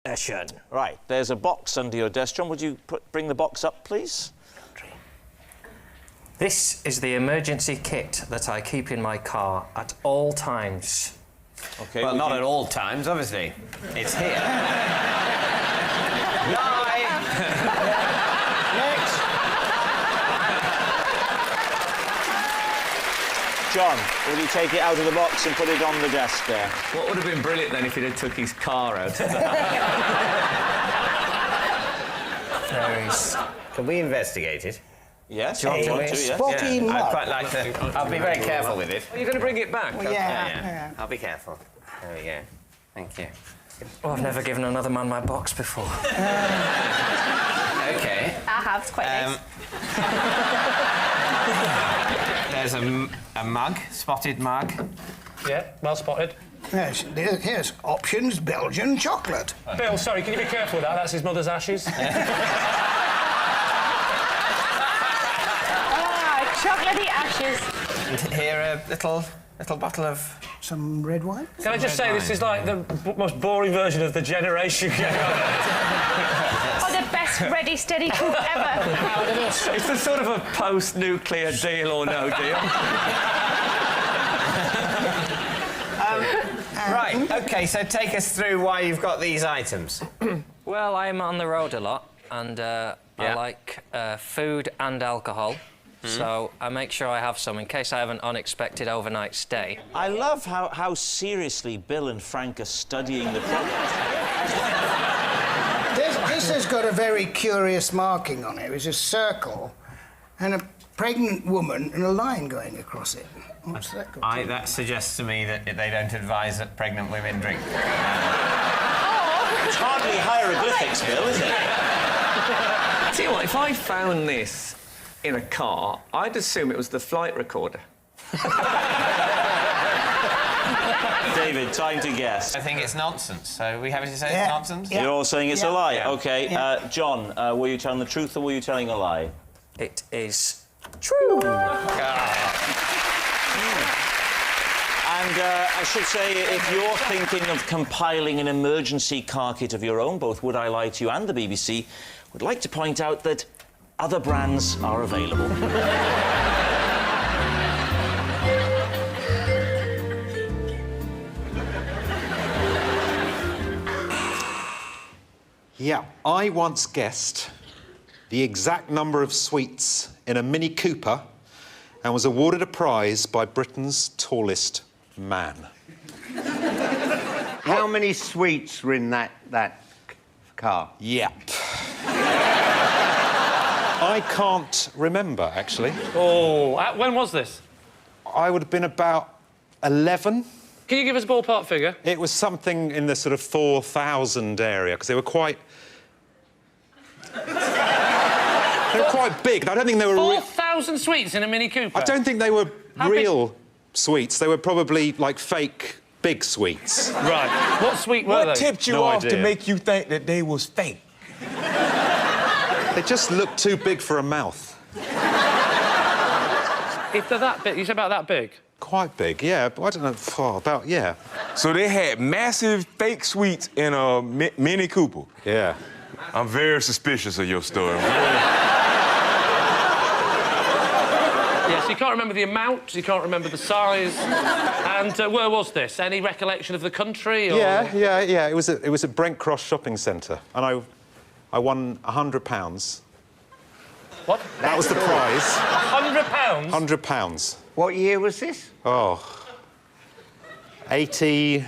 Session. Right, there's a box under your desk. John, would you bring the box up, please? This is the emergency kit that I keep in my car at all times. Okay. Well, not at all times, obviously. It's here. Bye! Next! John, will you take it out of the box and put it on the desk there? What would have been brilliant then if he'd have took his car out? Can we investigate it? Yes, Do you want to, yes. Spotty mud. I'd quite like to. I'll be very careful with it. Are you going to bring it back? Well, yeah. I'll be careful. There we go. Thank you. Oh, I've never given another man my box before. Okay. I have, it's quite nice. There's a mug, spotted mug. Yeah, well spotted. Yes, here's options, Belgian chocolate. Bill, sorry, can you be careful with that? That's his mother's ashes. Chocolatey ashes. And here a little bottle of... Some red wine? Can I just say this is like the most boring version of the Generation game. Oh, the best ready, steady cook ever. It's a sort of a post-nuclear deal or no deal. Right, OK, so take us through why you've got these items. Well, I'm on the road a lot, and I like food and alcohol. So I make sure I have some in case I have an unexpected overnight stay. I love how seriously Bill and Frank are studying the product. This has got a very curious marking on it. It's a circle and a pregnant woman and a line going across it. What's that got to do? That suggests to me that they don't advise that pregnant women drink. It's hardly hieroglyphics, Bill, is it? Tell you what, if I found this in a car, I'd assume it was the flight recorder. David, time to guess. I think it's nonsense. So we happy to say Yeah. it's nonsense? Yeah. You're all saying it's a lie? Yeah. OK. Yeah. John, were you telling the truth or were you telling a lie? It is true. And I should say, if you're thinking of compiling an emergency car kit of your own, both Would I Lie to You and the BBC would like to point out that other brands are available. Yeah, I once guessed the exact number of sweets in a Mini Cooper and was awarded a prize by Britain's tallest man. How many sweets were in that car? Yep. I can't remember, actually. Oh, when was this? I would have been about 11. Can you give us a ballpark figure? It was something in the sort of 4,000 area, because they were quite... they were quite big. I don't think they were... 4,000 sweets in a Mini Cooper? I don't think they were How real sweets. They were probably, like, fake big sweets. Right. What sweet were they? What tipped you No off idea. to make you think that they was fake? They just looked too big for a mouth. If they're that big, you said about that big? Quite big, yeah. But I don't know, about, yeah. So they had massive fake sweets in a Mini Cooper. Yeah. I'm very suspicious of your story. Yes, you can't remember the amount, you can't remember the size. And where was this? Any recollection of the country? Or... Yeah. It was at Brent Cross Shopping Centre, and I won £100. What? That was the prize. £100? £100. What year was this? Oh. 83,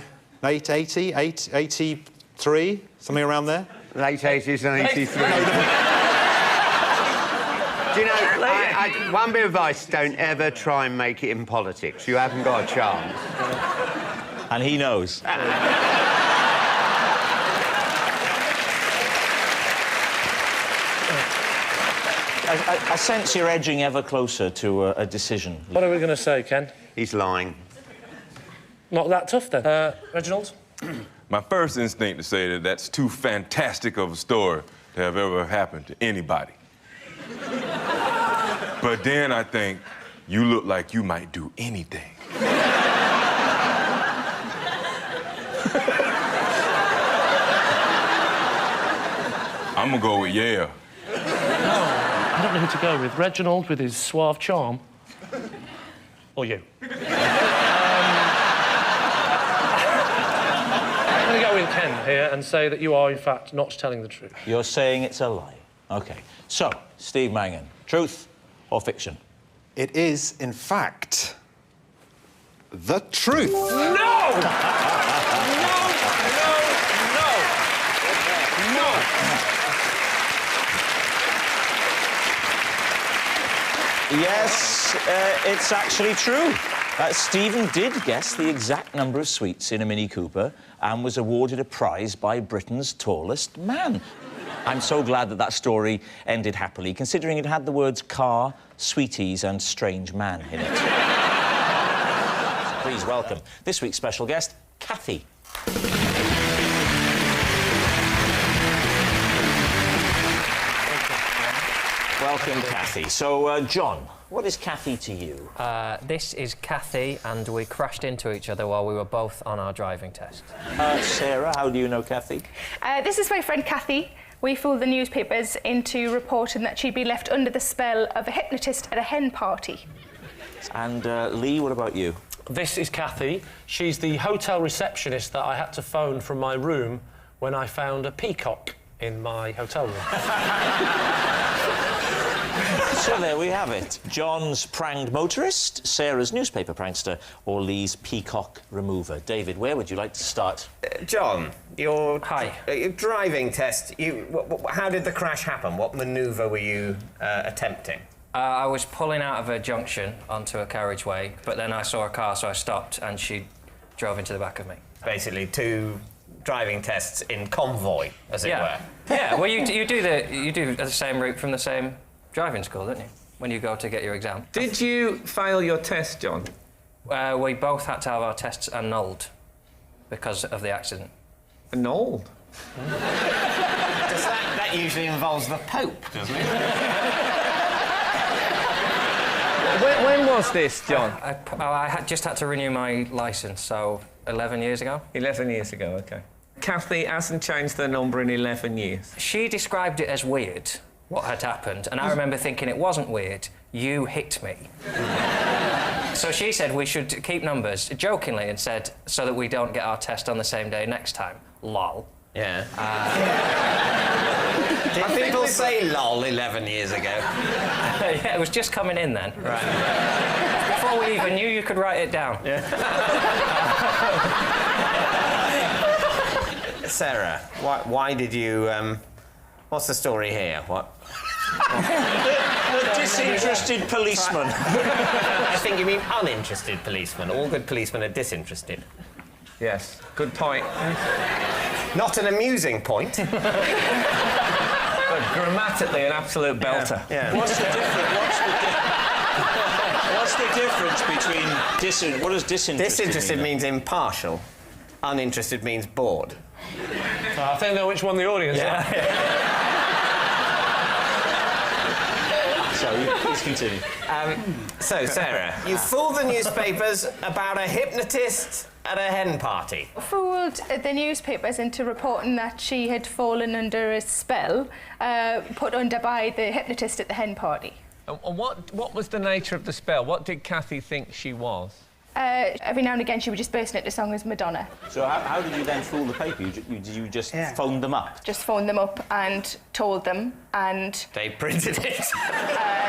something around there. Late 80s and 83. Do you know, one bit of advice, don't ever try and make it in politics. You haven't got a chance. And he knows. I sense you're edging ever closer to a decision. What are we going to say, Ken? He's lying. Not that tough, then. Reginald? My first instinct to say that that's too fantastic of a story to have ever happened to anybody. But then I think, you look like you might do anything. I'm gonna go with yeah. I don't know who to go with. Reginald with his suave charm. Or you. I'm going to go with Ken here and say that you are, in fact, not telling the truth. You're saying it's a lie. OK. So, Steve Mangan, truth or fiction? It is, in fact, the truth. No! Yes, it's actually true. Stephen did guess the exact number of sweets in a Mini Cooper and was awarded a prize by Britain's tallest man. I'm so glad that that story ended happily, considering it had the words car, sweeties and strange man in it. So please welcome this week's special guest, Kathy. Welcome, Kathy. So, John, what is Kathy to you? This is Kathy, and we crashed into each other while we were both on our driving test. Sarah, how do you know Kathy? This is my friend Kathy. We fooled the newspapers into reporting that she'd been left under the spell of a hypnotist at a hen party. And, Lee, what about you? This is Kathy. She's the hotel receptionist that I had to phone from my room when I found a peacock in my hotel room. So there we have it. John's pranged motorist, Sarah's newspaper prankster, or Lee's peacock remover. David, where would you like to start? John, your Hi. Your driving test. How did the crash happen? What manoeuvre were you attempting? I was pulling out of a junction onto a carriageway, but then I saw a car, so I stopped, and she drove into the back of me. Basically, two driving tests in convoy, as it were. Yeah. Well, you do the same route from the same driving school, don't you? When you go to get your exam. Did you fail your test, John? We both had to have our tests annulled because of the accident. Annulled? That usually involves the Pope, doesn't it? When was this, John? I just had to renew my licence, so 11 years ago. 11 years ago, OK. Kathy hasn't changed the number in 11 years. She described it as weird, what had happened, and I remember thinking it wasn't weird. You hit me. So she said we should keep numbers, jokingly, and said, so that we don't get our test on the same day next time. Lol. Yeah. Did people say lol 11 years ago? Yeah, it was just coming in then. Right. Before we even knew you could write it down. Yeah. Sarah, why did you... what's the story here? What? The disinterested policeman. I think you mean uninterested policeman. All good policemen are disinterested. Yes, good point. Not an amusing point. But grammatically, an absolute belter. Yeah. What's the difference between what does disinterested Disinterested mean? means impartial. Uninterested means bored. I think I know which one the audience Sorry, please continue. So, Sarah, you fooled the newspapers about a hypnotist at a hen party. Fooled the newspapers into reporting that she had fallen under a spell put under by the hypnotist at the hen party. And what was the nature of the spell? What did Kathy think she was? Every now and again she would just burst into song as Madonna. So how did you then fool the paper? Did you just phone them up? Just phoned them up and told them, and... They printed it.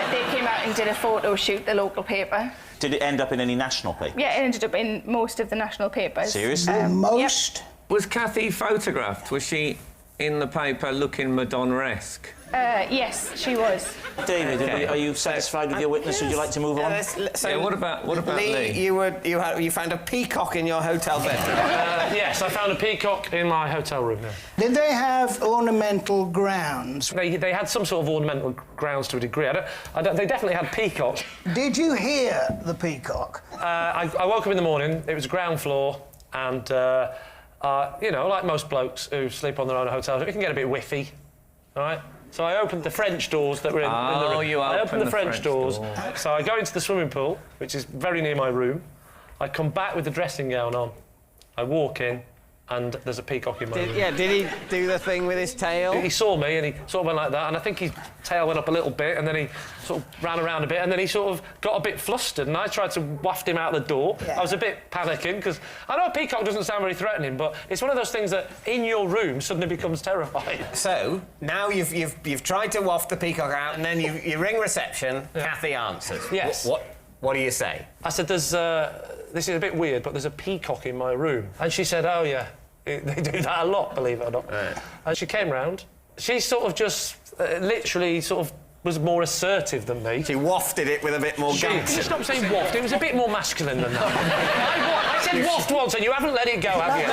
They came out and did a photo shoot, the local paper. Did it end up in any national paper? Yeah, it ended up in most of the national papers. Seriously? Most? Yep. Was Kathy photographed? Was she in the paper looking Madonna-esque? Yes, she was. David, are you satisfied with your witness? Would you like to move on? So what about Lee? You found a peacock in your hotel bedroom. Yes, I found a peacock in my hotel room. Yeah. Did they have ornamental grounds? They had some sort of ornamental grounds to a degree. They definitely had peacocks. Did you hear the peacock? I woke up in the morning. It was ground floor, and you know, like most blokes who sleep on their own hotels, it can get a bit whiffy, all right? So I opened the French doors that were in the room. I opened the French doors. So I go into the swimming pool, which is very near my room. I come back with the dressing gown on. I walk in, and there's a peacock in my room. Yeah, did he do the thing with his tail? He saw me and he sort of went like that, and I think his tail went up a little bit, and then he sort of ran around a bit, and then he sort of got a bit flustered, and I tried to waft him out the door. Yeah. I was a bit panicking, because I know a peacock doesn't sound very threatening, but it's one of those things that in your room suddenly becomes terrifying. So, now you've tried to waft the peacock out, and then you ring reception, Kathy answers. Yes. What do you say? I said, this is a bit weird, but there's a peacock in my room. And she said, oh, yeah, they do that a lot, believe it or not. Right. And she came round. She sort of just literally sort of was more assertive than me. She wafted it with a bit more gumption. Stop saying waft. It was a bit more masculine than that. I said waft once, and you haven't let it go, have you?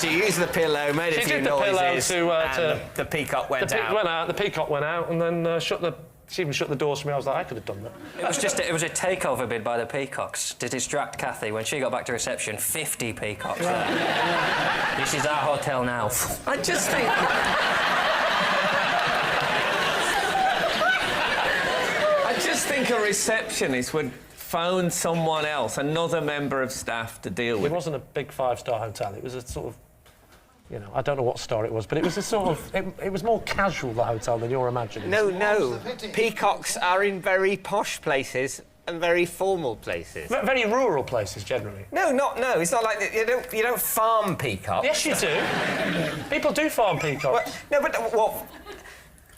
She used the pillow, made a few noises, and the peacock went out. The peacock went out, and then she even shut the doors for me. I was like, I could have done that. It was a takeover bid by the peacocks to distract Kathy. When she got back to reception, 50 peacocks there. This is our hotel now. I just think... I just think a receptionist would phone someone else, another member of staff, to deal with. It wasn't a big five-star hotel. It was a sort of... You know, I don't know what star it was, but it was a sort of... It was more casual, the hotel, than you're imagining. No. Peacocks are in very posh places and very formal places. Very rural places, generally. No. It's not like... You don't farm peacocks. Yes, you do. People do farm peacocks.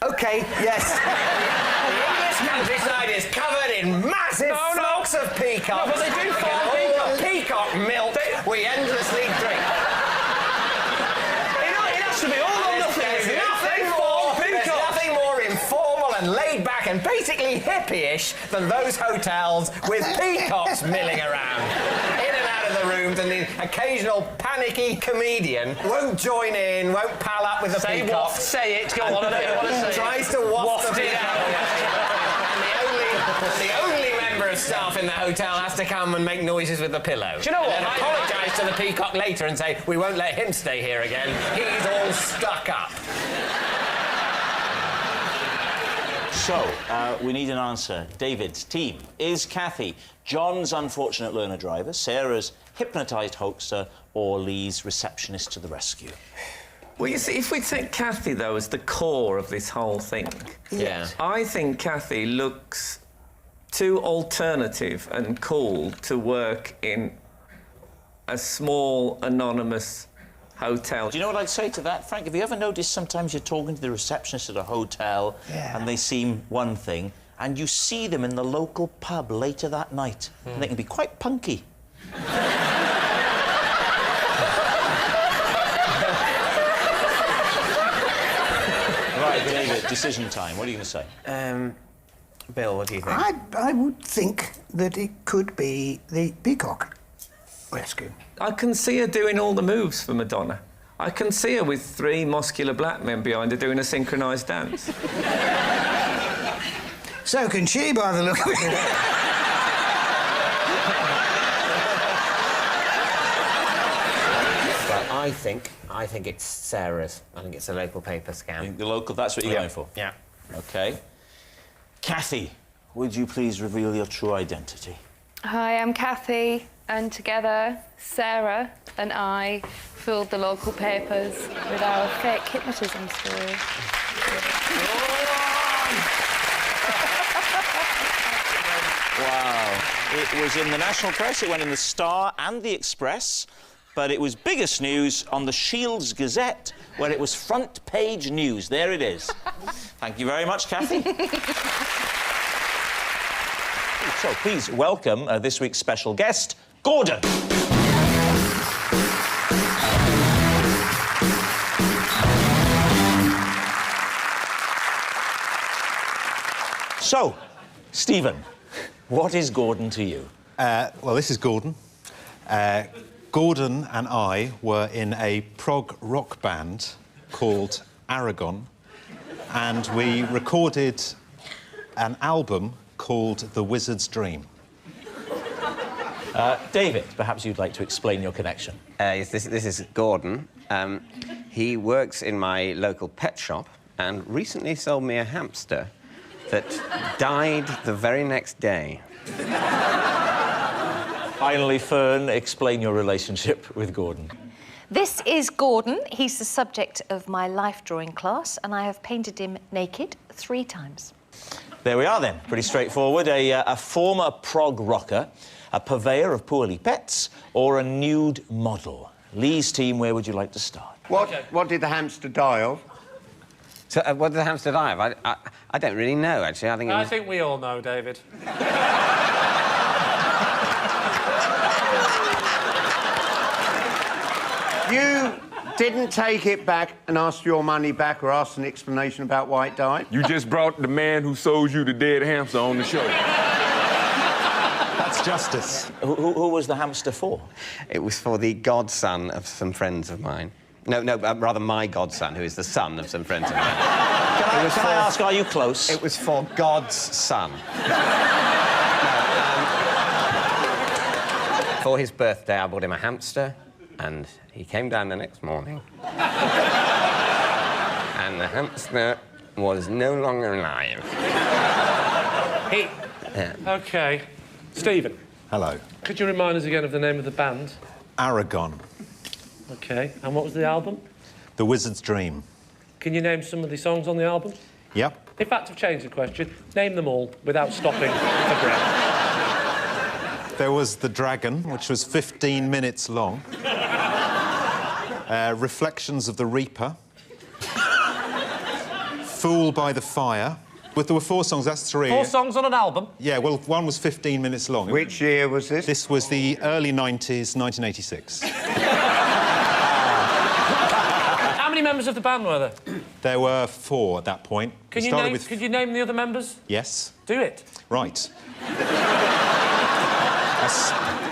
OK, yes. The English countryside is covered in massive flocks of peacocks. No, but they do farm peacocks. Peacock milk we endlessly drink. Laid back and basically hippie-ish than those hotels with peacocks milling around in and out of the rooms, and the occasional panicky comedian won't join in, won't pal up with the peacock. Say it, go on, I don't want to say it. Tries to waft it out. And the only member of staff in the hotel has to come and make noises with the pillow. Do you know what? And apologise to the peacock later and say, we won't let him stay here again. He's all stuck up. So, we need an answer. David's team. Is Kathy John's unfortunate learner driver, Sarah's hypnotised hoaxer, or Lee's receptionist to the rescue? Well, you see, if we take Kathy, though, as the core of this whole thing... Yeah. I think Kathy looks too alternative and cool to work in a small, anonymous... hotel. Do you know what I'd say to that, Frank? Have you ever noticed sometimes you're talking to the receptionist at a hotel and they seem one thing, and you see them in the local pub later that night, and they can be quite punky. Right, David, decision time. What are you going to say? Bill, what do you think? I would think that it could be the peacock rescue. I can see her doing all the moves for Madonna. I can see her with 3 muscular black men behind her doing a synchronised dance. So can she, by the look of it. Well, I think it's Sarah's. I think it's a local paper scam. I think the local, that's what you're going for? Yeah. OK. Kathy, would you please reveal your true identity? Hi, I'm Kathy, and together, Sarah and I fooled the local papers with our fake hypnotism story. Wow. It was in the national press, it went in the Star and the Express, but it was biggest news on the Shields Gazette, where it was front page news. There it is. Thank you very much, Kathy. So please welcome this week's special guest, Gordon. So, Stephen, what is Gordon to you? Well, this is Gordon. Gordon and I were in a prog rock band called Aragon, and we recorded an album called The Wizard's Dream. David, perhaps you'd like to explain your connection. Yes, this is Gordon. He works in my local pet shop and recently sold me a hamster that died the very next day. Finally, Fern, explain your relationship with Gordon. This is Gordon. He's the subject of my life drawing class, and I have painted him naked 3 times. There we are, then. Pretty straightforward. A former prog rocker, a purveyor of poorly pets, or a nude model. Lee's team, where would you like to start? What did the hamster die of? So, what did the hamster die of? I don't really know, actually. I think we all know, David. You didn't take it back and ask your money back or ask an explanation about why it died? You just brought the man who sold you the dead hamster on the show. That's justice. Who was the hamster for? It was for the godson of some friends of mine. No, rather my godson, who is the son of some friends of mine. Can I ask, are you close? It was for God's son. For his birthday, I bought him a hamster, and he came down the next morning. And the hamster was no longer alive. OK. Stephen. Hello. Could you remind us again of the name of the band? Aragon. OK. And what was the album? The Wizard's Dream. Can you name some of the songs on the album? Yep. In fact, I've changed the question. Name them all without stopping for breath. There was The Dragon, which was 15 minutes long. Reflections of the Reaper. Fool by the Fire. But there were 4 songs, that's 3. 4 songs on an album? Yeah, well, one was 15 minutes long. Which year was this? This was the early 90s, 1986. How many members of the band were there? There were 4 at that point. Could you name the other members? Yes. Do it. Right.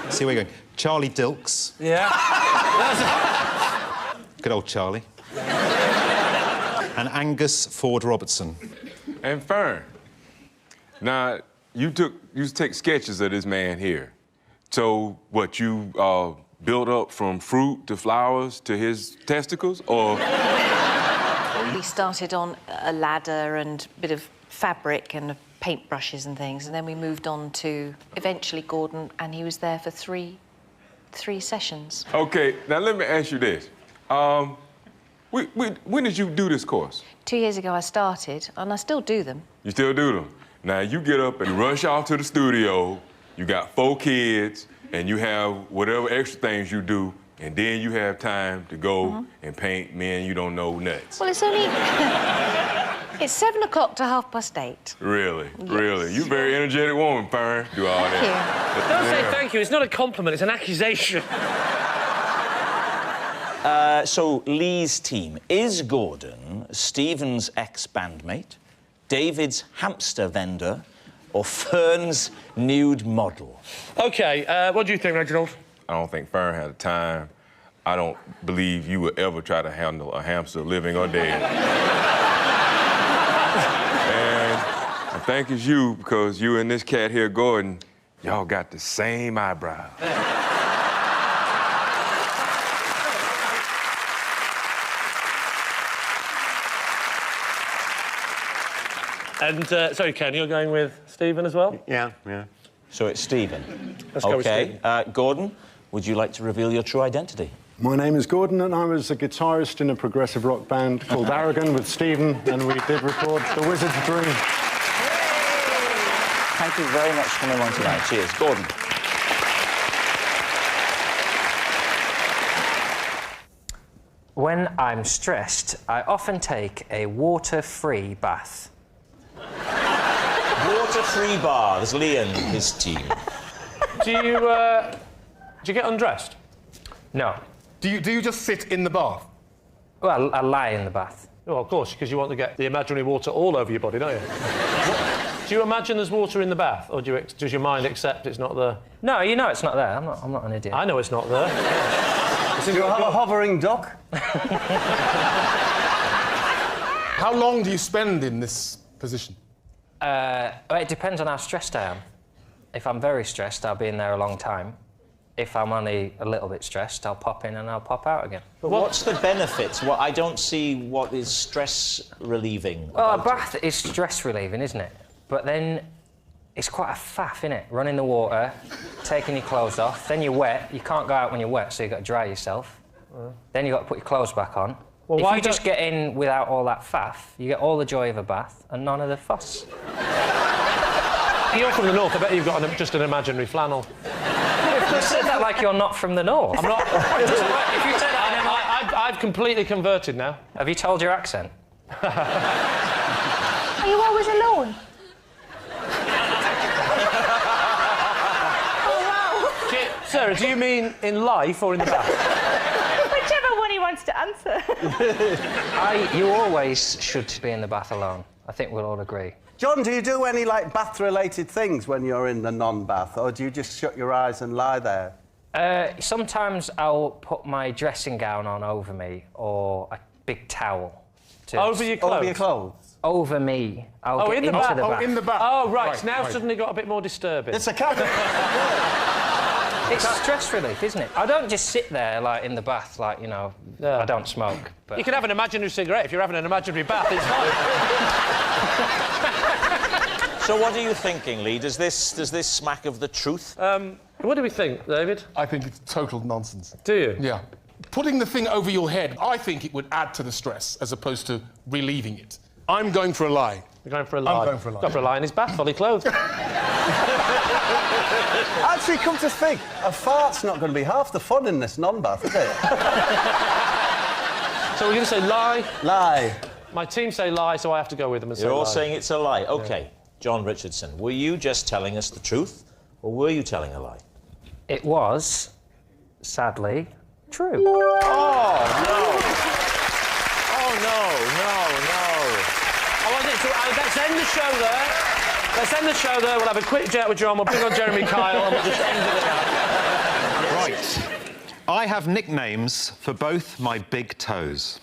See where you're going. Charlie Dilks. Yeah. Good old Charlie. And Angus Ford Robertson. And Fern. Now, you take sketches of this man here. So, what, you built up from fruit to flowers to his testicles, or...? We started on a ladder and a bit of fabric and paintbrushes and things, and then we moved on to, eventually, Gordon, and he was there for three sessions. OK, now let me ask you this. When did you do this course? 2 years ago I started, and I still do them. You still do them? Now, you get up and you rush off to the studio, you got 4 kids, and you have whatever extra things you do, and then you have time to go and paint men you don't know nuts. Well, it's only... It's 7 o'clock to 8:30. Really? Yes. Really? You very energetic woman, Fern. Do all that. Don't say thank you. It's not a compliment, it's an accusation. So, Lee's team. Is Gordon Stephen's ex-bandmate, David's hamster vendor, or Fern's nude model? OK, what do you think, Reginald? I don't think Fern had the time. I don't believe you would ever try to handle a hamster, living or dead. And I think it's you, because you and this cat here, Gordon, y'all got the same eyebrow. And, sorry, Ken, you're going with Stephen as well? Yeah. So it's Stephen. Let's go with Stephen. Gordon, would you like to reveal your true identity? My name is Gordon, and I was a guitarist in a progressive rock band called Aragon with Stephen, and we did record The Wizard's Dream. Thank you very much for coming on tonight. Cheers. Gordon. When I'm stressed, I often take a water-free bath. Water-free baths, Lee and his team. Do you get undressed? No. Do you just sit in the bath? Well, I lie in the bath. Well, of course, because you want to get the imaginary water all over your body, don't you? Do you imagine there's water in the bath, or does your mind accept it's not there? No, you know it's not there. I'm not an idiot. I know it's not there. Do you have a hovering dock? How long do you spend in this position? It depends on how stressed I am. If I'm very stressed, I'll be in there a long time. If I'm only a little bit stressed, I'll pop in and I'll pop out again. But what's the benefits? I don't see what is stress relieving. Well, a bath is stress relieving, isn't it? But then it's quite a faff, innit? Running the water, taking your clothes off, then you're wet. You can't go out when you're wet, so you've got to dry yourself. Then you've got to put your clothes back on. Well, if you just get in without all that faff, you get all the joy of a bath and none of the fuss. You're from the north, I bet you've got just an imaginary flannel. You said that like you're not from the north. I'm not... If you say that, I've completely converted now. Have you told your accent? Are you always alone? Sarah, do you mean in life or in the bath? Whichever one he wants to answer. You always should be in the bath alone. I think we'll all agree. John, do you do any, like, bath-related things when you're in the non-bath, or do you just shut your eyes and lie there? Sometimes I'll put my dressing gown on over me, or a big towel. Over your clothes? Over your clothes? Over me. I'll get into the bath. Oh, in the bath. Oh, right. Now suddenly got a bit more disturbing. It's a cabin. It's stress relief, isn't it? I don't just sit there, like, in the bath, like, you know, I don't smoke. But... You can have an imaginary cigarette if you're having an imaginary bath, it's fine. So what are you thinking, Lee? Does this smack of the truth? What do we think, David? I think it's total nonsense. Do you? Yeah. Putting the thing over your head, I think it would add to the stress as opposed to relieving it. I'm going for a lie. You're going for a lie? I'm going for a lie. Going for a lie in his bath, fully clothed. Actually, come to think, a fart's not going to be half the fun in this non-bath, is it? So we're going to say lie? Lie. My team say lie, so I have to go with them and say You're all lie. saying it's a lie. OK. Yeah. John Richardson, were you just telling us the truth, or were you telling a lie? It was, sadly, true. Oh, no. Oh, no. Let's end the show there. Let's end the show there. We'll have a quick chat with John. We'll bring on Jeremy Kyle and we'll just end it there. Right. I have nicknames for both my big toes.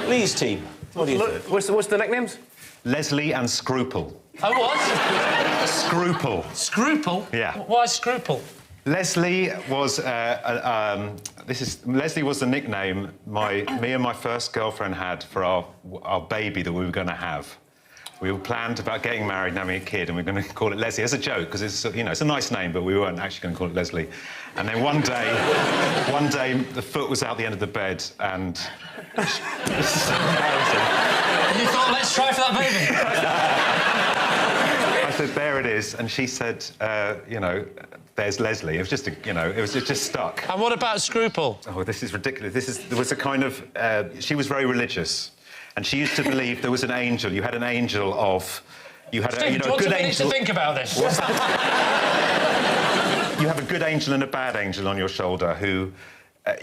Lee's team, what do you think? What's the nicknames? Leslie and Scruple. Oh, what? Scruple. Scruple? Yeah. Why Scruple? Leslie was Leslie was the nickname me and my first girlfriend had for our baby that we were going to have. We were planned about getting married and having a kid, and we were going to call it Leslie as a joke because it's it's a nice name, but we weren't actually going to call it Leslie. And then one day the foot was out the end of the bed, and You thought, let's try for that baby. I said, there it is, and she said, there's Leslie. It was just, it just stuck. And what about Scruple? Oh, this is ridiculous. There was a kind of... she was very religious, and she used to believe there was an angel. You had an angel of... You had Steve, a good angel... to think about this. You have a good angel and a bad angel on your shoulder who,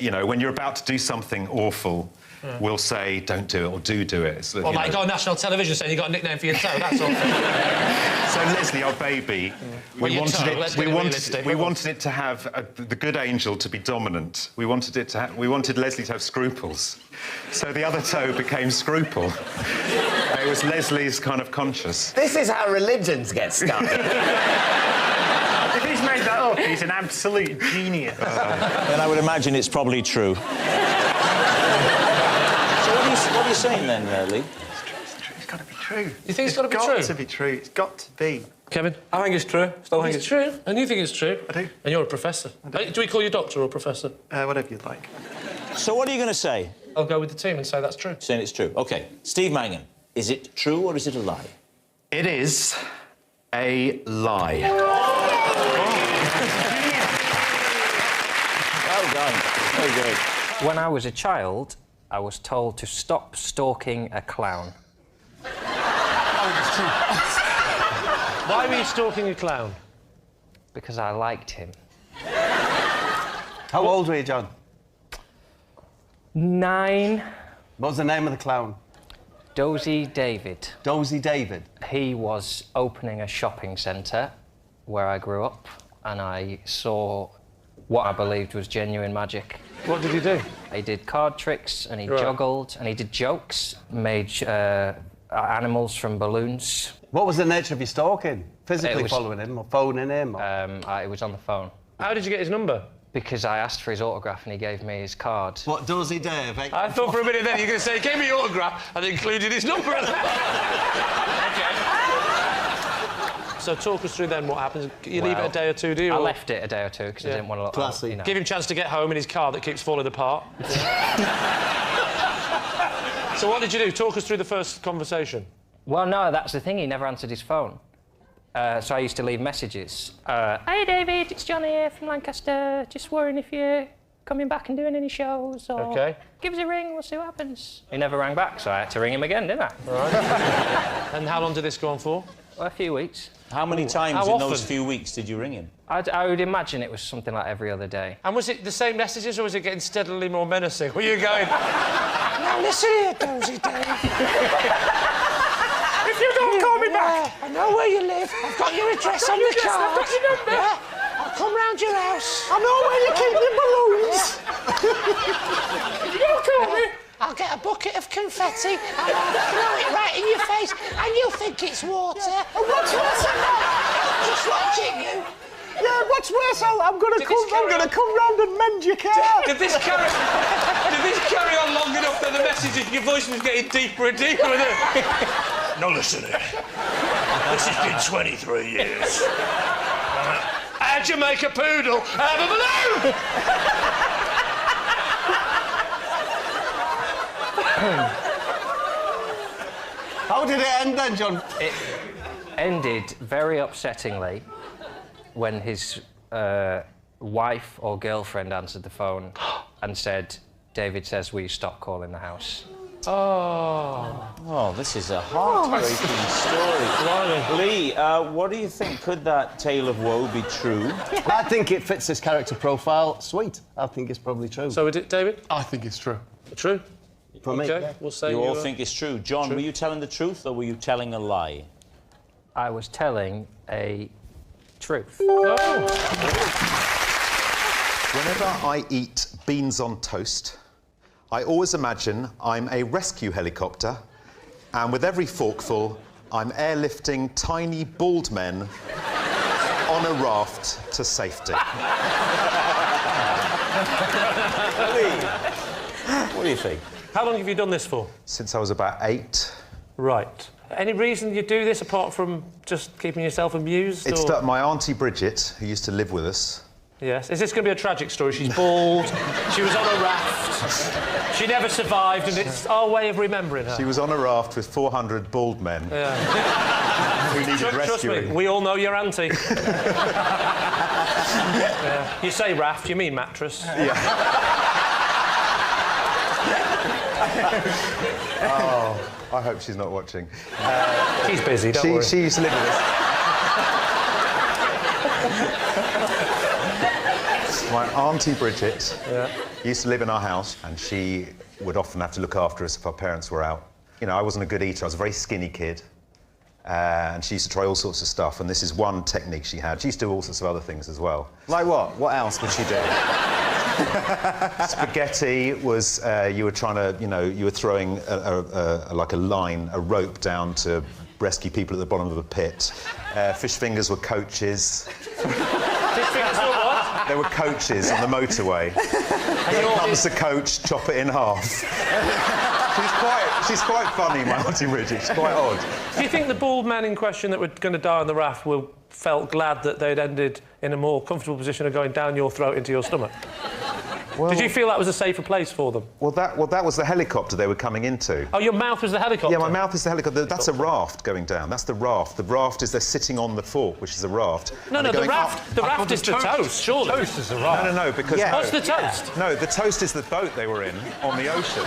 when you're about to do something awful, will say, don't do it, or do it. So, Well, like, go on national television saying you got a nickname for your toe, that's all. So, Leslie, our baby, we wanted it to have the good angel to be dominant. We wanted Leslie to have scruples. So the other toe became Scruple. It was Leslie's kind of conscience. This is how religions get started. If he's made that up, he's an absolute genius. And I would imagine it's probably true. So what are you saying then, Lee? It's got to be true. You think it's got to be true? It's got to be true. It's got to be. Kevin? I think it's true. Still think it's true. And you think it's true? I do. And you're a professor. Do we call you doctor or professor? Whatever you'd like. So what are you going to say? I'll go with the team and say that's true. Saying it's true. OK. Steve Mangan, is it true or is it a lie? It is a lie. Well done. Very good. When I was a child, I was told to stop stalking a clown. Why were you stalking a clown? Because I liked him. How old were you, John? 9. What was the name of the clown? Dozy David. Dozy David? He was opening a shopping centre where I grew up, and I saw what I believed was genuine magic. What did he do? He did card tricks, and he juggled, and he did jokes, made animals from balloons. What was the nature of your stalking? Physically following him or phoning him? Or... it was on the phone. How did you get his number? Because I asked for his autograph and he gave me his card. What, Dozy Dave? I thought for a minute then you were going to say, he gave me your autograph and included his number. OK. So talk us through then what happens. You leave it a day or two, do you? I or- left it a day or two because I didn't want to look Classy. you know. Give him a chance to get home in his car that keeps falling apart. So what did you do? Talk us through the first conversation. Well, no, that's the thing. He never answered his phone. So I used to leave messages. Hey, David, it's Johnny here from Lancaster. Just worrying if you're coming back and doing any shows or... OK. Give us a ring, we'll see what happens. He never rang back, so I had to ring him again, didn't I? Right. And how long did this go on for? Well, a few weeks. How many times How in often? those few weeks did you ring him? I would imagine it was something like every other day. And was it the same messages or was it getting steadily more menacing? Were you going... Now listen here, Dozy Dave. If you don't call me back, I know where you live. I've got your address on the card. I've got your number. Yeah? I'll come round your house. I know where you keep your balloons. If you don't call me, I'll get a bucket of confetti and I'll throw it right in your face and you'll think it's water. And what's worse than that? Just watching you. Yeah, what's worse? I'm gonna come round and mend your car. Did this carry on long enough that the message, your voice was getting deeper and deeper? Now listen here. This has been 23 years. How'd you make a poodle out of a balloon? How did it end then, John? It ended very upsettingly when his wife or girlfriend answered the phone and said, David says, will you stop calling the house? Oh, this is a heartbreaking story. Lee, what do you think? Could that tale of woe be true? I think it fits his character profile. Sweet. I think it's probably true. So, David? I think it's true. True? For me, OK, yeah. we'll say You all think it's true. John, True. were you telling the truth or were you telling a lie? I was telling a truth. Whenever I eat beans on toast, I always imagine I'm a rescue helicopter, and with every forkful, I'm airlifting tiny bald men on a raft to safety. What do you think? How long have you done this for? Since I was about 8. Right. Any reason you do this apart from just keeping yourself amused? It's or... that my Auntie Bridget, who used to live with us... Yes. Is this going to be a tragic story? She's bald, she was on a raft, she never survived, and it's our way of remembering her. She was on a raft with 400 bald men Yeah. who needed Trust rescuing. me, we all know your auntie. Yeah. You say raft, you mean mattress. Yeah. Oh, I hope she's not watching. She's busy, don't worry. She used to live with us. My Auntie Bridget used to live in our house, and she would often have to look after us if our parents were out. You know, I wasn't a good eater. I was a very skinny kid. And she used to try all sorts of stuff, and this is one technique she had. She used to do all sorts of other things as well. Like what? What else would she do? Spaghetti was, you were trying to, you know, you were throwing like a line, a rope down to rescue people at the bottom of a pit. Fish fingers were coaches. Fish fingers were what? There were coaches on the motorway. Here comes the coach, chop it in half. She's quite funny, my Auntie Bridget. She's quite odd. Do you think the bald men in question that were going to die on the raft felt glad that they'd ended in a more comfortable position of going down your throat into your stomach? Well, did you feel that was a safer place for them? Well, that was the helicopter they were coming into. Oh, your mouth was the helicopter? Yeah, my mouth is the helicopter. That's a raft going down. That's the raft. The raft is they're sitting on the fork, which is the raft. No, the raft is the toast, surely. Toast is the raft. No, because... Yeah. What's the toast? No, the toast is the boat they were in on the ocean.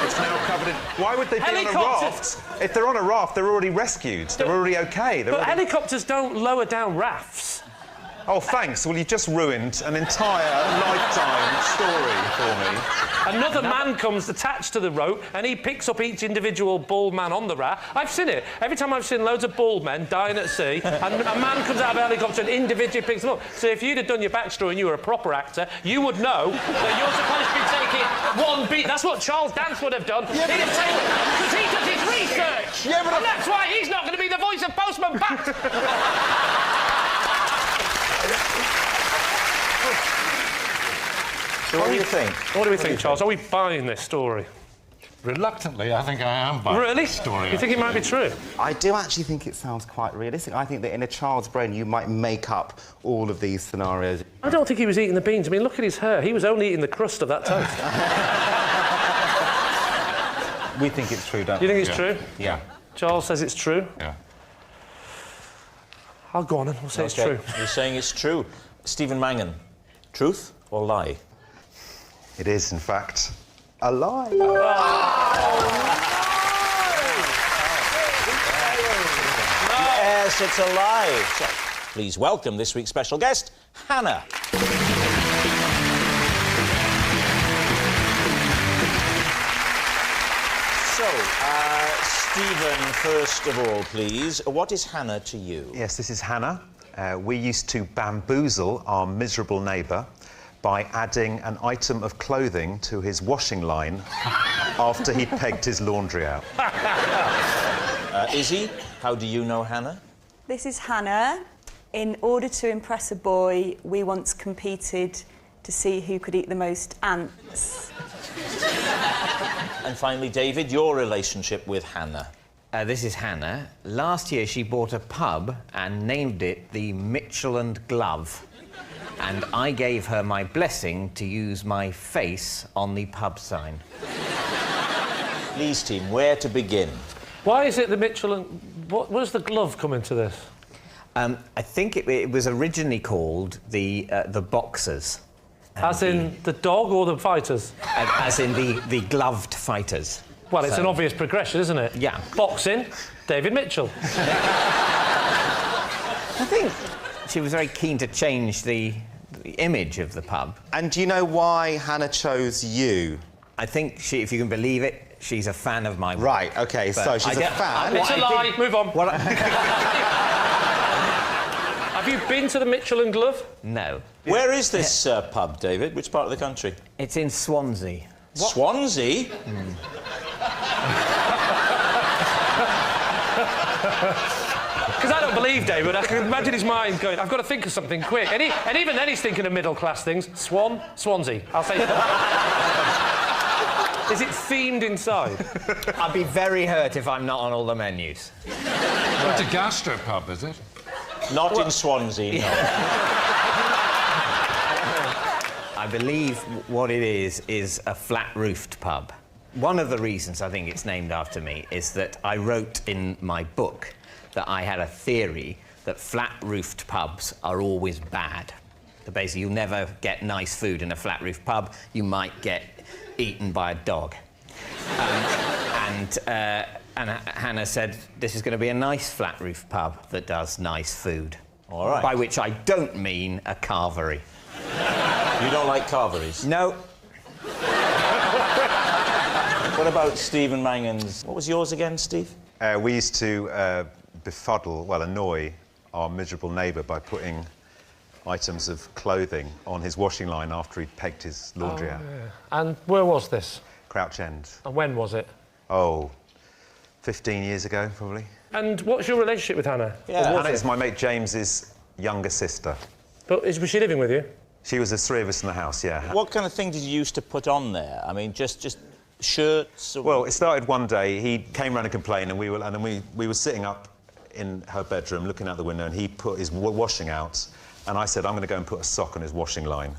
It's now covered in... Why would they be on a raft? If they're on a raft, they're already rescued. They're already OK. But helicopters don't lower down rafts. Oh, thanks. Well, you've just ruined an entire lifetime story for me. Another man comes attached to the rope and he picks up each individual bald man on the raft. I've seen it. Every time I've seen loads of bald men dying at sea and a man comes out of a helicopter and individually picks them up. So if you'd have done your backstory and you were a proper actor, you would know that you're supposed to be taking one beat. That's what Charles Dance would have done. Yeah, He'd have taken... Because he does his research. Yeah, but and that's why he's not going to be the voice of Postman Pat. So what do you think? What do we think, Charles? Are we buying this story? Reluctantly, I think I am buying Really? the story. You think it might be true? I do actually think it sounds quite realistic. I think that in a child's brain you might make up all of these scenarios. I don't think he was eating the beans. I mean, look at his hair. He was only eating the crust of that toast. We think it's true, don't we? You think it's true? Yeah. Charles says it's true. Yeah. I'll go on and we'll say it's Okay, true. You're saying it's true. Stephen Mangan, truth or lie? It is, in fact, a lie. Yes, it's a lie. So, please welcome this week's special guest, Hannah. So, Stephen, first of all, please, what is Hannah to you? Yes, this is Hannah. We used to bamboozle our miserable neighbour by adding an item of clothing to his washing line after he'd pegged his laundry out. Izzy, how do you know Hannah? This is Hannah. In order to impress a boy, we once competed to see who could eat the most ants. And finally, David, your relationship with Hannah. This is Hannah. Last year she bought a pub and named it the Mitchell and Glove. And I gave her my blessing to use my face on the pub sign. Please, team, where to begin? Why is it the Mitchell and... What does the glove come into this? I think it was originally called the Boxers. As in the dog or the fighters? As in the gloved fighters. Well, it's an obvious progression, isn't it? Yeah. Boxing, David Mitchell. I think she was very keen to change the image of the pub. And do you know why Hannah chose you? I think she, if you can believe it, she's a fan of my work. Right, OK, But so she's a fan. It's a lie. Move on. Have you been to the Mitchell and Glove? No. Where is this pub, David? Which part of the country? It's in Swansea. What? Swansea? Because I don't believe David. I can imagine his mind going, I've got to think of something quick. And even then he's thinking of middle-class things. Swansea. I'll say... Is it themed inside? I'd be very hurt if I'm not on all the menus. It's a gastropub, is it? Not in Swansea, no. I believe what it is a flat-roofed pub. One of the reasons I think it's named after me is that I wrote in my book that I had a theory that flat-roofed pubs are always bad. So basically, you'll never get nice food in a flat-roofed pub. You might get eaten by a dog. And Hannah said, this is going to be a nice flat-roof pub that does nice food. All right. By which I don't mean a carvery. You don't like carveries? No. What about Stephen Mangan's? What was yours again, Steve? We used to befuddle, well, annoy our miserable neighbour by putting items of clothing on his washing line after he'd pegged his laundry out. Yeah. And where was this? Crouch End. And when was it? Oh, 15 years ago, probably. And what's your relationship with Hannah? Yeah, Hannah is my mate James's younger sister. But was she living with you? She was, there's three of us in the house, yeah. What kind of thing did you used to put on there? I mean, just shirts? Or... Well, it started one day. He came round and complained, and we were sitting up in her bedroom looking out the window, and he put his washing out, and I said, I'm going to go and put a sock on his washing line.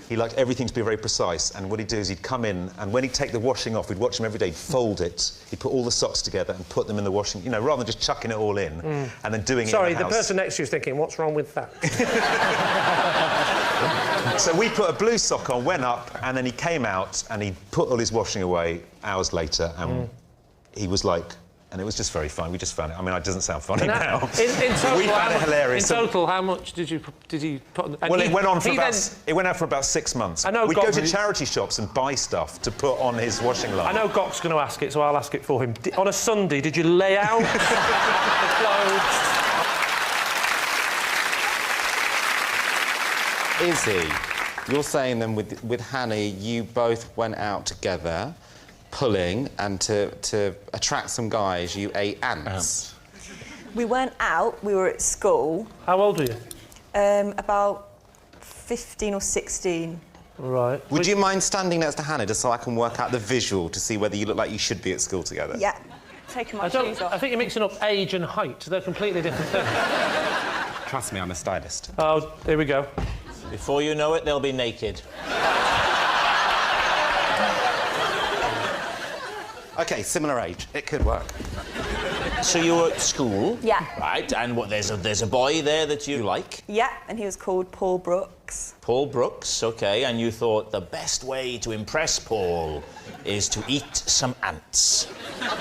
He liked everything to be very precise, and what he'd do is he'd come in, and when he'd take the washing off, we'd watch him every day, he'd fold it, he'd put all the socks together and put them in the washing, you know, rather than just chucking it all in and then doing it in the house. Sorry, the person next to you is thinking, what's wrong with that? So we put a blue sock on, went up, and then he came out and he put all his washing away hours later, and he was like... And it was just very fun. We just found it. I mean, it doesn't sound funny now. In total, we found it hilarious. In total, how much did he put on? Well, it went on for about 6 months. I know. We'd go to charity shops and buy stuff to put on his washing line. I know Gok's going to ask it, so I'll ask it for him. On a Sunday, did you lay out the clothes? Izzy, you're saying then with Hannah, you both went out together, pulling, and to attract some guys, you ate ants. We weren't out, we were at school. How old were you? About 15 or 16. Right. Would you mind standing next to Hannah just so I can work out the visual to see whether you look like you should be at school together? Yeah. Taking my shoes off. I think you're mixing up age and height. They're completely different things. Trust me, I'm a stylist. Oh, here we go. Before you know it, they'll be naked. OK, similar age. It could work. So you were at school? Yeah. Right, and what, there's a boy there that you like? Yeah, and he was called Paul Brooks. Paul Brooks, OK, and you thought the best way to impress Paul is to eat some ants.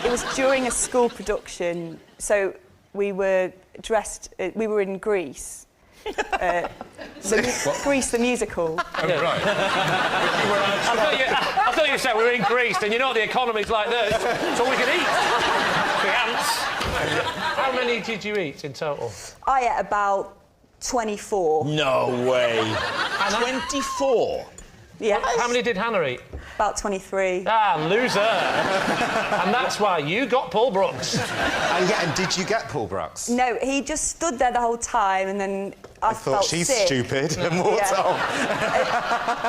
It was during a school production, so we were dressed... we were in Greece. Grease the musical. Oh, right. I thought you said we were in Greece, and you know the economy's like this. It's all we can eat. The ants. How many did you eat in total? I ate about 24. No way. 24? Yeah. How many did Hannah eat? About 23. Ah, loser. And that's why you got Paul Brooks. And did you get Paul Brooks? No, he just stood there the whole time, and then I thought she's sick. stupid and walked off.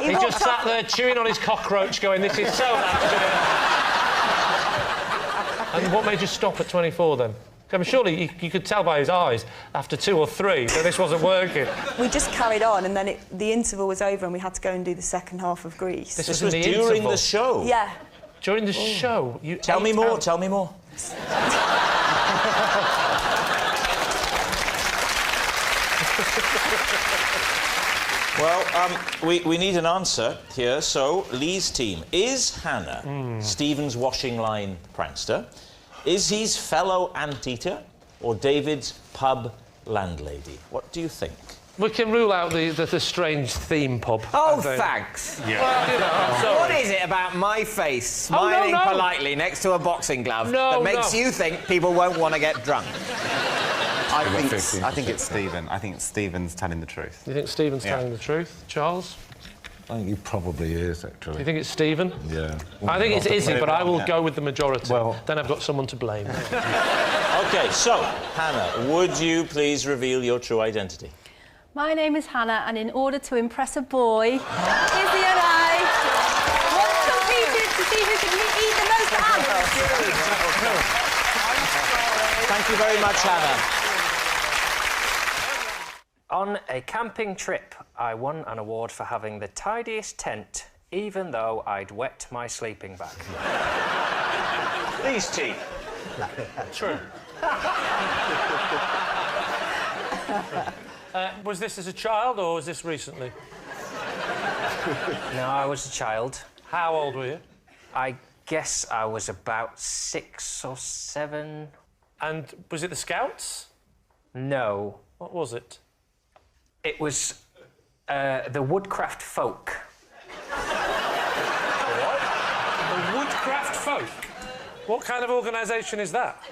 He just sat there chewing on his cockroach going, this is so bad. And what made you stop at 24 then? I mean, surely you could tell by his eyes after 2 or 3 that this wasn't working. We just carried on, and then the interval was over, and we had to go and do the second half of Greece. This was during the show? Yeah. During the show? You tell me more, tell me more. Well, we need an answer here, so Lee's team. Is Hannah Stephen's washing line prankster? Is his fellow anteater? Or David's pub landlady? What do you think? We can rule out the strange theme pub. Oh, thanks. Yeah. Well, you know, I'm sorry. What is it about my face smiling politely next to a boxing glove that makes you think people won't want to get drunk? I think it's Stephen. I think Stephen's telling the truth. You think Stephen's telling the truth? Charles? I think he probably is, actually. You think it's Stephen? Yeah. I think it's Izzy, but I will go with the majority. Well, then I've got someone to blame. OK, so, Hannah, would you please reveal your true identity? My name is Hannah, and in order to impress a boy, Izzy and I once competed to see who could eat the most ants. Thank you very much, Hannah. On a camping trip, I won an award for having the tidiest tent, even though I'd wet my sleeping bag. These teeth. True. Was this as a child, or was this recently? No, I was a child. How old were you? I guess I was about 6 or 7. And was it the Scouts? No. What was it? It was the Woodcraft Folk. What? The Woodcraft Folk? What kind of organisation is that?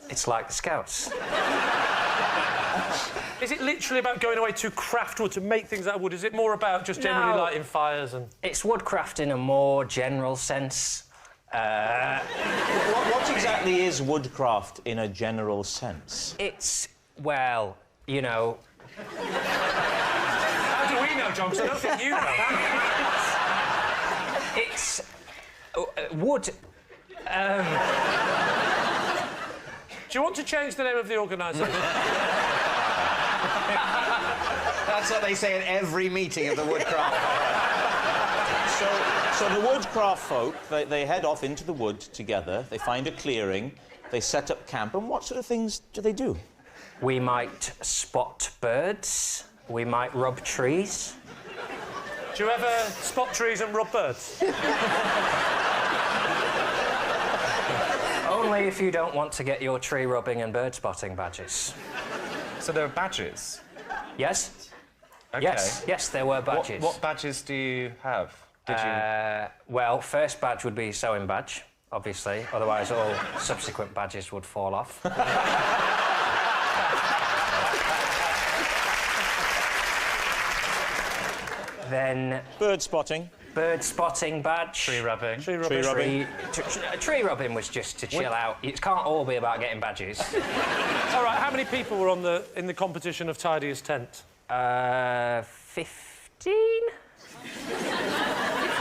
It's like the Scouts. Is it literally about going away to craft wood, to make things out of wood? Is it more about just generally lighting fires and... It's woodcraft in a more general sense. What exactly is woodcraft in a general sense? It's, well, you know... How do we know, John? 'Cause I don't think you know. It's... wood... Do you want to change the name of the organisation? That's what they say at every meeting of the Woodcraft. So the Woodcraft folk, they head off into the wood together, they find a clearing, they set up camp, and what sort of things do they do? We might spot birds, we might rub trees. Do you ever spot trees and rub birds? Only if you don't want to get your tree rubbing and bird spotting badges. So there are badges? Yes. Okay. Yes, there were badges. What badges do you have? Well, first badge would be sewing badge, obviously. Otherwise, all subsequent badges would fall off. Then... Bird spotting. Bird spotting badge. Tree rubbing. Tree rubbing. Tree rubbing was just to chill out. It can't all be about getting badges. All right, how many people were in the competition of Tidiest tent? 15?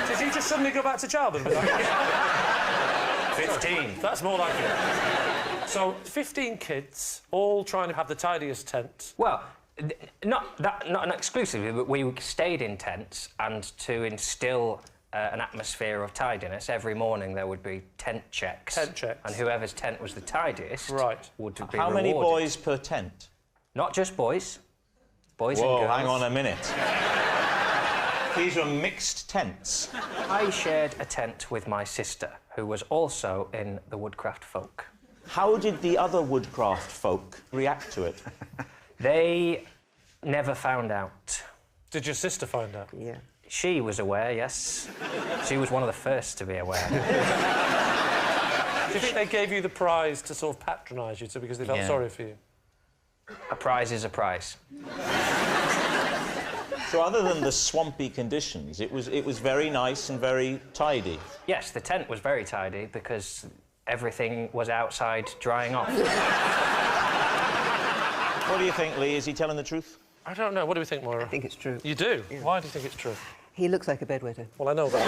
Did you just suddenly go back to childhood with that? 15. That's more like it. So, 15 kids, all trying to have the tidiest tent. Well, not exclusively, but we stayed in tents, and to instil an atmosphere of tidiness, every morning there would be tent checks. Tent checks. And whoever's tent was the tidiest would be How rewarded. many boys per tent? Not just boys. Boys and Whoa, girls. hang on a minute. These were mixed tents. I shared a tent with my sister, who was also in the woodcraft folk. How did the other woodcraft folk react to it? They never found out. Did your sister find out? Yeah. She was aware, yes. She was one of the first to be aware. Do you think they gave you the prize to sort of patronise you, because they felt sorry for you? A prize is a prize. So other than the swampy conditions, it was very nice and very tidy. Yes, the tent was very tidy because everything was outside drying off. What do you think, Lee? Is he telling the truth? I don't know. What do we think, Moira? I think it's true. You do? Yeah. Why do you think it's true? He looks like a bedwetter. Well, I know that.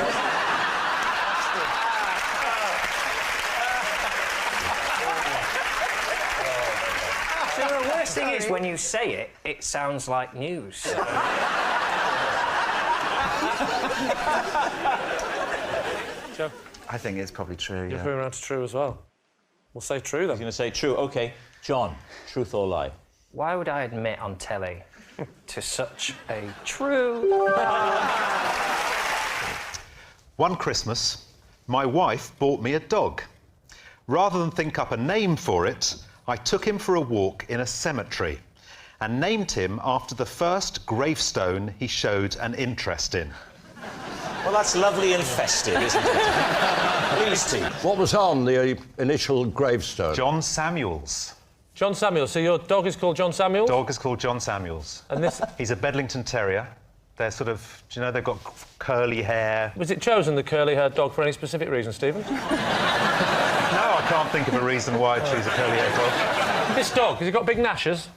So the worst thing is, when you say it, it sounds like news. Joe? I think it's probably true, You're yeah. going around to true as well. We'll say true, then. He's going to say true. OK. John, truth or lie? Why would I admit on telly to such a true... One Christmas, my wife bought me a dog. Rather than think up a name for it, I took him for a walk in a cemetery and named him after the first gravestone he showed an interest in. Well, that's lovely and festive, isn't it? Lucy. What was on the initial gravestone? John Samuels. John Samuels. So your dog is called John Samuels? Dog is called John Samuels. And this... He's a Bedlington Terrier. They're sort of, do you know, they've got curly hair. Was it chosen, the curly-haired dog, for any specific reason, Stephen? No, I can't think of a reason why I choose a curly-haired dog. This dog, has he got big gnashers?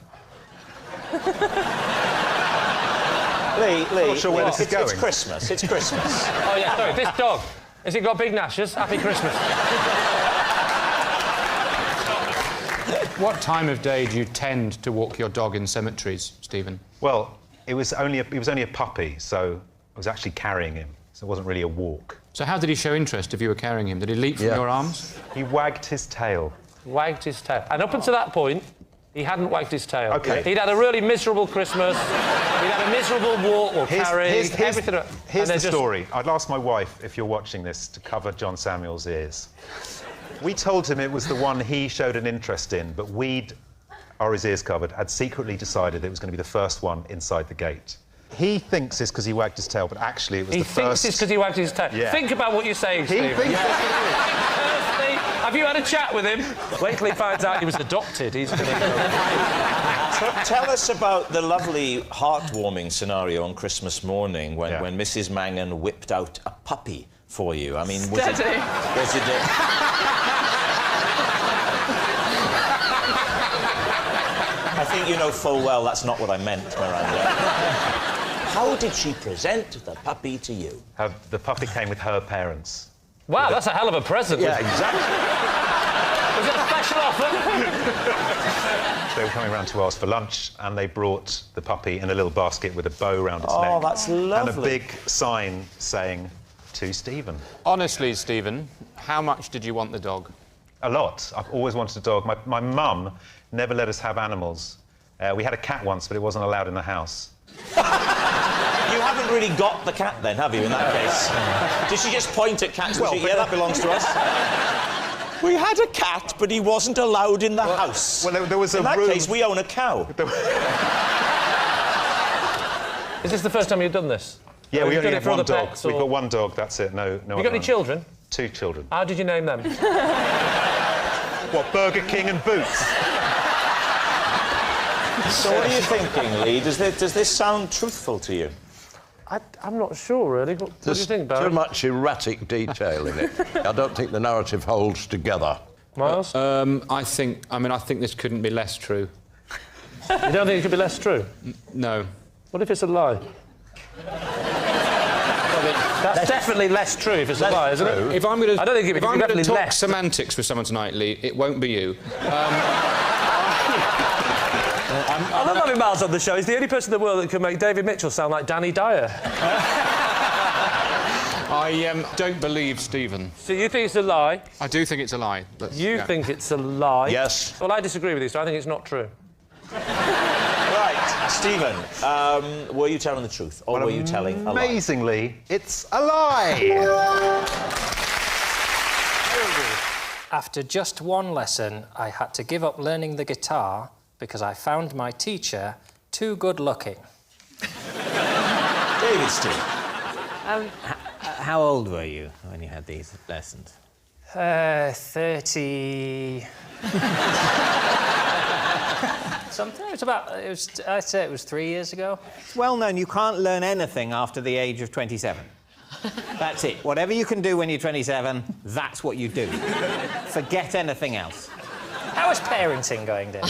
Lee, I'm not sure where this is going. It's Christmas. It's Christmas. Oh, yeah, sorry. This dog, has he got big gnashers? Happy Christmas. What time of day do you tend to walk your dog in cemeteries, Stephen? Well, he was only a puppy, so I was actually carrying him, so it wasn't really a walk. So how did he show interest if you were carrying him? Did he leap from your arms? He wagged his tail. Wagged his tail. And up until that point, he hadn't wagged his tail. OK. He'd had a really miserable Christmas. He'd had a miserable walk or carry. Everything. Here's the story. I'd asked my wife, if you're watching this, to cover John Samuel's ears. We told him it was the one he showed an interest in, but we'd, or his ears covered, had secretly decided it was going to be the first one inside the gate. He thinks it's because he wagged his tail, but actually it was the first... He thinks it's because he wagged his tail. Yeah. Think about what you're saying, Steve. He thinks Have you had a chat with him? Wait till he finds out he was adopted. He's going to go... Tell us about the lovely, heartwarming scenario on Christmas morning when Mrs. Mangan whipped out a puppy for you. I mean, was it I think you know full well that's not what I meant, Miranda. How did she present the puppy to you? The puppy came with her parents. Wow, that's a hell of a present. Yeah, exactly. Was it a special offer? They were coming round to ours for lunch, and they brought the puppy in a little basket with a bow around its neck. Oh, that's lovely. And a big sign saying, "To Stephen." Honestly, Stephen, how much did you want the dog? A lot. I've always wanted a dog. My mum never let us have animals. We had a cat once, but it wasn't allowed in the house. You haven't really got the cat then, have you, in that case? Did she just point at cats and yeah, that belongs to us? We had a cat, but he wasn't allowed in the house. Well, there was in a that room... case, we own a cow. Is this the first time you've done this? Yeah, we only have one dog. Pets, We've got one dog, that's it. No. Have you got any children? 2 children. How did you name them? What, Burger King and Boots? So what are you thinking, Lee? Does this sound truthful to you? I'm not sure, really. What do you think, Barry? Too much erratic detail in it. I don't think the narrative holds together. Miles? I think this couldn't be less true. You don't think it could be less true? No. What if it's a lie? That's definitely less true if it's a lie, isn't it? If I'm going I don't think if I'm going to talk less. semantics with someone tonight, Lee, it won't be you. I love having Miles on the show. He's the only person in the world that can make David Mitchell sound like Danny Dyer. I don't believe Stephen. So you think it's a lie? I do think it's a lie. You think it's a lie? Yes. Well, I disagree with you, so I think it's not true. Right, Stephen, were you telling the truth, or were you telling a lie? Amazingly, it's a lie. After just one lesson, I had to give up learning the guitar because I found my teacher too good-looking. David, Steve. How old were you when you had these lessons? 30... something. I'd say it was 3 years ago. It's well known you can't learn anything after the age of 27. That's it. Whatever you can do when you're 27, that's what you do. Forget anything else. How is parenting going, Dave?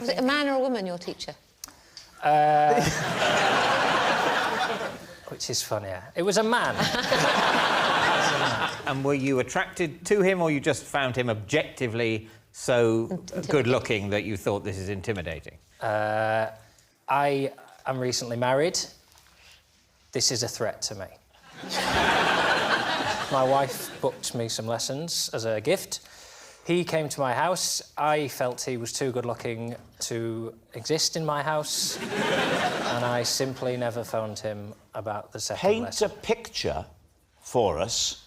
Was it a man or a woman, your teacher? Which is funnier. It was a man. And were you attracted to him, or you just found him objectively so good-looking that you thought this is intimidating? I am recently married. This is a threat to me. My wife booked me some lessons as a gift. He came to my house. I felt he was too good-looking to exist in my house, and I simply never phoned him about the second lesson. Paint a picture for us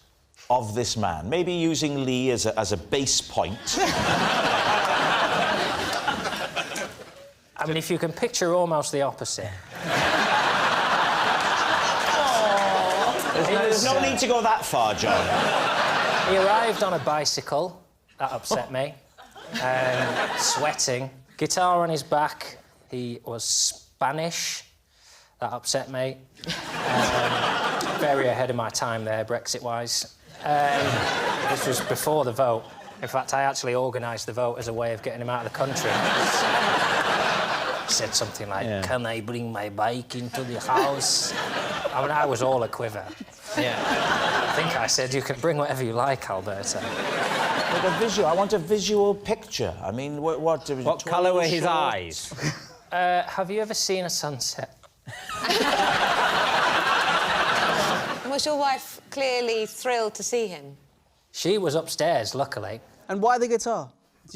of this man, maybe using Lee as a base point. I mean, if you can picture almost the opposite. There's no need to go that far, John. He arrived on a bicycle. That upset me. Sweating. Guitar on his back. He was Spanish. That upset me. Very ahead of my time there, Brexit-wise. This was before the vote. In fact, I actually organised the vote as a way of getting him out of the country. Said something like, "Can I bring my bike into the house?" I mean, I was all a quiver. Yeah. I think I said, "You can bring whatever you like, Alberta." But I want a visual picture. I mean, what colour were his eyes? Have you ever seen a sunset? Was your wife clearly thrilled to see him? She was upstairs, luckily. And why the guitar?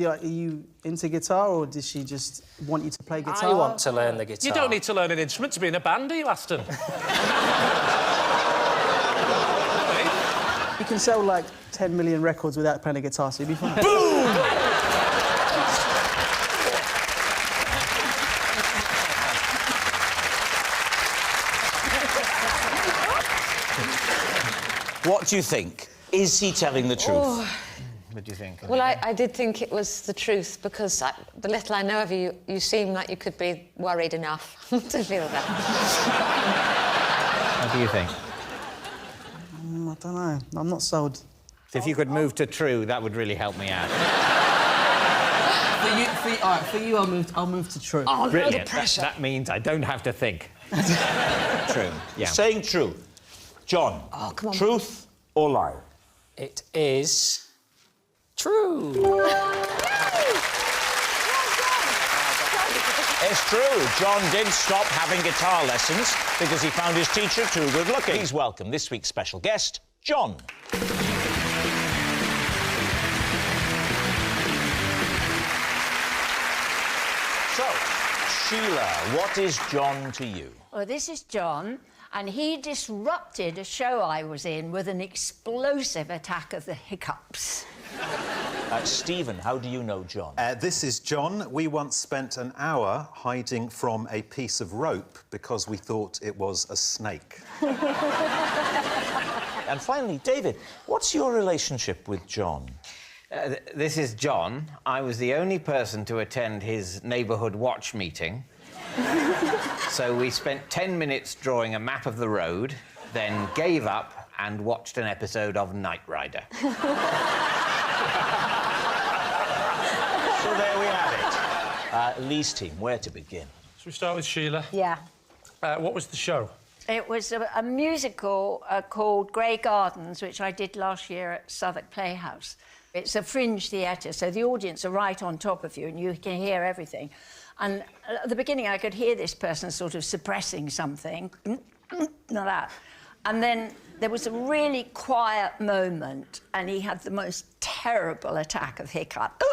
Are you into guitar, or did she just want you to play guitar? I want to learn the guitar. You don't need to learn an instrument to be in a band, do you, Aston? You can sell, like, 10 million records without playing a guitar, so you'll be fine. Boom! What do you think? Is he telling the truth? Oh. What do you think? Well, I did think it was the truth, because the little I know of you, you seem like you could be worried enough to feel that. What do you think? I don't know. I'm not sold. So if you could move to true, that would really help me out. For you, I'll move to true. Oh, Brilliant. no, the pressure. That means I don't have to think. True. Yeah. Saying true. John, come on. Truth or lie? It is true. It's true. John did stop having guitar lessons because he found his teacher too good looking. Please welcome this week's special guest, John. So, Sheila, what is John to you? Well, this is John, and he disrupted a show I was in with an explosive attack of the hiccups. Stephen, how do you know John? This is John. We once spent an hour hiding from a piece of rope because we thought it was a snake. And finally, David, what's your relationship with John? This is John. I was the only person to attend his neighbourhood watch meeting. So we spent 10 minutes drawing a map of the road, then gave up and watched an episode of Knight Rider. So there we have it. Lee's team, where to begin? Should we start with Sheila? Yeah. What was the show? It was a musical called Grey Gardens, which I did last year at Southwark Playhouse. It's a fringe theatre, so the audience are right on top of you and you can hear everything. And at the beginning, I could hear this person sort of suppressing something, like that. And then there was a really quiet moment and he had the most terrible attack of hiccup.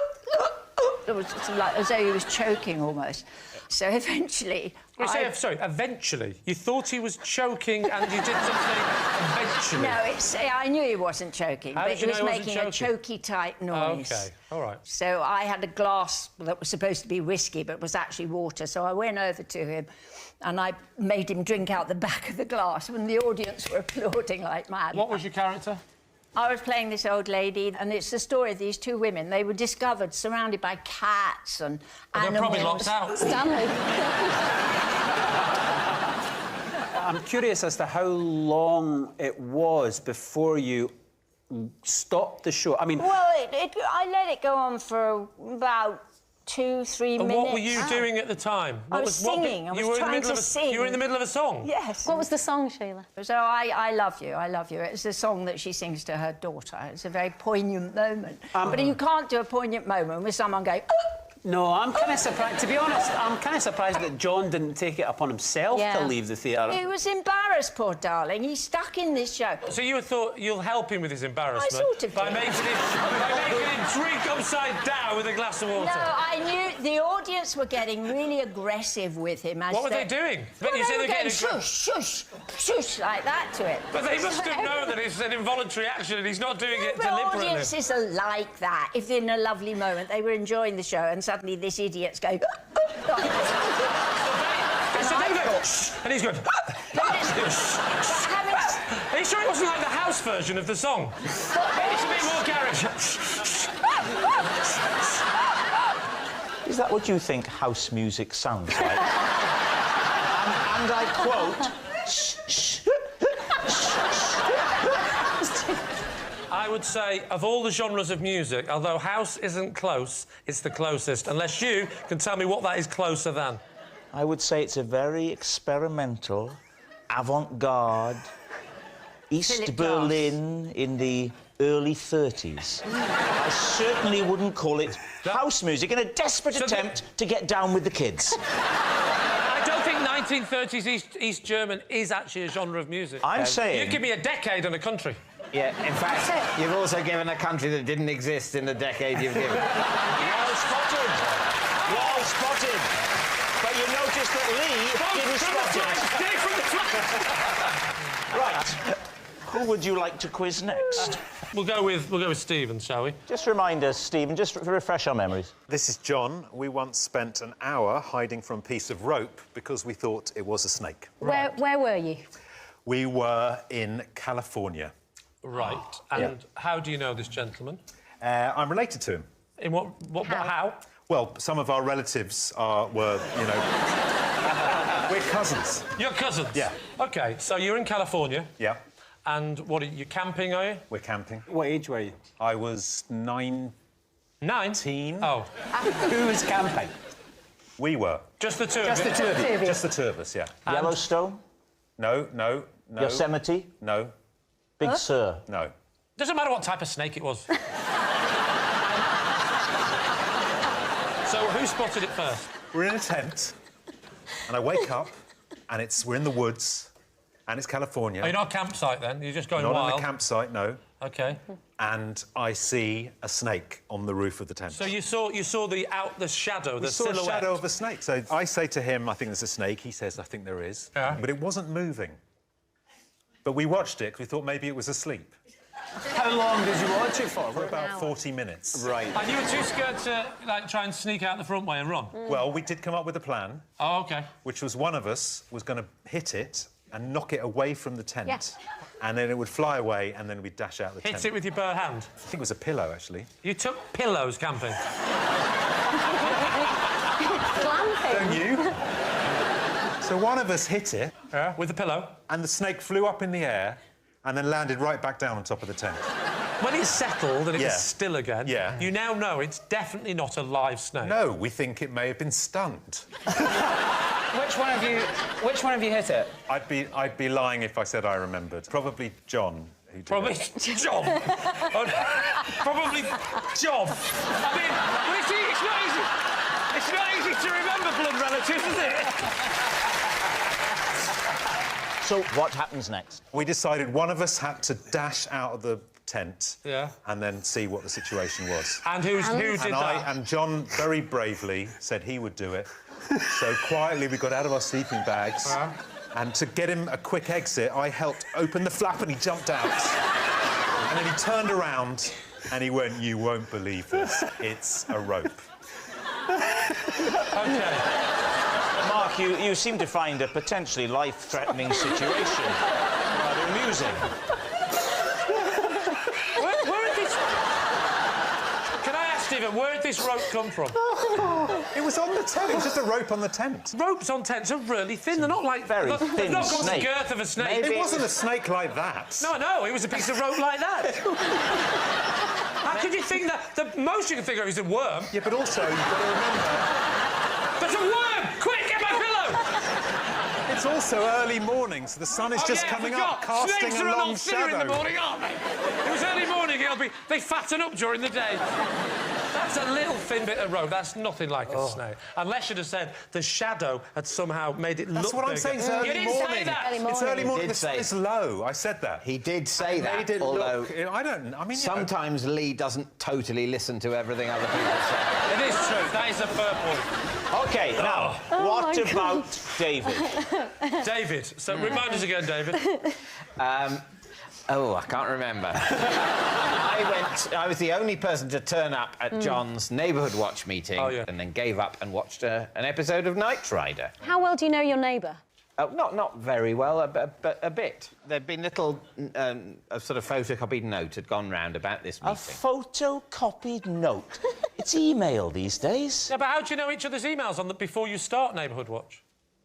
It was like as though he was choking almost. So eventually... Sorry, eventually? You thought he was choking and you did something eventually? No, I knew he wasn't choking, but he was making a choky-type noise. OK, all right. So I had a glass that was supposed to be whiskey, but was actually water, so I went over to him and I made him drink out the back of the glass when the audience were applauding like mad. What was your character? I was playing this old lady, and it's the story of these two women. They were discovered surrounded by cats and animals. They're probably locked out. Stanley. I'm curious as to how long it was before you stopped the show. I mean... Well, I let it go on for about 2-3 minutes. And what were you doing at the time? I was singing. I was trying to sing. You were in the middle of a song? Yes. What was the song, Sheila? So I love you, I love you. It's a song that she sings to her daughter. It's a very poignant moment. But you can't do a poignant moment with someone going... No, I'm kind of surprised. To be honest, I'm kind of surprised that John didn't take it upon himself to leave the theatre. He was embarrassed, poor darling. He's stuck in this show. So you thought you'll help him with his embarrassment? I sort of by did. making him drink upside down with a glass of water? No, I knew the audience were getting really aggressive with him. As What were they doing? Well, But you said they were they're going getting shush, shush, like that to it. But they must have known that it's an involuntary action and he's not doing it But deliberately. audiences are like that. If in a lovely moment they were enjoying the show and suddenly this idiot's going... So they go, shh, and he's going... Are you sure it wasn't like the house version of the song? It's a bit more garage. Is that what you think house music sounds like? and I quote... I would say, of all the genres of music, although house isn't close, it's the closest, unless you can tell me what that is closer than. I would say it's a very experimental, avant-garde, East Berlin in the early 30s. I certainly wouldn't call it house music in a desperate attempt to get down with the kids. I don't think 1930s East German is actually a genre of music. I'm saying... You give me a decade and a country. Yeah, in fact, you've also given a country that didn't exist in the decade you've given. Well spotted. Well spotted. But you noticed that Lee didn't spot it. Right. Who would you like to quiz next? We'll go with Stephen, shall we? Just remind us, Stephen, just to refresh our memories. This is John. We once spent an hour hiding from a piece of rope because we thought it was a snake. Where were you? We were in California. Right. And how do you know this gentleman? I'm related to him. In what how? Well, some of our relatives were, you know... We're cousins. You're cousins? Yeah. OK, so you're in California. Yeah. And what are you camping, are you? We're camping. What age were you? I was 19. Oh. Who was camping? We were. Just the two of you? Just the two of you. Just the two of us, yeah. And Yellowstone? No. Yosemite? No. Big Sur? No. Doesn't matter what type of snake it was. So who spotted it first? We're in a tent, and I wake up, and we're in the woods, and it's California. Oh, you're not a campsite then? You're just going Not wild? on a campsite, no. OK. And I see a snake on the roof of the tent. So you saw the shadow, the silhouette? We saw a shadow of a snake. So I say to him, I think there's a snake. He says, I think there is. Yeah. But it wasn't moving. But we watched it because we thought maybe it was asleep. How long did you watch it for? For about 40 minutes. Right. And you were too scared to, like, try and sneak out the front way and run? Well, we did come up with a plan. Oh, OK. Which was one of us was going to hit it and knock it away from the tent. And then it would fly away, and then we'd dash out the tent. Hit it with your bare hand? I think it was a pillow, actually. You took pillows camping? Don't you? So one of us hit it. Yeah, with a pillow? And the snake flew up in the air and then landed right back down on top of the tent. when it's settled and it's still again, you now know it's definitely not a live snake. No, we think it may have been stunt. Which one of you hit it? I'd be lying if I said I remembered. Probably John. Probably John. Probably John. I mean, well, you see, it's not easy. It's not easy to remember blood relatives, is it? So what happens next? We decided one of us had to dash out of the tent and then see what the situation was. And who did that? And John very bravely said he would do it. So quietly we got out of our sleeping bags. And to get him a quick exit, I helped open the flap and he jumped out. And then he turned around and he went, "You won't believe this. It's a rope." OK. Mark, you seem to find a potentially life-threatening situation rather amusing. Stephen, where did this rope come from? It was on the tent. It was just a rope on the tent. Ropes on tents are really thin. They're not like... Very thin They've not got snake. the girth of a snake. It wasn't a snake like that. No, it was a piece of rope like that. How could you think that? The most you can think of is a worm. Yeah, but also, you've got to remember... There's a worm! Quick, get my pillow! It's also early morning, so the sun is just coming up, casting Snakes a are long a lot thinner shadow. in the morning, aren't they? It was early morning, they fatten up during the day. That's a little thin bit of rope. That's nothing like a snake. Unless you'd have said the shadow had somehow made it look That's what I'm bigger. saying. It's early You didn't morning. say that. It's early morning. The sun is low. I said that. He did say that, Made it although... look, I mean... Sometimes Lee doesn't totally listen to everything other people say. It is true. That is a fair point. OK, now, what about David? David. So remind us again, David. Oh, I can't remember. I was the only person to turn up at John's neighbourhood watch meeting and then gave up and watched an episode of Knight Rider. How well do you know your neighbour? Not very well, but a bit. There'd been little... a sort of photocopied note had gone round about this meeting. A photocopied note? It's email these days. Yeah, but how do you know each other's emails before you start Neighbourhood Watch?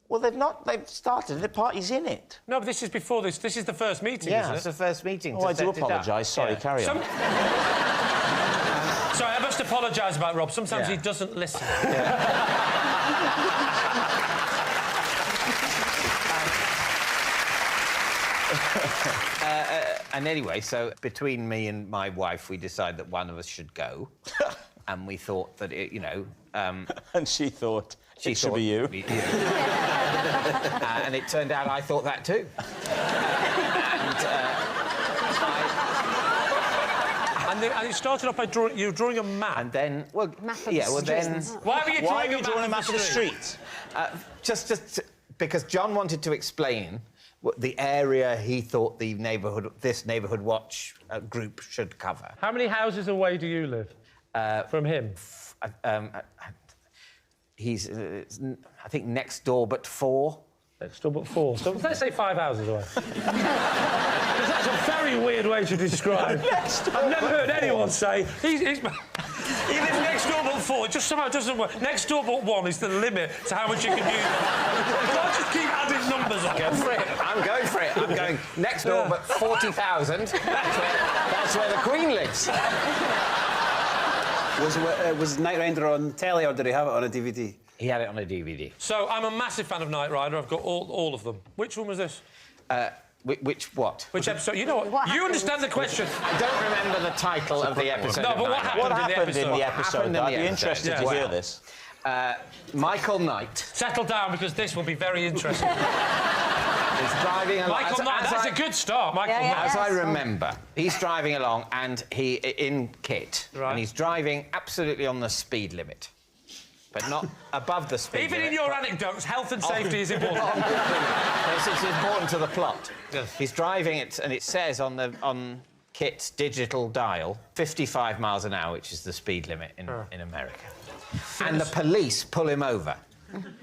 Well, they've started. The party's in it. No, but this is before this. This is the first meeting, isn't it? It's the first meeting. Oh, I do apologise. Sorry, carry on. Sorry, I must apologise about Rob. Sometimes he doesn't listen. And anyway, so between me and my wife, we decided that one of us should go. And we thought that, and she thought... It should be you. And it turned out I thought that too. And it started off by you were drawing a map. And then, well, map of the street. Why were you drawing a map of the street? Just because John wanted to explain the area he thought this neighbourhood watch group should cover. How many houses away do you live from him? He's, I think, next door but 4. Next door but 4. So let's say 5 houses away. Because that's a very weird way to describe. I've never heard anyone say he lives next door but 4. It just somehow doesn't work. Next door but 1 is the limit to how much you can use. Don't just keep adding numbers on. Go for it. I'm going for it. I'm going next door but 40,000. That's where the Queen lives. Was Knight Rider on telly or did he have it on a DVD? He had it on a DVD. So I'm a massive fan of Knight Rider. I've got all of them. Which one was this? Which what? Which episode? You know what? You understand the question. I don't remember the title of the episode. No, but what happened in the episode? I'd be interested to hear this. Michael Knight. Settle down, because this will be very interesting. He's driving along. Michael Knight, that's a good start, Michael Knight. As I remember, he's driving along and he in kit. Right. And he's driving absolutely on the speed limit. But not above the speed Even limit. in your anecdotes, health and safety is important. It's important to the plot. Yes. He's driving it, and it says on Kit's digital dial 55 miles an hour, which is the speed limit in America. And the police pull him over.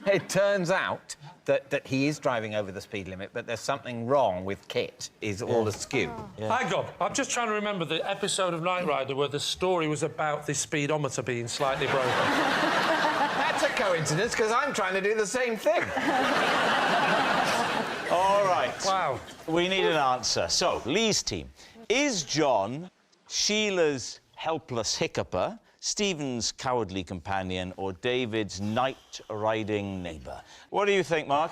It turns out that he is driving over the speed limit, but there's something wrong with Kit. He's all askew. Hang on, I'm just trying to remember the episode of Knight Rider where the story was about the speedometer being slightly broken. That's a coincidence, because I'm trying to do the same thing. All right. Wow. We need an answer. So, Lee's team. Is John Sheila's helpless hiccuper, Stephen's cowardly companion, or David's night-riding neighbour? What do you think, Mark?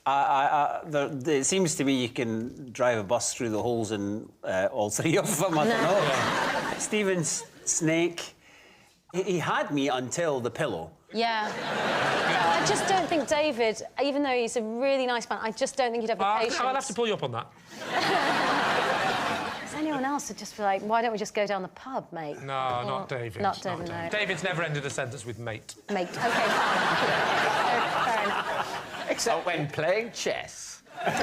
It seems to me you can drive a bus through the holes in all three of them. I don't know. Stephen's snake, he had me until the pillow. Yeah. I just don't think David, even though he's a really nice man, I just don't think he'd have the patience. I'll have to pull you up on that. Anyone else would just be like, why don't we just go down the pub, mate? No, not David. Not David, no. David's never ended a sentence with mate. Mate, OK, fine. Fair enough. Except when playing chess. Even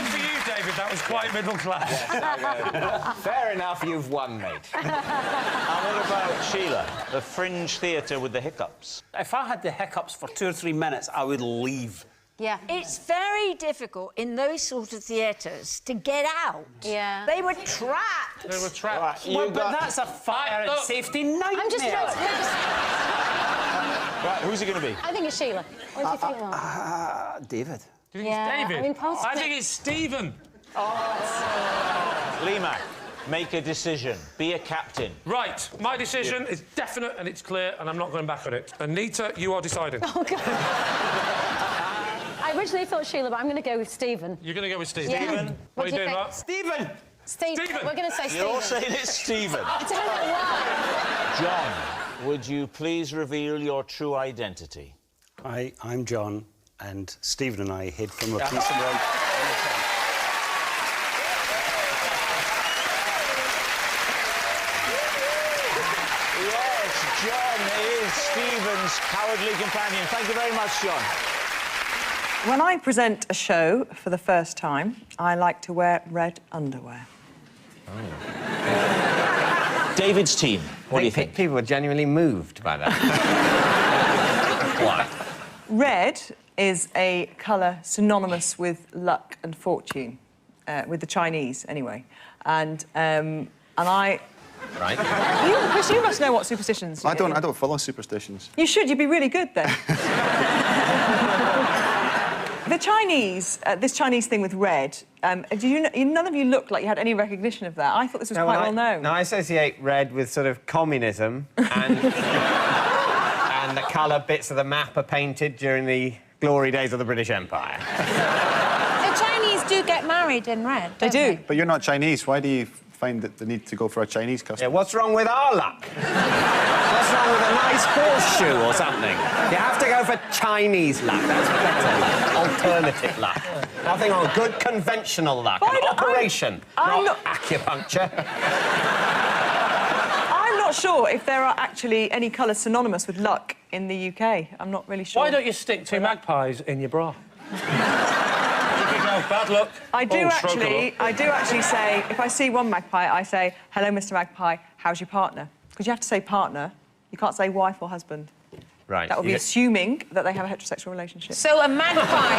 for you, David, that was quite middle class. Fair enough, you've won, mate. And what about Sheila, the fringe theatre with the hiccups? If I had the hiccups for 2 or 3 minutes, I would leave. Yeah. It's very difficult in those sort of theatres to get out. Yeah. They were trapped. They were trapped. Well, but that's a fire and safety nightmare. I'm just... Right, who's it going to be? I think it's Sheila. What do you think, Mark? David. Do you think it's David? I mean, I think it's Stephen. Lima, make a decision. Be a captain. Right, my decision is definite and it's clear, and I'm not going back on it. Anita, you are deciding. Oh, God. I originally thought Sheila, but I'm going to go with Stephen. You're going to go with Stephen? Yeah. Stephen? What are you doing, Mark? Stephen! Stephen. We're going to say Stephen. You're saying it's Stephen. I don't know why. John, would you please reveal your true identity? Hi, I'm John, and Stephen and I hid from a piece of rope. Yes, John is Stephen's cowardly companion. Thank you very much, John. When I present a show for the first time, I like to wear red underwear. David's team, what do you think? People were genuinely moved by that. Why? Red is a colour synonymous with luck and fortune, with the Chinese, anyway. And I... Right. Chris, you must know what superstitions you I don't follow superstitions. You should. You'd be really good, then. The Chinese, this Chinese thing with red, none of you looked like you had any recognition of that. I thought this was quite well known. No, I associate red with sort of communism and, and the colour bits of the map are painted during the glory days of the British Empire. The Chinese do get married in red, They do. But you're not Chinese. Why do you find that the need to go for a Chinese custom? Yeah, what's wrong with our luck? What's wrong with a nice horseshoe or something? You have to go for Chinese luck. That's better. Alternative luck. Nothing on good conventional luck. An operation, not acupuncture. I'm not sure if there are actually any colours synonymous with luck in the UK. I'm not really sure. Why don't you stick 2 magpies in your bra? Bad luck. I do actually say, if I see one magpie, I say, hello, Mr. Magpie, how's your partner? Because you have to say partner. You can't say wife or husband. Right. That would be assuming that they have a heterosexual relationship. So a magpie...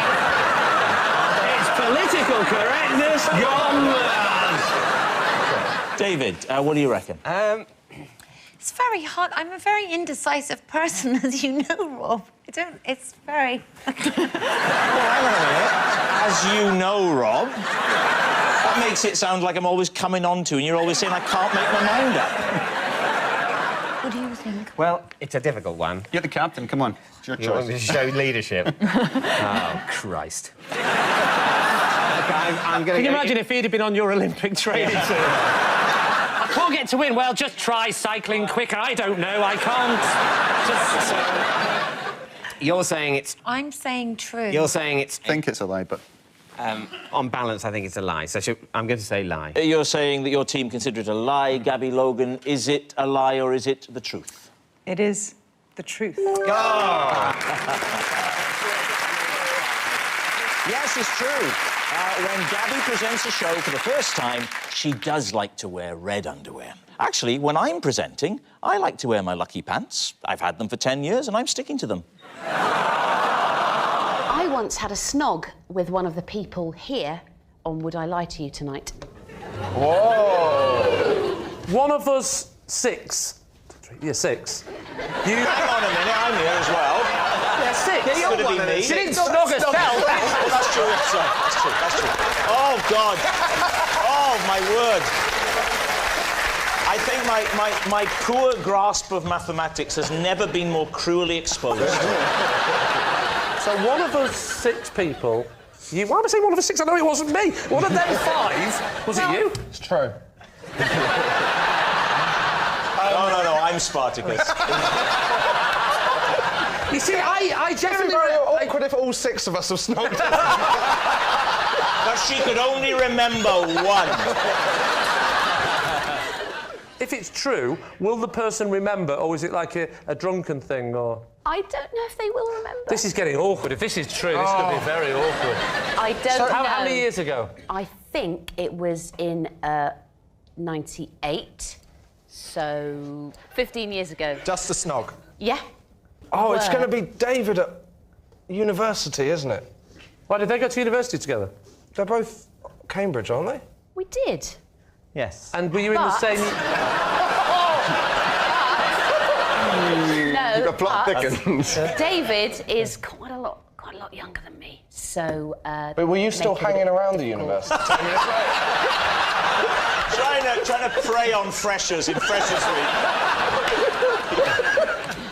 It's political correctness gone mad. David, what do you reckon? It's very hard. I'm a very indecisive person, as you know, Rob. It's very... As you know, Rob, that makes it sound like I'm always coming on to and you're always saying I can't make my mind up. What do you think? Well, it's a difficult one. You're the captain, come on. It's your You choice. want me to show leadership? Oh, Christ. I'm going Can you imagine if he'd have been on your Olympic training team? I can't get to win. Well, just try cycling quicker. I don't know. I can't. Just... You're saying it's... I'm saying true. You're saying it's... I think it's a lie, but... on balance, I think it's a lie. So I'm going to say lie. You're saying that your team consider it a lie, Gabby Logan. Is it a lie or is it the truth? It is the truth. Yes, it's true. When Gabby presents a show for the first time, she does like to wear red underwear. Actually, when I'm presenting, I like to wear my lucky pants. I've had them for 10 years and I'm sticking to them. I once had a snog with one of the people here on Would I Lie to You Tonight? Whoa! One of us 6. Yeah, 6. Hang on a minute, I'm here as well. had 6. It could have been me. She didn't snog herself. That's true. That's true. Oh, God. Oh, my word. I think my poor grasp of mathematics has never been more cruelly exposed. So one of us 6 people... Why am I saying one of us 6? I know it wasn't me. One of them 5... Was it you? It's true. No, I'm Spartacus. You see, I definitely... Very awkward if all 6 of us have snogged her. But she could only remember one. If it's true, will the person remember, or is it like a drunken thing, or...? I don't know if they will remember. This is getting awkward. If this is true, this could be very awkward. I don't know. How many years ago? I think it was in 98, so 15 years ago. Just a snog? Yeah. Oh, it's going to be David at university, isn't it? Why, did they go to university together? They're both Cambridge, aren't they? We did. Yes. And were you in the same... No, You've got plot thickens. David is quite a lot younger than me, so... but were you still hanging around the university? trying to prey on freshers in Freshers Week.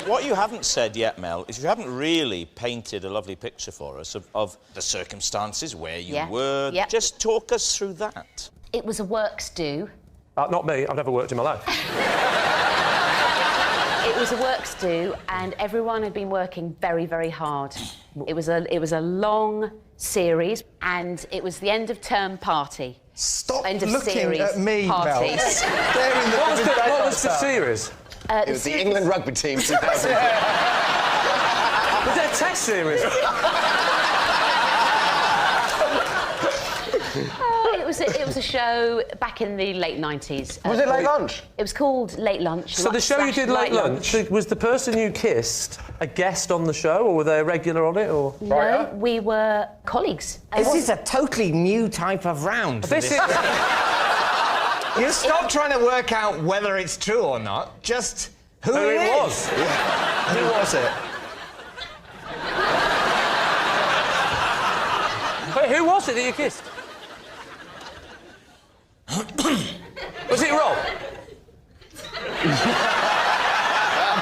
What you haven't said yet, Mel, is you haven't really painted a lovely picture for us of the circumstances, where you were. Yeah. Just talk us through that. It was a works do. Not me. I've never worked in my life. It was a works do, and everyone had been working very, very hard. It was a long series, and it was the end of term party. Stop end of looking series at me, party. Mel. What was the series? It was the England rugby team 2000. Was it a test series? It was a show back in the late 90s. Was it Late Lunch? It was called Late Lunch. So the show you did Late Lunch, was the person you kissed a guest on the show, or were they a regular on it, or...? No, we were colleagues. This is a totally new type of round. This is... You stop trying to work out whether it's true or not, just who it was. Yeah. Who was it? Wait, who was it that you kissed? Was it Rob?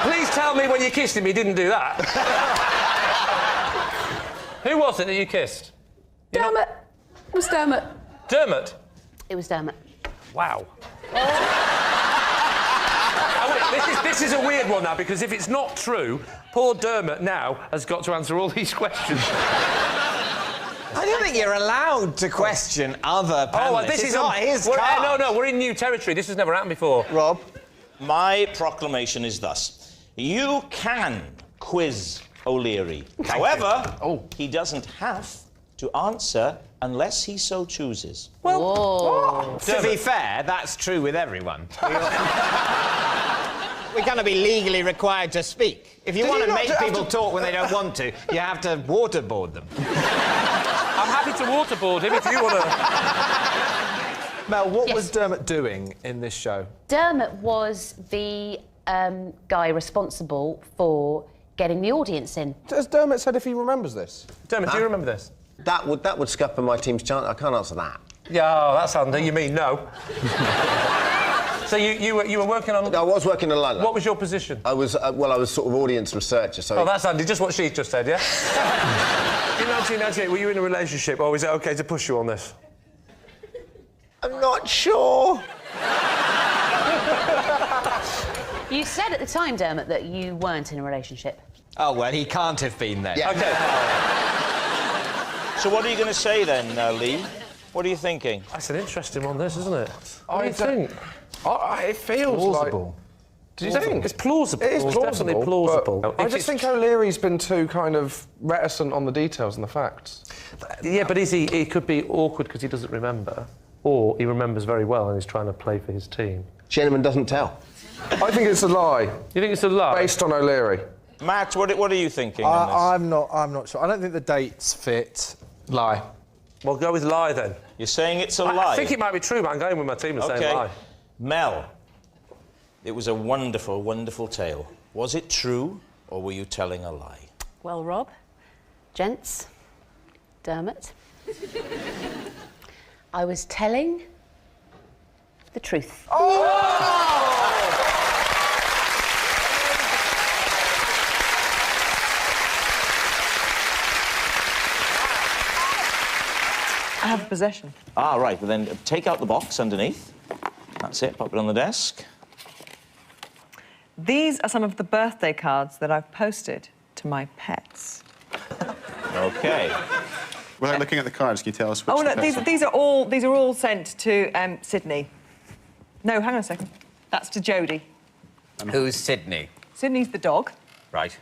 Please tell me when you kissed him he didn't do that. Who was it that you kissed? Dermot. It was Dermot. Dermot? It was Dermot. Wow. This is a weird one now, because if it's not true, poor Dermot now has got to answer all these questions. I don't think you're allowed to question other panellists. This is not his card. No, we're in new territory. This has never happened before. Rob? My proclamation is thus. You can quiz O'Leary. However, he doesn't have to answer unless he so chooses. Well, to be fair, that's true with everyone. We're going to be legally required to speak. If you want to make people talk when they don't want to, you have to waterboard them. I'm happy to waterboard him if you want to... Mel, what was Dermot doing in this show? Dermot was the guy responsible for getting the audience in. Has Dermot said if he remembers this? Dermot, do you remember this? That would scupper my team's chance. I can't answer that. Yeah, that's handy. You mean no? So you were working on... I was working on London. What was your position? I was sort of audience researcher, so... Oh, that's handy. Just what she just said, yeah? In 1998, were you in a relationship, or is it OK to push you on this? I'm not sure. You said at the time, Dermot, that you weren't in a relationship. Oh, well, he can't have been then. Yeah. OK. So what are you going to say then, Lee? What are you thinking? That's an interesting one, this, isn't it? What do you think? It feels plausible. Do you think? It's plausible. It is plausible. Definitely plausible. I just think O'Leary's been too kind of reticent on the details and the facts. Yeah, but is he? It could be awkward because he doesn't remember, or he remembers very well and he's trying to play for his team. Gentleman doesn't tell. I think it's a lie. You think it's a lie? Based on O'Leary. Matt, what are you thinking on this? I'm not sure. I don't think the dates fit. Lie. Well, go with lie then. You're saying it's a lie? I think it might be true, but I'm going with my team and saying lie. Mel, it was a wonderful, wonderful tale. Was it true, or were you telling a lie? Well, Rob, gents, Dermot, I was telling the truth. I have possession. Ah, right. Well, then take out the box underneath. That's it. Pop it on the desk. These are some of the birthday cards that I've posted to my pets. OK. Without looking at the cards, can you tell us which Oh, no, the pets are? these are all sent to Sydney. No, hang on a second. That's to Jodie. Who's Sydney? Sydney's the dog. Right.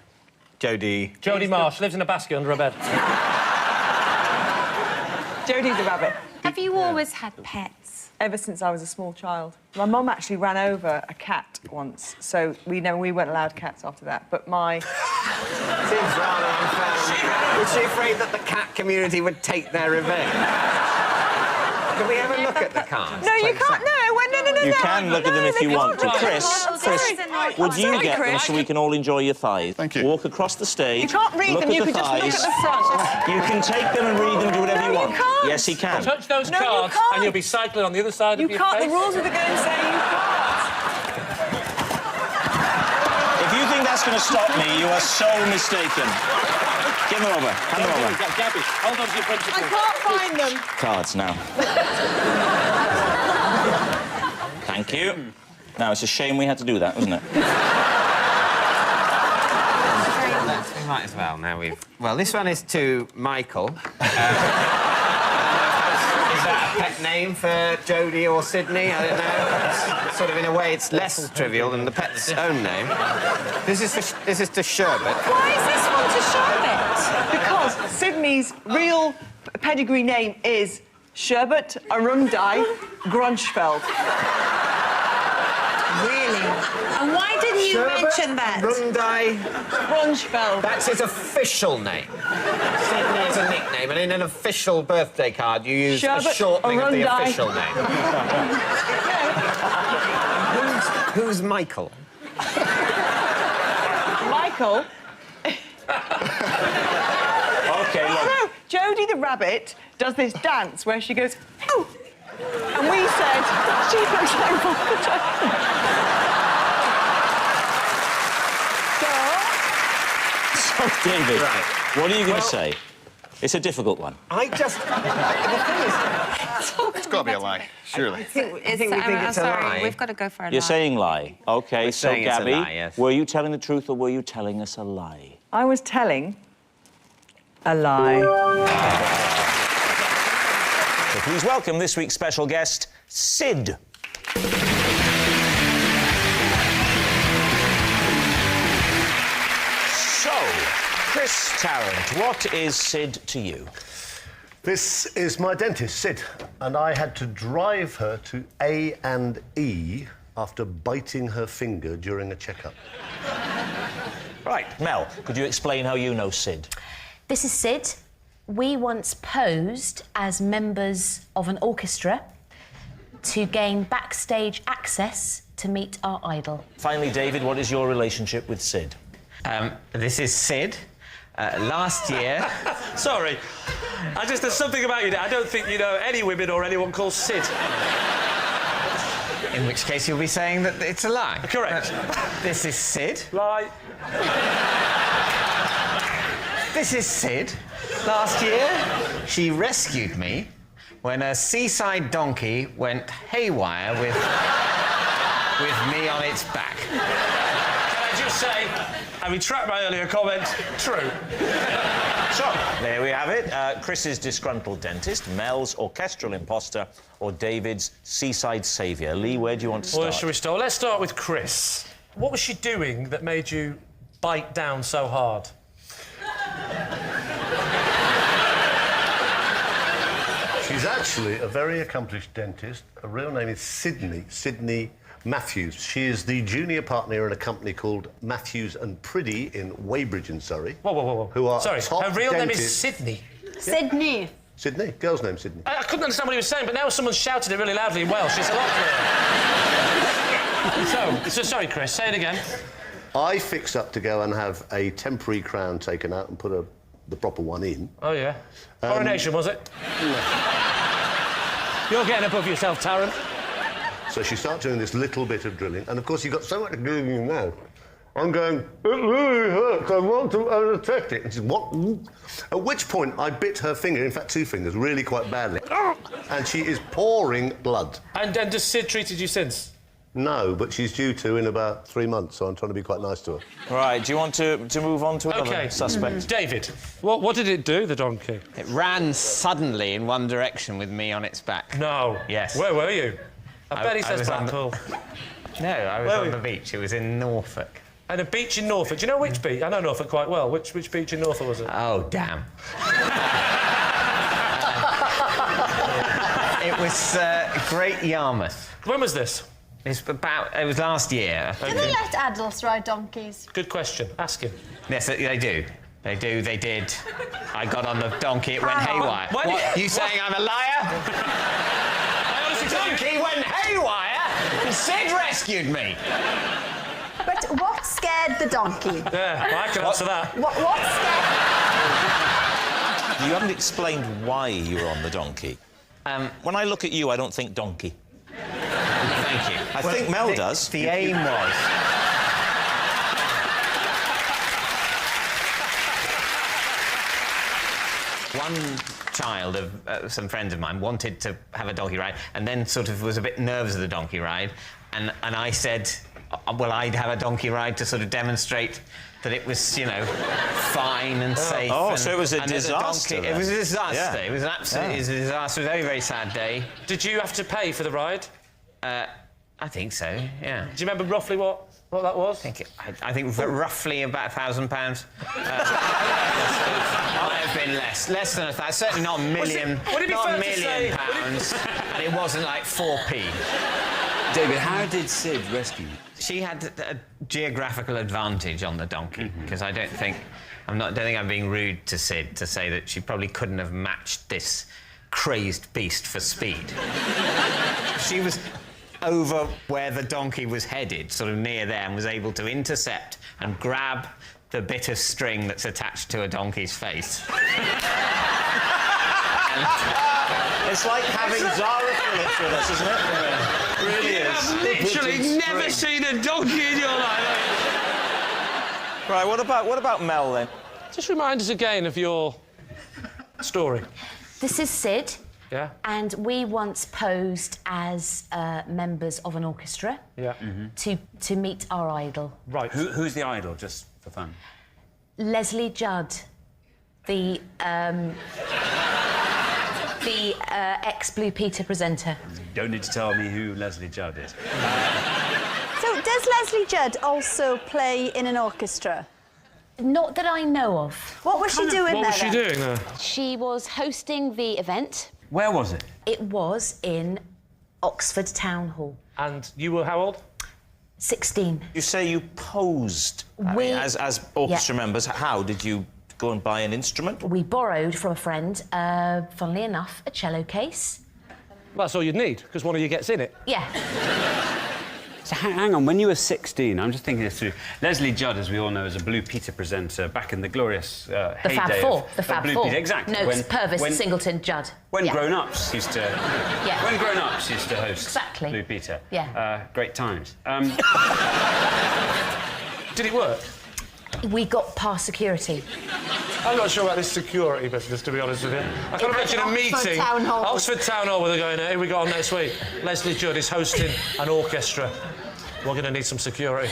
Jodie. Jodie Marsh lives in a basket under a bed. Jodie's the rabbit. Have you always had pets? Ever since I was a small child. My mum actually ran over a cat once, so we weren't allowed cats after that. But my... Seems rather unfair. Was she afraid that the cat community would take their revenge? Can we ever look at the cards? No, you can't. No. You can look at them if you want to. Chris, would you Sorry, get them Chris. so we can all enjoy your thighs? Thank you. Walk across the stage. You can't read look them, at you the can just look thighs. at the front. You can take them and read them, do whatever No, you you want. can't. Yes, he can. Touch those No, you cards can't. and you'll be cycling on the other side You of your can't. face. The rules of the game say you can't. If you think that's going to stop me, you are so mistaken. Give them over. Hand them over. Gabby, hold on to your principles. I can't find them. Cards now. Thank you. Now, it's a shame we had to do that, wasn't it? We might as well, now we've... Well, this one is to Michael. Is that a pet name for Jodie or Sydney? I don't know. Sort of, in a way, it's less trivial than the pet's own name. This is to Sherbet. Why is this one to Sherbet? Because Sydney's real pedigree name is Sherbet Arundai Grunschfeld. Really? And why didn't you mention that? Arundai Grunschfeld. That's his official name. Sydney is a nickname, and in an official birthday card, you use a Sherbet shortening of the Arundai. official name. Who's Michael? Michael. OK, look. No, Jodie the rabbit does this dance where she goes, oh! And we said, she looks like Michael Jackson. So, David, what are you going to say? It's a difficult one. I just... The thing is... It's got to be a lie, surely. I think we think it's a lie. We've got to go for a You're lie. saying lie. OK, so, saying it's a Gabby, lie, yes. were you telling the truth or were you telling us a lie? I was telling a lie. So please welcome this week's special guest, Sid. So, Chris Tarrant, what is Sid to you? This is my dentist, Sid, and I had to drive her to A&E after biting her finger during a checkup. Right, Mel, could you explain how you know Sid? This is Sid. We once posed as members of an orchestra to gain backstage access to meet our idol. Finally, David, what is your relationship with Sid? This is Sid. Last year... Sorry. There's something about you that I don't think you know any women or anyone called Sid. In which case you'll be saying that it's a lie. Correct. This is Sid. Lie. This is Sid. Last year, she rescued me when a seaside donkey went haywire with me on its back. Can I just say, I retract my earlier comment, true. So, there we have it. Chris's disgruntled dentist, Mel's orchestral imposter, or David's seaside saviour. Lee, where do you want to start? Where should we start? Let's start with Chris. What was she doing that made you bite down so hard? She's actually a very accomplished dentist. Her real name is Sydney Matthews. She is the junior partner in a company called Matthews and Priddy in Weybridge in Surrey. Whoa. Who are Sorry, top her real name is dentists. Sydney. Sydney. Sydney, girl's name Sydney. I couldn't understand what he was saying, but now someone shouted it really loudly in Welsh. It's a lot clearer. so, sorry, Chris, say it again. I fix up to go and have a temporary crown taken out and put the proper one in. Oh, yeah. Coronation, was it? You're getting above yourself, Tarrant. So she starts doing this little bit of drilling, and of course you've got so much drilling in now. I'm going, it really hurts, I want to unattach it. And she said, what? At which point I bit her finger, in fact 2 fingers, really quite badly. And she is pouring blood. And has Sid treated you since? No, but she's due to in about 3 months, so I'm trying to be quite nice to her. Right, do you want to move on to another suspect? David, what did it do, the donkey? It ran suddenly in one direction with me on its back. No. Yes. Where were you? I bet he says was on the- Blackpool. No, I was on the beach. It was in Norfolk. And a beach in Norfolk. Do you know which beach? I know Norfolk quite well. Which beach in Norfolk was it? Oh, damn. It was Great Yarmouth. When was this? It was last year. Do they let adults ride donkeys? Good question. Ask him. Yes, they do. They did. I got on the donkey, it went haywire. What? You saying I'm a liar? The donkey went haywire and Sid rescued me. But what scared the donkey? Yeah, I can answer that. What scared... You haven't explained why you were on the donkey. When I look at you, I don't think donkey. Thank you. I think Mel does. The aim was... One child of some friends of mine wanted to have a donkey ride and then sort of was a bit nervous of the donkey ride. And I said, well, I'd have a donkey ride to sort of demonstrate that it was, you know, fine and safe. Oh, and, so it was a disaster. It was a disaster. Yeah. It was an absolute disaster. It was a very, very sad day. Did you have to pay for the ride? I think so, yeah. Do you remember roughly what that was? I think roughly about £1,000. Might have been less than £1,000. Certainly not a million. Would it be not fair a to million say- pounds, and it wasn't like 4p. David, how did Sid rescue you? She had a geographical advantage on the donkey because I don't think I'm being rude to Sid to say that she probably couldn't have matched this crazed beast for speed. She was over where the donkey was headed, sort of near there, and was able to intercept and grab the bit of string that's attached to a donkey's face. It's like having Zara Phillips with us, isn't it? Yeah. It really is. I've literally never seen a donkey in your life. Right, what about Mel, then? Just remind us again of your story. This is Sid. Yeah. And we once posed as members of an orchestra. Yeah. To meet our idol. Right. Who's the idol, just for fun? Leslie Judd, the ex-Blue Peter presenter. Don't need to tell me who Leslie Judd is. So does Leslie Judd also play in an orchestra? Not that I know of. What was she doing there? What was she then? doing there? She was hosting the event. Where was it? It was in Oxford Town Hall. And you were how old? 16. You say you posed as orchestra members. How did you go and buy an instrument? We borrowed from a friend, funnily enough, a cello case. Well, that's all you'd need, because one of you gets in it. Yeah. So hang on, when you were 16, I'm just thinking this through. Leslie Judd, as we all know, is a Blue Peter presenter back in the glorious The heyday Fab Four. The Fab Blue Four. Peter. Exactly. Noakes, Purvis, Singleton, Judd. When Yeah. grown-ups used to... Yeah. When grown-ups used to host Exactly. Blue Peter. Yeah. Great times. Did it work? We got past security. I'm not sure about this security business, to be honest with you. I can imagine a meeting. Town Hall. Oxford Town Hall, where they're going, here we got on next week. Leslie Judd is hosting an orchestra. We're going to need some security.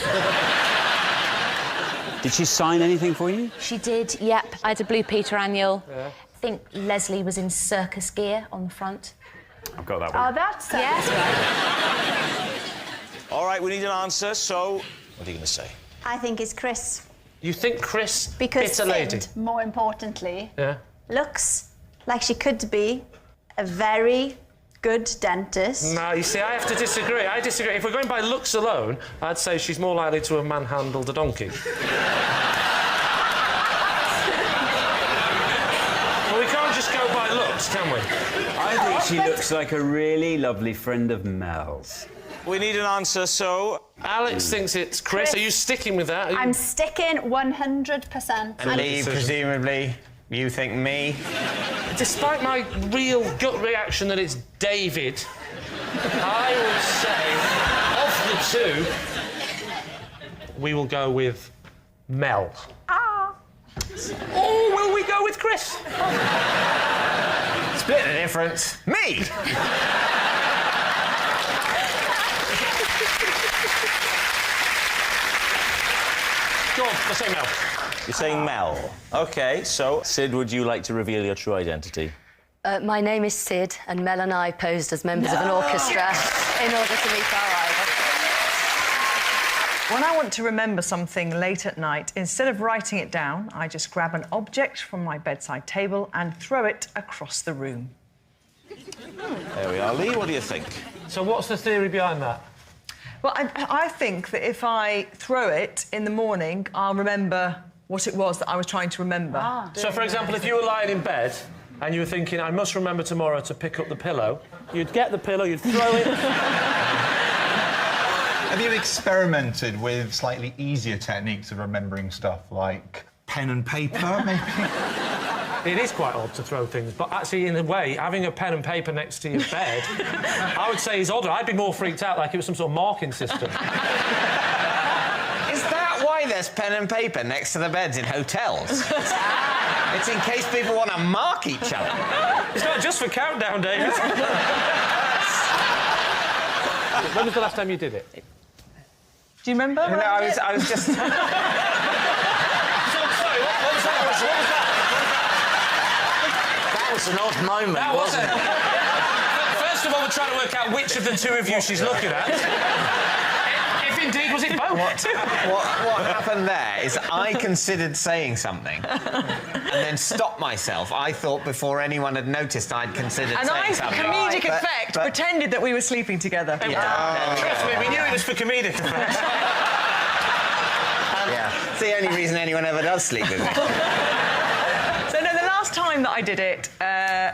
Did she sign anything for you? She did, yep. I had a Blue Peter annual. Yeah. I think Leslie was in circus gear on the front. I've got that one. Oh, that's All right, we need an answer, so... What are you going to say? I think it's Chris. You think Chris Because bit a lady? Sid, more importantly, Yeah. looks like she could be a very good dentist. No, you see, I have to disagree. I disagree. If we're going by looks alone, I'd say she's more likely to have manhandled a donkey. Well, we can't just go by looks, can we? I think she looks like a really lovely friend of Mel's. We need an answer, so... Alex thinks it's Chris. Are you sticking with that? I'm sticking 100%. And Lee, presumably, you think me? Despite my real gut reaction that it's David, I would say, of the two, we will go with Mel. Or will we go with Chris? Split the difference. Me! Go on, let's say Mel. You're saying Mel. OK, so, Sid, would you like to reveal your true identity? My name is Sid, and Mel and I posed as members of an orchestra in order to meet our idol. When I want to remember something late at night, instead of writing it down, I just grab an object from my bedside table and throw it across the room. There we are. Lee, what do you think? So what's the theory behind that? Well, I think that if I throw it in the morning, I'll remember what it was that I was trying to remember. So, for example, if you were lying in bed and you were thinking, I must remember tomorrow to pick up the pillow, you'd get the pillow, you'd throw it... Have you experimented with slightly easier techniques of remembering stuff, like pen and paper, maybe? It is quite odd to throw things, but actually, in a way, having a pen and paper next to your bed, I would say is odder. I'd be more freaked out like it was some sort of marking system. Is that why there's pen and paper next to the beds in hotels? It's in case people want to mark each other. It's not just for countdown, David. When was the last time you did it? Do you remember? No, I was just... Sorry, what was that? That was an odd moment, wasn't it? First of all, we're trying to work out which of the two of you she's looking at. If indeed, was it both? What happened there is I considered saying something and then stopped myself. I thought before anyone had noticed I'd considered saying something. And I, comedic effect, pretended that we were sleeping together. Trust me, we knew it was for comedic effect. Yeah, it's the only reason anyone ever does sleep with me. So, no, the last time that I did it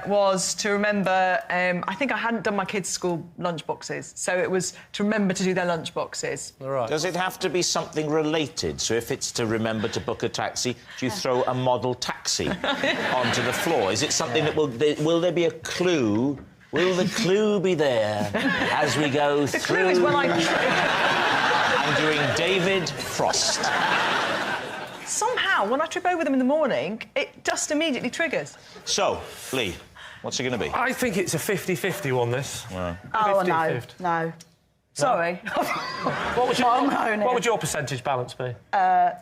was to remember... I think I hadn't done my kids' school lunch boxes, so it was to remember to do their lunch boxes. Right. Does it have to be something related? So if it's to remember to book a taxi, do you throw a model taxi onto the floor? Is it something that will there be a clue? Will the clue be there as we go through? The clue is when I'm doing David Frost. Somehow, when I trip over them in the morning, it just immediately triggers. So, Lee, what's it going to be? I think it's a 50-50 one, this. Yeah. Oh, 50-50. no. Sorry. What would your percentage balance be? I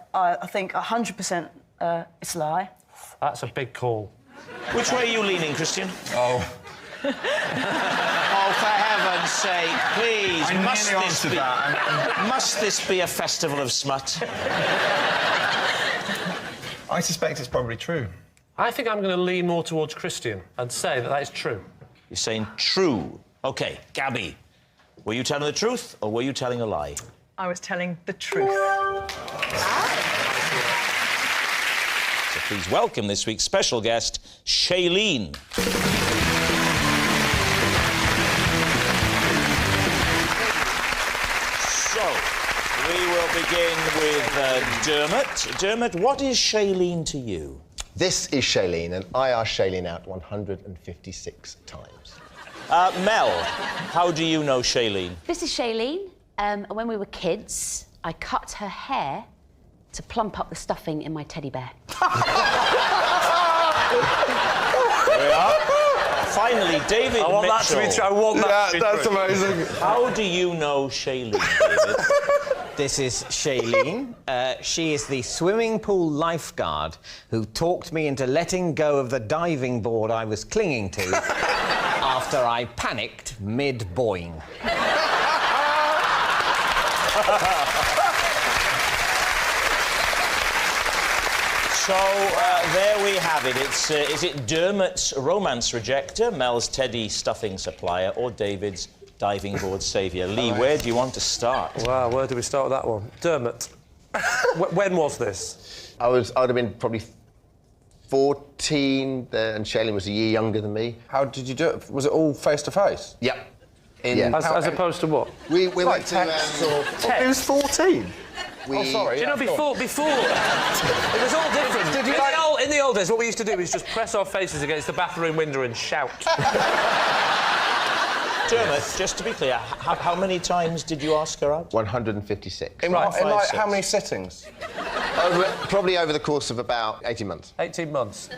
think 100% it's a lie. That's a big call. Which way are you leaning, Christian? Oh. Oh, for heaven's sake, please, must this be a festival of smut? I suspect it's probably true. I think I'm going to lean more towards Christian and say that is true. You're saying true. OK, Gabby, were you telling the truth or were you telling a lie? I was telling the truth. So please welcome this week's special guest, Shailene. We will begin with Dermot. Dermot, what is Shailene to you? This is Shailene, and I asked Shailene out 156 times. Mel, how do you know Shailene? This is Shailene. When we were kids, I cut her hair to plump up the stuffing in my teddy bear. There we are. Finally, David I want Mitchell. that to be true. I want that to be that's true. amazing. How do you know Shailene, David? This is Shailene. She is the swimming pool lifeguard who talked me into letting go of the diving board I was clinging to after I panicked mid-boing. So, there we have it. It's, is it Dermot's romance rejector, Mel's teddy stuffing supplier, or David's diving board saviour? Lee, where do you want to start? Wow, where do we start with that one? Dermot, when was this? I would have been probably 14, and Shailene was a year younger than me. How did you do it? Was it all face-to-face? Yep. Yeah. As opposed to what? We went to... He was 14. Oh, sorry. Do you know, before... it was all different. Did you in the old days, what we used to do was just press our faces against the bathroom window and shout. Dermot, just to be clear, how many times did you ask her out? 156. In like how many sittings? Probably over the course of about 18 months. 18 months.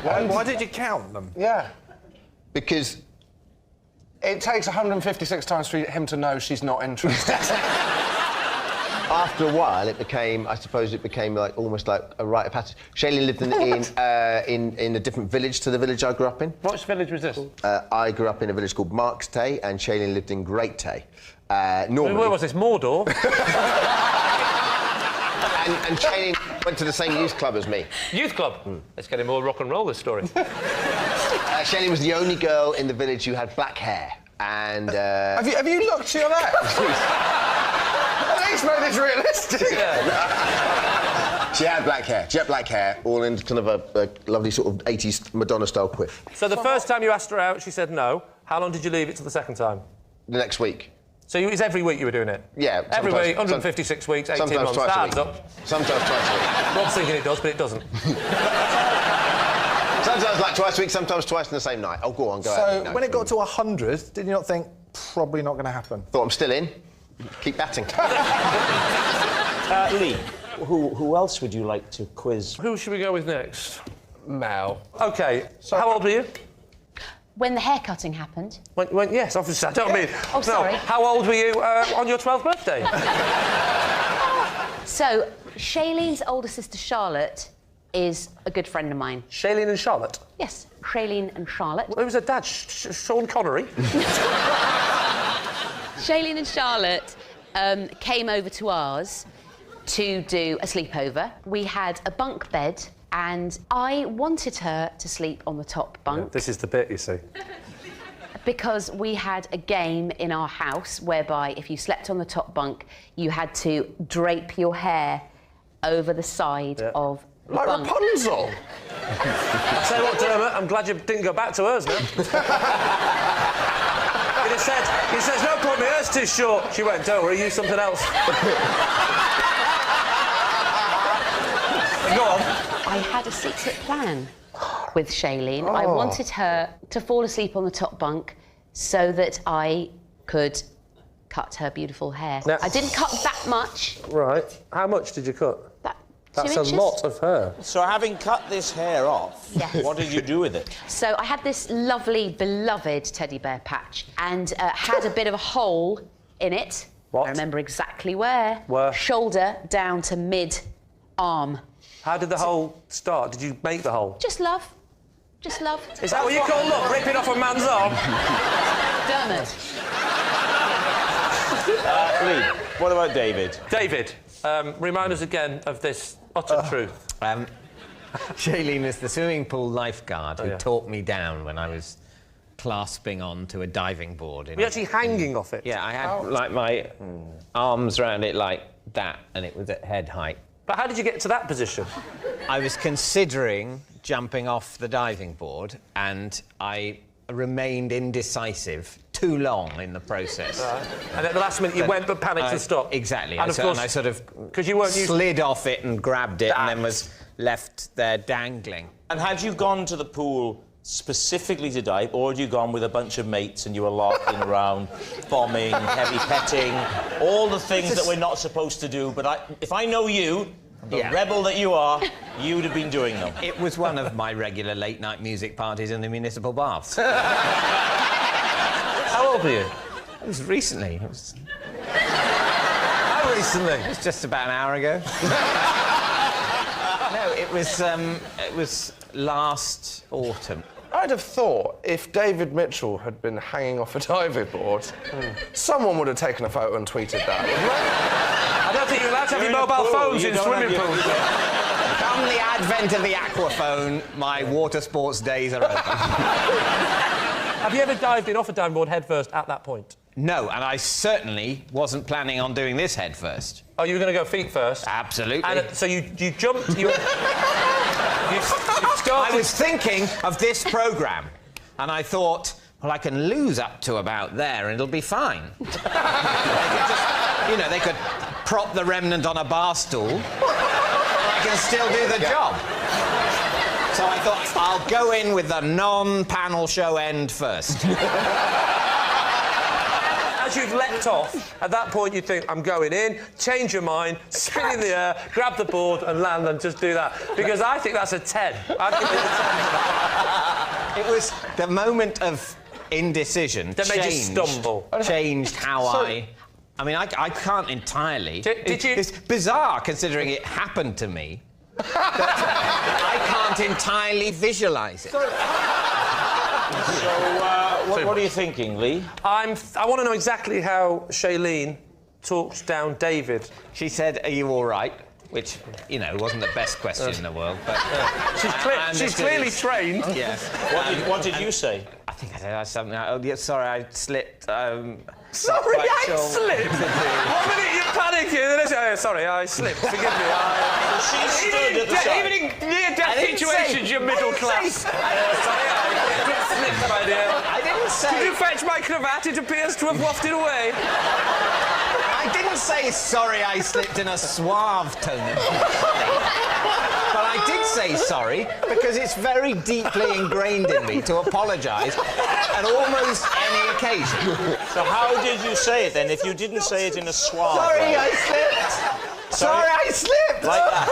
Why did you count them? Yeah. Because... It takes 156 times for him to know she's not interested. After a while, it became like almost like a rite of passage. Shailene lived in a different village to the village I grew up in. Which village was this? I grew up in a village called Marks Tay, and Shailene lived in Great Tay. Normally... Where was this? Mordor? and Shailene went to the same youth club as me. Youth club? Let's get him more rock and roll, this story. Shailene was the only girl in the village who had black hair, and... Have you looked to your left? At least make this realistic. Yeah. She had black hair, all in kind of a lovely sort of 80s Madonna-style quiff. So the first time you asked her out, she said no. How long did you leave it till the second time? The next week. So it was every week you were doing it? Yeah. Every week, 156 weeks, 18 months. Twice That adds a week. up. Sometimes twice a week. Rob's thinking it does, but it doesn't. Sometimes like twice a week, sometimes twice in the same night. Oh, go on, go ahead. So when it got to 100, did you not think, probably not going to happen? Thought I'm still in. Keep batting. Lee, who else would you like to quiz? Who should we go with next? Mel. OK, so how old were you? When the haircutting happened. Yes, obviously, I don't mean... Oh, sorry. No, how old were you on your 12th birthday? So, Shailene's older sister, Charlotte, is a good friend of mine. Shailene and Charlotte? Yes, Shailene and Charlotte. Who was her dad? Sean Connery? Shailene and Charlotte came over to ours to do a sleepover. We had a bunk bed, and I wanted her to sleep on the top bunk. Yeah, this is the bit, you see. Because we had a game in our house whereby if you slept on the top bunk, you had to drape your hair over the side of the like bunk. Rapunzel! I'll tell you what, Dermot, I'm glad you didn't go back to hers, man. He says, no point, my hair's too short. She went, don't worry, use something else. Go on. I had a secret plan with Shailene. I wanted her to fall asleep on the top bunk so that I could cut her beautiful hair. Now, I didn't cut that much. Right. How much did you cut? That's 2 a inches. lot of hair. So having cut this hair off, Yes. what did you do with it? So I had this lovely, beloved teddy bear patch and had a bit of a hole in it. What? I remember exactly where. Where? Shoulder down to mid-arm. How did the hole start? Did you make the hole? Just love. Just love. Is that what you call love? Ripping off a man's arm? Dermot. Lee, what about David? David, remind us again of this utter truth. Shailene is the swimming pool lifeguard who talked me down when I was clasping onto a diving board. Were you actually hanging off it? Yeah, I had like my arms around it like that, and it was at head height. But how did you get to that position? I was considering jumping off the diving board, and I remained indecisive too long in the process. And at the last minute you went but panicked and stopped. Exactly. And of course, I sort of you weren't slid off it and grabbed it and then was left there dangling. And had you gone to the pool specifically to dive, or had you gone with a bunch of mates and you were larking around, bombing, heavy petting, all the things that we're not supposed to do, but if I know you, the rebel that you are, you would have been doing them. It was one of my regular late-night music parties in the municipal baths. How old were you? It was recently. How recently? It was just about an hour ago. No, it was last autumn. I'd have thought if David Mitchell had been hanging off a diving board, someone would have taken a photo and tweeted that. I don't think you're allowed to have your mobile phones in swimming pools. Come the advent of the aquaphone, my water sports days are over. Have you ever dived in off a diving board headfirst at that point? No, and I certainly wasn't planning on doing this head first. Oh, you were going to go feet first? Absolutely. And so you jumped... You started... I was thinking of this programme, and I thought, Well, I can lose up to about there and it'll be fine. They could prop the remnant on a bar stool and I can still do the job. So I thought, I'll go in with the non-panel show end first. As you've leapt off, at that point you think, I'm going in, change your mind, spin in the air, grab the board and land and just do that. Because I think that's a 10. I think it's a 10. It was the moment of indecision that made you stumble. Changed how I mean, I can't entirely. Did you? It's bizarre considering it happened to me. I can't entirely visualise it. So, what are you thinking, Lee? I want to know exactly how Shailene talked down David. She said, "Are you all right?" Which, wasn't the best question in the world, but... she's clearly trained. Yeah. What did you say? I think I said something like, oh, yeah, sorry, I slipped. Sorry, I slipped? 1 minute you're panicking, and then I say, sorry, I slipped, forgive me. She stood at the side. Even in near-death situations, you're middle class. Sorry, I slipped, my dear. I didn't say... Did you fetch my cravat? It appears to have wafted away. I didn't say sorry I slipped in a suave tone of but I did say sorry because it's very deeply ingrained in me to apologise at almost any occasion. So how did you say it then, if you didn't say it in a suave Sorry, way? I slipped! Sorry, I slipped! Like that.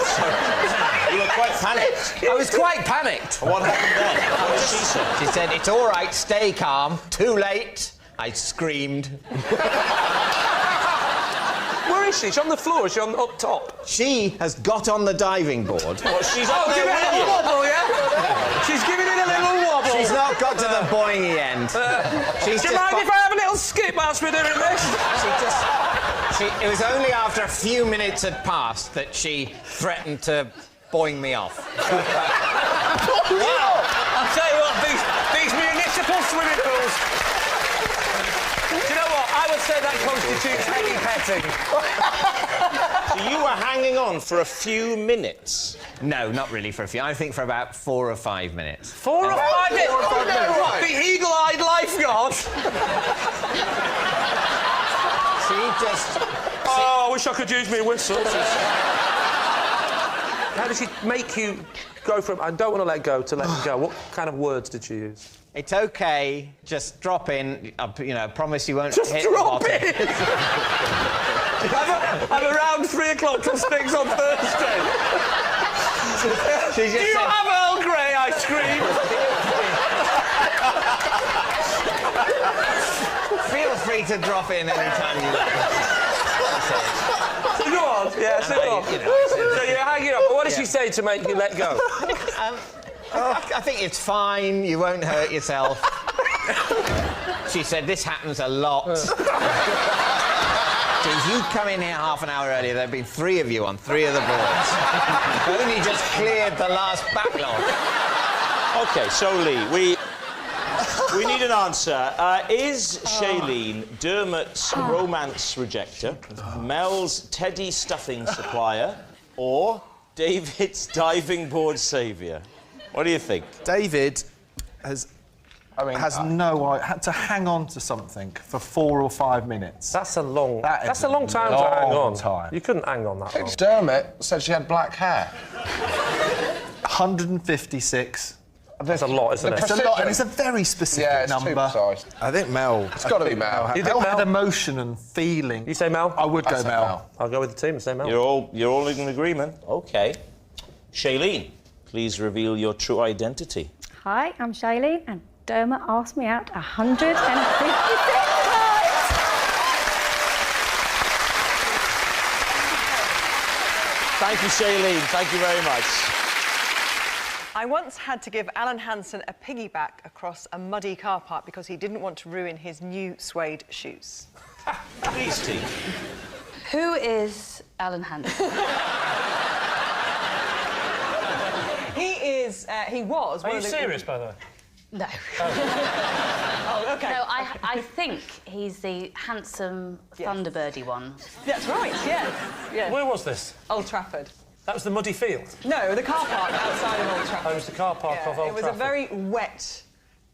You were quite panicked. I was quite panicked. What happened then? What did she say? She said, it's all right, stay calm, too late. I screamed. Where is she? She's on the floor, is she up top? She has got on the diving board. What, she's giving it a little wobble, yeah? She's giving it a little wobble. She's not got to the boingy end. Do you mind if I have a little skip whilst we're doing this? It was only after a few minutes had passed that she threatened to boing me off. Wow! I'll tell you what, these municipal swimming pools... Do you know what? I would say that constitutes heavy petting. So you were hanging on for a few minutes? No, not really for a few. I think for about 4 or 5 minutes. 4 or 5 minutes? Oh, no, what? The eagle-eyed lifeguard? She just... Oh, I wish I could use my whistle. How did she make you go from I don't want to let go to let me go? What kind of words did she use? It's OK, just drop in. I promise you won't just hit drop the bottom. in! I'm around 3 o'clock till Sticks on Thursday. Do you have Earl Grey ice cream? Feel free to drop in anytime you like. So go on, yeah, so go on. So you're hanging up, but what did she say to make you let go? I think it's fine, you won't hurt yourself. She said, this happens a lot. If you'd come in here half an hour earlier, there'd been 3 of you on 3 of the boards. Only just cleared the last backlog. OK, so Lee, we need an answer. Is Shailene Dermot's romance rejecter, Mel's teddy stuffing supplier, or David's diving board saviour? What do you think? David had to hang on to something for 4 or 5 minutes. That's a long time to hang on. You couldn't hang on that long. Dermot said she had black hair. 156. There's a lot, isn't it? It's a lot, and it's a very specific number. Too precise. I think Mel. It's got to be Mel. Mel had emotion and feeling. You say Mel? I would go Mel. I'll go with the team and say Mel. You're all in agreement. OK. Shailene, please reveal your true identity. Hi, I'm Shailene, and Dermot asked me out 156 times. Thank you, Shailene. Thank you very much. I once had to give Alan Hansen a piggyback across a muddy car park because he didn't want to ruin his new suede shoes. Please, team. Who is Alan Hansen? He was. Are you serious, by the way? No. Oh, OK. No, I think he's the handsome Thunderbirdy one. That's right, yes. Where was this? Old Trafford. That was the muddy field? No, the car park outside of Old Trafford. Oh, it was the car park of Old Trafford. It was a very wet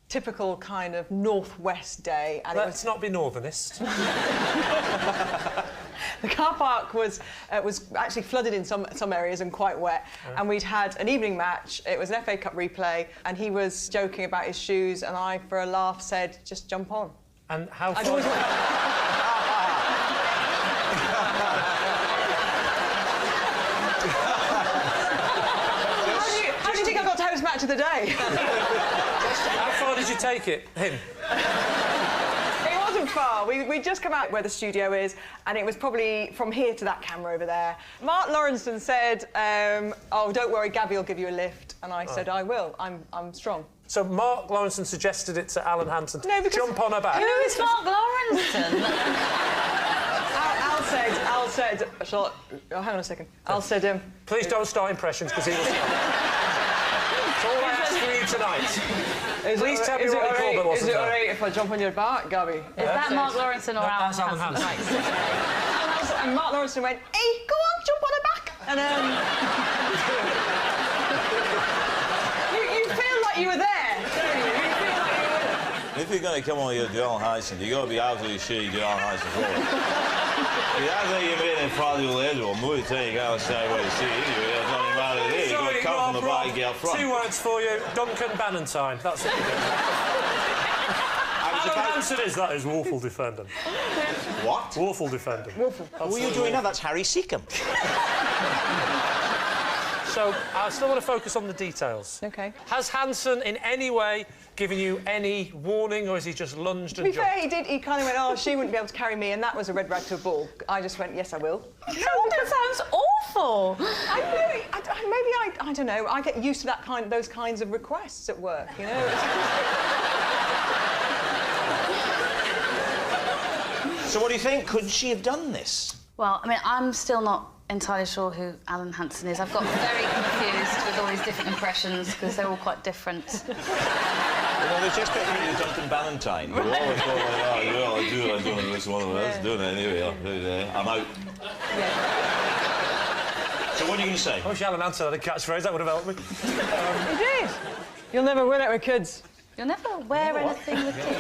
typical kind of northwest day, and Let's not be northernist. the car park was actually flooded in some areas and quite wet. And we'd had an evening match. It was an FA Cup replay, and he was joking about his shoes, and I, for a laugh, said, "Just jump on." And how I'd far... always wanted- How do you think I got to host match of the day? How far did you take it? Him? It wasn't far. We'd just come out where the studio is, and it was probably from here to that camera over there. Mark Lawrenson said, "Oh, don't worry, Gabby will give you a lift." And I said, "I will. I'm strong." So Mark Lawrenson suggested it to Alan Hansen. No, because... Jump on her back. Who is Mark Lawrenson? Al said... Oh, hang on a second. Al said... Please don't start impressions, because he will start. It's all I ask for you tonight. Please tell me Ronnie Corbett wasn't Is it there. all right if I jump on your back, Gabby? Is that Mark Lawrenson or Alan That's Alan Hansen? Hansen. And Mark Lawrenson went, "Hey, go on, jump on her back." And you feel like you were there, don't you? You feel like you were there. If you're going to come on your John Hansen, you've got to be absolutely sure you John Hansen for it. You have to get in front of the lid, or move it till you go outside where you see it. Anyway, it doesn't matter. You've got to come from the back and get up front. 2 words for you. Duncan Bannatyne. That's it. Alan Hansen is, that is woeful defending. What? Woeful defending. Woeful. What are you doing now? That's Harry Seacombe. So, I still want to focus on the details. OK. Has Hansen in any way given you any warning, or has he just lunged To and be jumped? fair, he did. He kind of went, "Oh, she wouldn't be able to carry me," and that was a red rag to a bull. I just went, "Yes, I will." God, that sounds awful. I don't know. I get used to those kinds of requests at work, you know. So what do you think? Could she have done this? Well, I mean, I'm still not entirely sure who Alan Hansen is. I've got very confused with all these different impressions because they're all quite different. Well, there's just got you Duncan Bannatyne, who always go like, "Oh, yeah, I do this one of us doing it anyway. I'm out." So what are you going to say? I wish Alan Hansen had a catchphrase. That would have helped me. He did. You'll never win it with kids. You'll never wear anything with kids.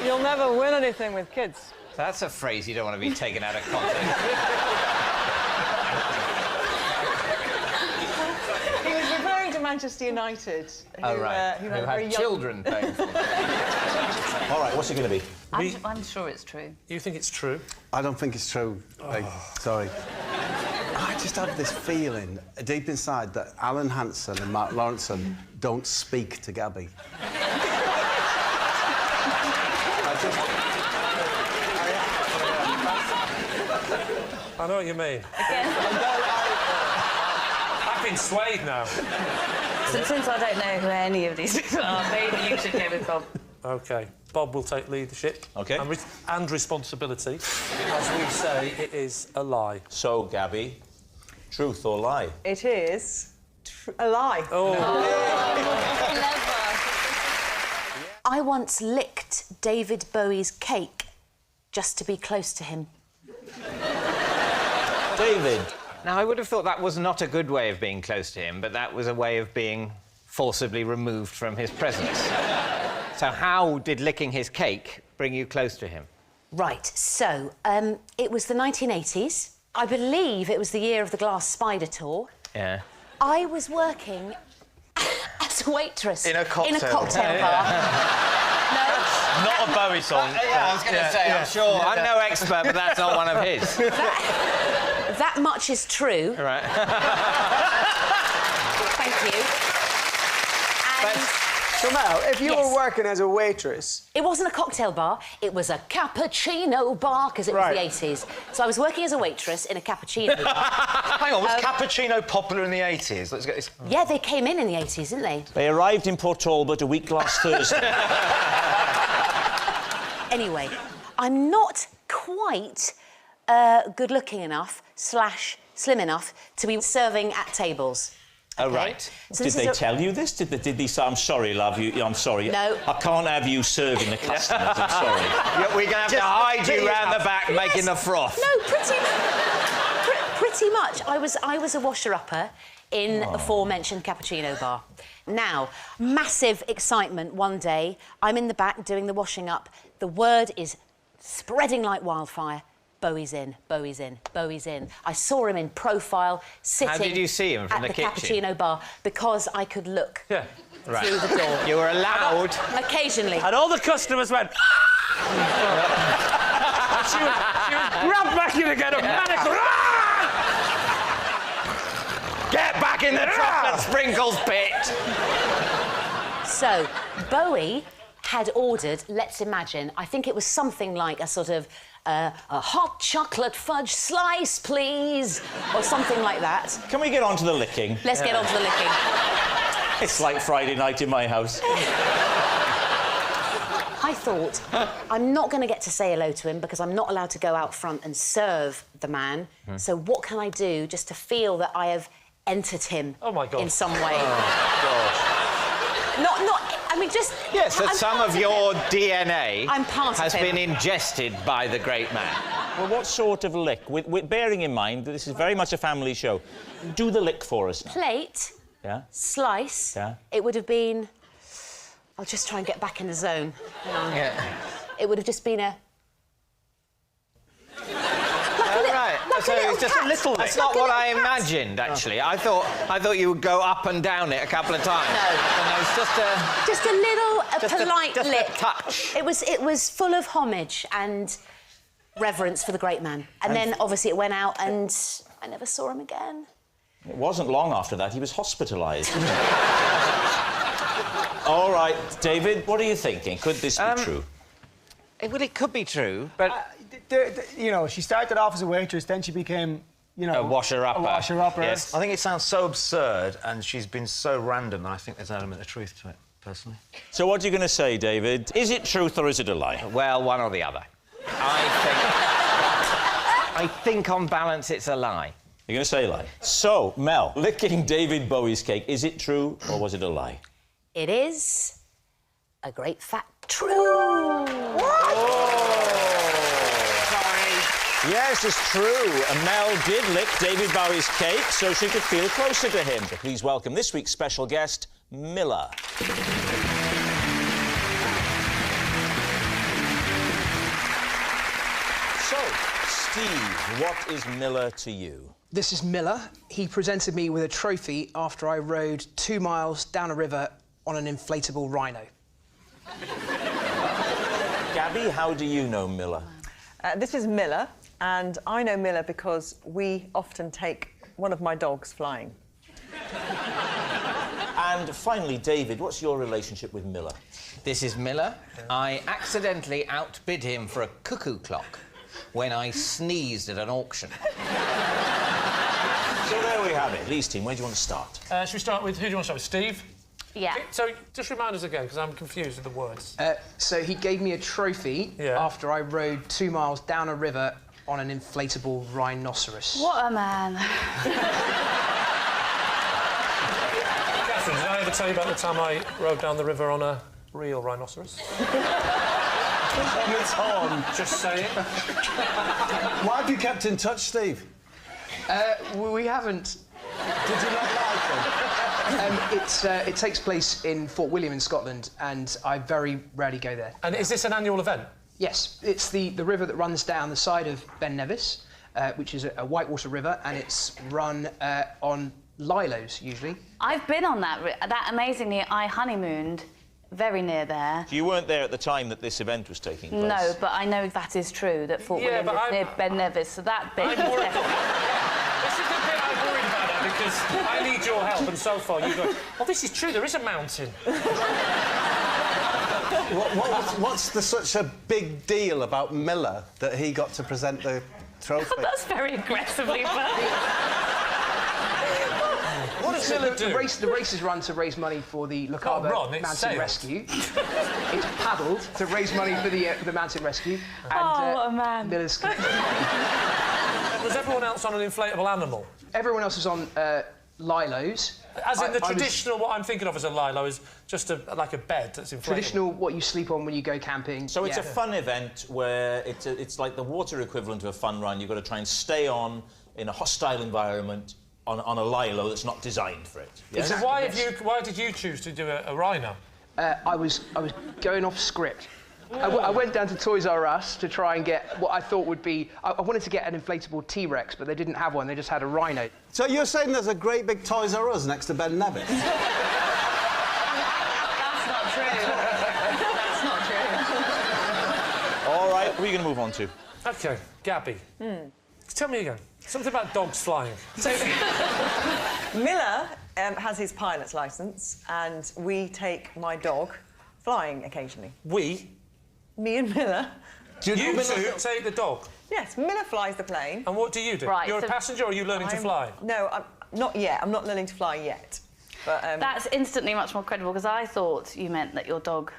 You'll never win anything with kids. That's a phrase you don't want to be taken out of context. He was referring to Manchester United, who had very had young... children playing for them. All right, what's it going to be? I'm sure it's true. You think it's true? I don't think it's true. Sorry. I just have this feeling deep inside that Alan Hansen and Mark Lawrenson don't speak to Gabby. I know what you mean. I've been swayed now. Since I don't know who any of these people are, maybe you should go with Bob. OK. Bob will take leadership. OK. And responsibility. As we say, it is a lie. So, Gabby, truth or lie? It is a lie. Oh. I once licked David Bowie's cake just to be close to him. David. Now, I would have thought that was not a good way of being close to him, but that was a way of being forcibly removed from his presence. So how did licking his cake bring you close to him? Right, so, it was the 1980s. I believe it was the year of the Glass Spider tour. Yeah. I was working as a waitress. In a cocktail bar. Not a Bowie song. I was going to say, I'm sure. I'm no expert, but that's not one of his. That much is true. Right. Thank you. So Mel, if you were working as a waitress... It wasn't a cocktail bar, it was a cappuccino bar, because it was the 80s. So I was working as a waitress in a cappuccino bar. Hang on, was cappuccino popular in the 80s? Let's get this... Yeah, they came in the 80s, didn't they? They arrived in Port Talbot a week last Thursday. Anyway, I'm not quite good-looking enough / slim enough to be serving at tables. Oh, right. So did they tell you this? Did they say, "I'm sorry, love, I'm sorry. No. I can't have you serving the customers, I'm sorry." We're going to have to hide you round the back making the froth. No, pretty much, I was a washer-upper in the aforementioned cappuccino bar. Now, massive excitement one day. I'm in the back doing the washing up. The word is spreading like wildfire. Bowie's in, Bowie's in, Bowie's in. I saw him in profile, sitting How did you see him from at the the kitchen? cappuccino bar because I could look through the door. You were allowed. Occasionally. And all the customers went. And she was grabbed back in again, a manic. Get back in the chocolate sprinkles pit! So, Bowie had ordered, let's imagine, I think it was something like a sort of a hot chocolate fudge slice, please, or something like that. Can we get on to the licking? Let's get on to the licking. It's like Friday night in my house. I thought, I'm not going to get to say hello to him because I'm not allowed to go out front and serve the man. So what can I do just to feel that I have entered him in some way? Oh, gosh. I mean, just... Yes, that some of your DNA I'm part of has him. been ingested by the great man. Well, what sort of lick? Bearing in mind that this is very much a family show, do the lick for us now. Plate, slice, it would have been... I'll just try and get back in the zone. Hang on. It would have just been a... Right, so it's just a little lick. That's not what I imagined, actually. I thought you would go up and down it a couple of times. No. And it was Just a little, polite just lick. a touch. It was full of homage and reverence for the great man. And then, obviously, it went out and I never saw him again. It wasn't long after that he was hospitalised. All right, David, what are you thinking? Could this be true? Well, it could be true, but... you know, she started off as a waitress, then she became, you know... A washer-upper. A washer-upper. Yes. I think it sounds so absurd, and she's been so random, and I think there's an element of truth to it, personally. So what are you going to say, David? Is it truth or is it a lie? Well, one or the other. I think on balance it's a lie. You're going to say lie. So, Mel, licking David Bowie's cake, is it true or was it a lie? It is a great fat true. Yes, it's true. And Mel did lick David Bowie's cake so she could feel closer to him. Please welcome this week's special guest, Miller. So, Steve, what is Miller to you? This is Miller. He presented me with a trophy after I rode 2 miles down a river on an inflatable Rhino. Gabby, how do you know Miller? This is Miller, and I know Miller because we often take one of my dogs flying. And finally, David, what's your relationship with Miller? This is Miller. I accidentally outbid him for a cuckoo clock when I sneezed at an auction. So there we have it. Lee's team, where do you want to start? Should we start with... Who do you want to start with? Steve? Yeah. So, just remind us again, because I'm confused with the words. So he gave me a trophy after I rode 2 miles down a river on an inflatable rhinoceros. What a man. Catherine, did I ever tell you about the time I rode down the river on a real rhinoceros? On its horn. Just saying. Why have you kept in touch, Steve? We haven't. Did you not like him? It takes place in Fort William in Scotland, and I very rarely go there. And is this an annual event? Yes, it's the river that runs down the side of Ben Nevis, which is a whitewater river, and it's run on lilos, usually. I've been on that. That amazingly, I honeymooned very near there. You weren't there at the time that this event was taking place? No, but I know that is true, that Fort William is near Ben Nevis, so that bit... This is the bit I'm worried about now, because I need your help, and so far you go, oh, this is true, there is a mountain. What's such a big deal about Miller that he got to present the trophy? That's very aggressively put. What does Miller do? The race is run to raise money for the Le Carver Mountain Rescue. It's paddled to raise money for the mountain rescue. And, what a man. Miller's... Was everyone else on an inflatable animal? Everyone else was on lilos. As in the traditional, what I'm thinking of as a lilo is just like a bed that's inflatable. Traditional, what you sleep on when you go camping. So it's a fun event where it's like the water equivalent of a fun run. You've got to try and stay on in a hostile environment on a lilo that's not designed for it. Yes? So why did you choose to do a rhino? I was going off script. I went down to Toys R Us to try and get what I thought would be... I wanted to get an inflatable T-Rex, but they didn't have one. They just had a rhino. So you're saying there's a great big Toys R Us next to Ben Nevis? That's not true. That's not true. All right, what are you going to move on to? OK, Gabby. Tell me again. Something about dogs flying. So, Miller has his pilot's licence, and we take my dog flying occasionally. We? Me and Miller. You two take the dog? Yes, Miller flies the plane. And what do you do? Right, You're a passenger, or are you learning to fly? No, I'm not yet. I'm not learning to fly yet. But, That's instantly much more credible, because I thought you meant that your dog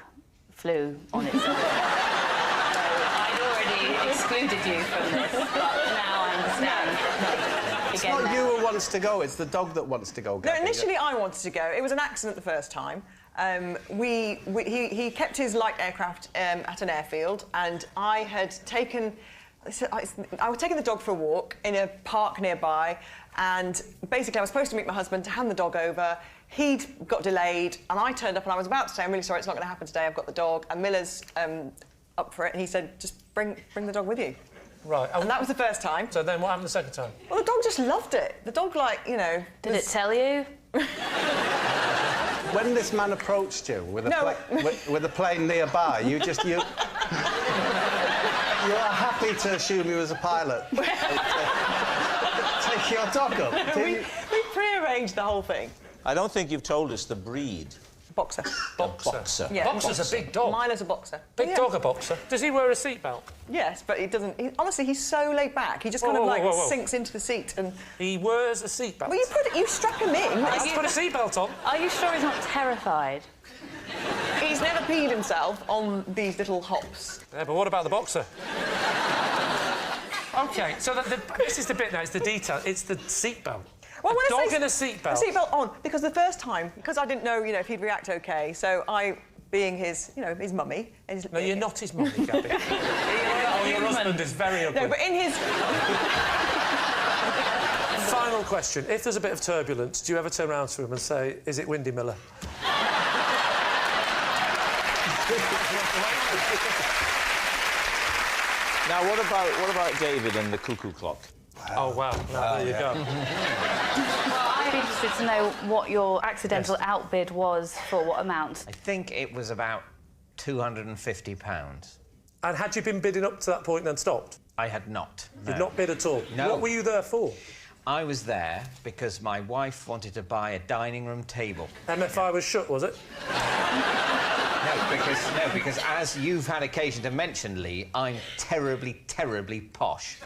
flew on its own. So I'd already excluded you from this, but now I understand. It's not you who wants to go, it's the dog that wants to go. No, initially I wanted to go. It was an accident the first time. He kept his light aircraft at an airfield, and I had taken... I was taking the dog for a walk in a park nearby, and basically I was supposed to meet my husband to hand the dog over. He'd got delayed, and I turned up and I was about to say, I'm really sorry, it's not going to happen today, I've got the dog. And Miller's up for it, and he said, just bring the dog with you. Right. And that was the first time. So then what happened the second time? Well, the dog just loved it. The dog, like, you know... Did it tell you? When this man approached you with a plane nearby, you were happy to assume he was a pilot. Take your dog up. We pre-arranged the whole thing. I don't think you've told us the breed. Boxer. Boxer. Yeah. Boxer's a big dog. Mine is a boxer. Big dog, a boxer. Does he wear a seatbelt? Yes, but he doesn't... honestly, he's so laid back. He just kind of, sinks into the seat and... He wears a seatbelt? Well, you strap him in. Let's put a seatbelt on. Are you sure he's not terrified? He's never peed himself on these little hops. Yeah, but what about the boxer? OK, so this is the bit now, it's the detail. It's the seatbelt. Well, a dog in a seatbelt. A seatbelt on, because the first time, because I didn't know, if he'd react OK, so I, being his, his mummy... No, you're not his mummy, Gabby. Your husband is very ugly. No, but in his... Final question. If there's a bit of turbulence, do you ever turn around to him and say, is it windy, Miller? Now, what about David and the cuckoo clock? Oh, wow. There you go. Well, I'm interested to know what your accidental outbid was for what amount. I think it was about £250. And had you been bidding up to that point and then stopped? I had not. You'd not bid at all? No. What were you there for? I was there because my wife wanted to buy a dining room table. MFI was shut, was it? No, because as you've had occasion to mention, Lee, I'm terribly, terribly posh.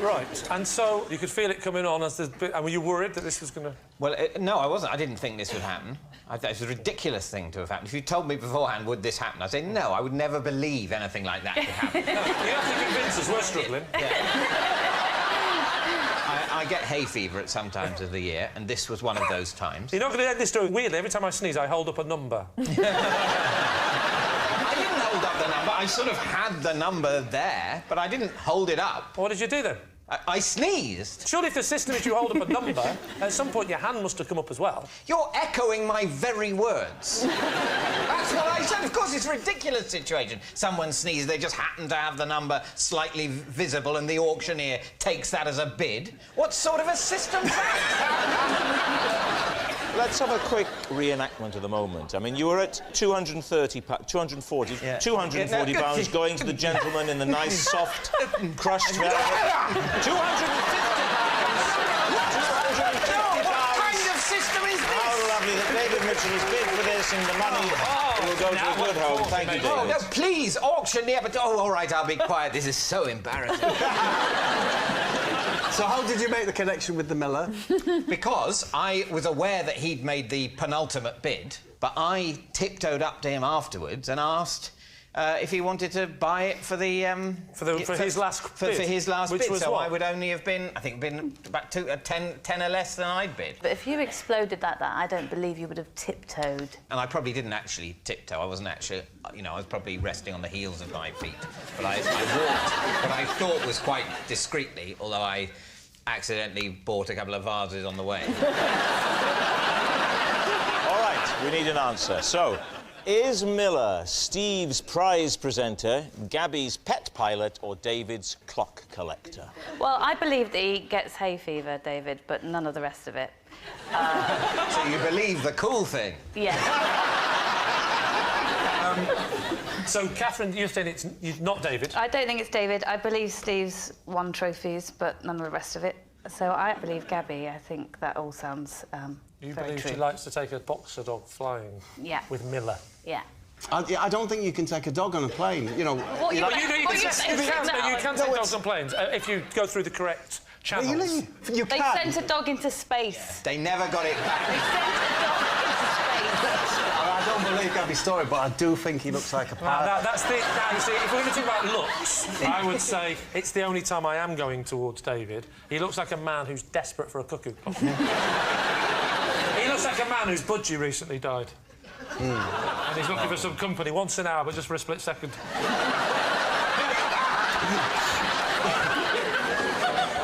Right, and so you could feel it coming on as the bit... And were you worried that this was going to... Well, no, I wasn't. I didn't think this would happen. I thought it was a ridiculous thing to have happened. If you told me beforehand, would this happen? I'd say, no, I would never believe anything like that could happen. No, you have to convince us we're struggling. I get hay fever at some times of the year, and this was one of those times. You're not going to end this story weirdly. Every time I sneeze, I hold up a number. I didn't hold up the number. I sort of had the number there, but I didn't hold it up. What did you do then? I sneezed. Surely if the system is you hold up a number, at some point your hand must have come up as well. You're echoing my very words. That's what I said. Of course, it's a ridiculous situation. Someone sneezes, they just happen to have the number slightly visible and the auctioneer takes that as a bid. What sort of a system's that? Let's have a quick reenactment of the moment. I mean, you were at 240 pounds going to the gentleman in the nice, soft, crushed velvet. £250. What kind of system is this? How lovely that David Mitchell has bid for this and the money will go to a good home. Thank you, David. Oh, no, please, auctioneer, but... Oh, all right, I'll be quiet. This is so embarrassing. So how did you make the connection with the Miller? Because I was aware that he'd made the penultimate bid, but I tiptoed up to him afterwards and asked if he wanted to buy it for the for his last for his last which bid. was So what? I would only have been, I think, about 10 or less than I'd bid. But if you exploded that, I don't believe you would have tiptoed. And I probably didn't actually tiptoe. I wasn't actually, you know, I was probably resting on the heels of my feet. But I walked what I thought was quite discreetly, although I accidentally bought a couple of vases on the way. All right, we need an answer. So, is Miller Steve's prize presenter, Gabby's pet pilot, or David's clock collector? Well, I believe that he gets hay fever, David, but none of the rest of it. So you believe the cool thing? Yes. So, Catherine, you're saying it's not David? I don't think it's David. I believe Steve's won trophies, but none of the rest of it. So I believe Gabby. I think that all sounds You very believe true. she likes to take a boxer dog flying? Yeah. With Miller? Yeah. I don't think you can take a dog on a plane. You know. What You you- can what you take saying now? dogs on planes if you go through the correct channels. Really? You They can. sent a dog into space. They never got it back. They sent a dog into space. I don't believe Gabby's story, but I do think he looks like a pirate. That's the... Now, you see, if we're going to talk about looks, I would say it's the only time I am going towards David. He looks like a man who's desperate for a cuckoo clock. He looks like a man whose budgie recently died. And he's looking for some company once an hour, but just for a split second.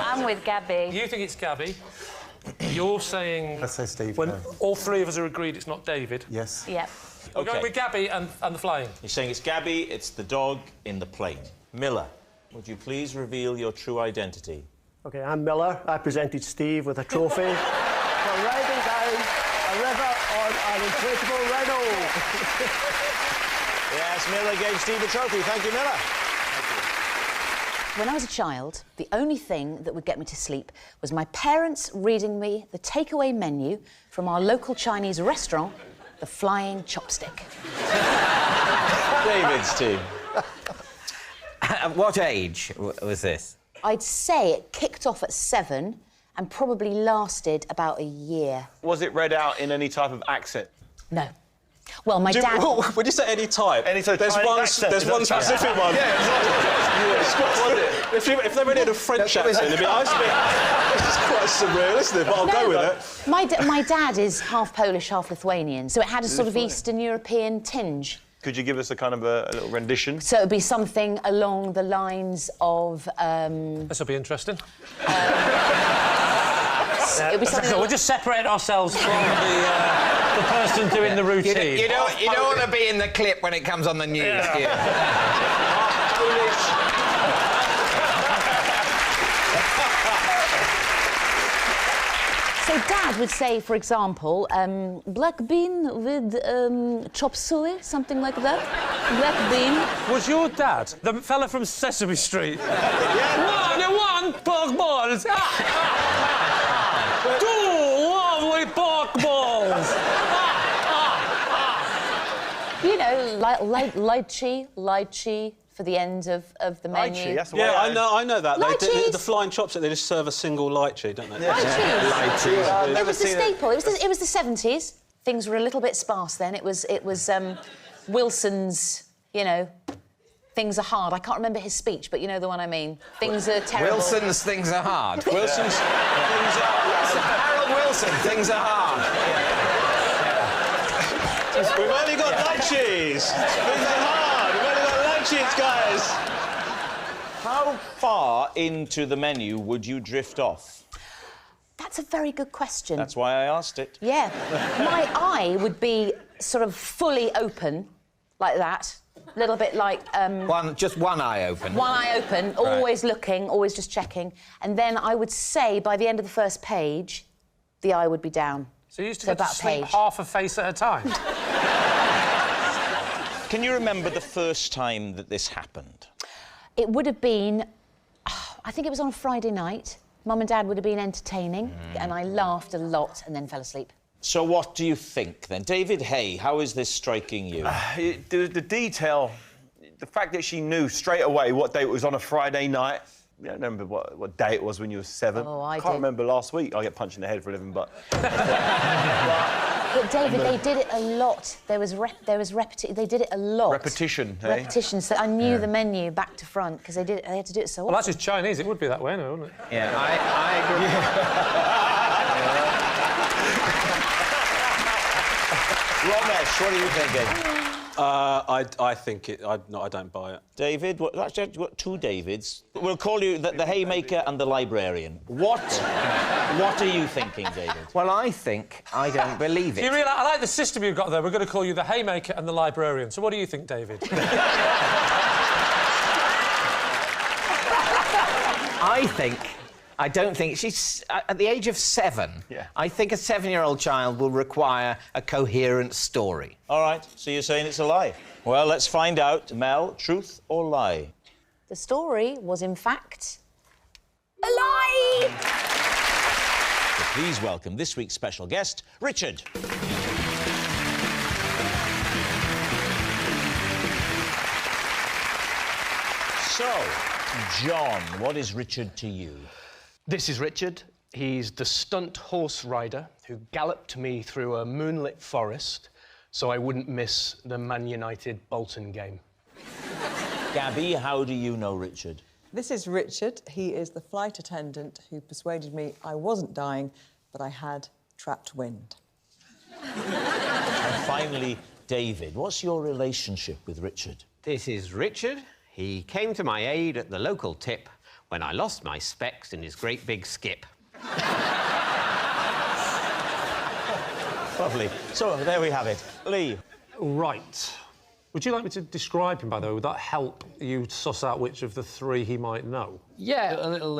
I'm with Gabby. You think it's Gabby. You're saying... Let's say Steve. When all three of us are agreed it's not David. Yes. Yep. We're going with Gabby and the flying. You're saying it's Gabby, it's the dog in the plane. Miller, would you please reveal your true identity? OK, I'm Miller. I presented Steve with a trophy for riding down a river on an inflatable Rhino. Yes, Miller gave Steve a trophy. Thank you, Miller. When I was a child, the only thing that would get me to sleep was my parents reading me the takeaway menu from our local Chinese restaurant, the Flying Chopstick. David's team. At what age was this? I'd say it kicked off at 7 and probably lasted about a year. Was it read out in any type of accent? No. Well, my dad... Would you say any type? Any type. There's one specific one. If they read it in a French accent, it'd be nice. This is quite surreal, isn't it? But I'll go with it. My dad is half Polish, half Lithuanian, so it had a sort of Eastern European tinge. Could you give us a kind of a little rendition? So it would be something along the lines of... This will be interesting. It would be something... We'll just separate ourselves from the person doing the routine. You don't want to be in the clip when it comes on the news, do you? So Dad would say, for example, black bean with chop suey, something like that. Black bean. Was your dad the fella from Sesame Street? One pork balls. Two lovely pork balls. You know, lychee for the end of the menu. Lychee, that's the one. Yeah, I know that. Lychees. The flying chopstick, they just serve a single lychee, don't they? Lychees. It was the staple. It was the 70s. Things were a little bit sparse then. It was Wilson's, you know, things are hard. I can't remember his speech, but you know the one I mean. Things are terrible. Wilson's things are hard. Wilson's things are... Harold Wilson, things are hard. We've only got lychees. Things are hard. We've only got lychees, guys. How far into the menu would you drift off? That's a very good question. That's why I asked it. Yeah. My eye would be sort of fully open, like that. A little bit like... Just one eye open. One eye open, always looking, always just checking. And then I would say, by the end of the first page, the eye would be down. So you used to go to sleep page. half a face at a time? Can you remember the first time that this happened? It would have been... I think it was on a Friday night. Mum and Dad would have been entertaining, and I laughed a lot and then fell asleep. So what do you think, then? David Hay, how is this striking you? The detail, the fact that she knew straight away what day it was on a Friday night, You don't remember what day it was when you were 7? Oh, I can't did. remember last week. I get punched in the head for a living, but... But David, they did it a lot. There was repetition. They did it a lot. Repetition, eh? Repetition. So I knew the menu back to front because they had to do it so often. Well, that's just Chinese. It would be that way, no, wouldn't it? Yeah, I agree. Romesh, what are you thinking? I think it... I don't buy it. David, actually, you've got 2 Davids. We'll call you the Haymaker and the Librarian. What are you thinking, David? Well, I think I don't believe it. You realise, I like the system you've got there. We're going to call you the Haymaker and the Librarian. So what do you think, David? I don't think... She's... At the age of 7, I think a 7-year-old child will require a coherent story. All right, so you're saying it's a lie. Well, let's find out. Mel, truth or lie? The story was, in fact, a lie! So please welcome this week's special guest, Richard. So, John, what is Richard to you? This is Richard. He's the stunt horse rider who galloped me through a moonlit forest so I wouldn't miss the Man United Bolton game. Gabby, how do you know Richard? This is Richard. He is the flight attendant who persuaded me I wasn't dying, but I had trapped wind. And finally, David, what's your relationship with Richard? This is Richard. He came to my aid at the local tip when I lost my specs in his great big skip. Lovely. So, there we have it. Lee. Right. Would you like me to describe him, by the way? Would that help you suss out which of the 3 he might know? Yeah, a little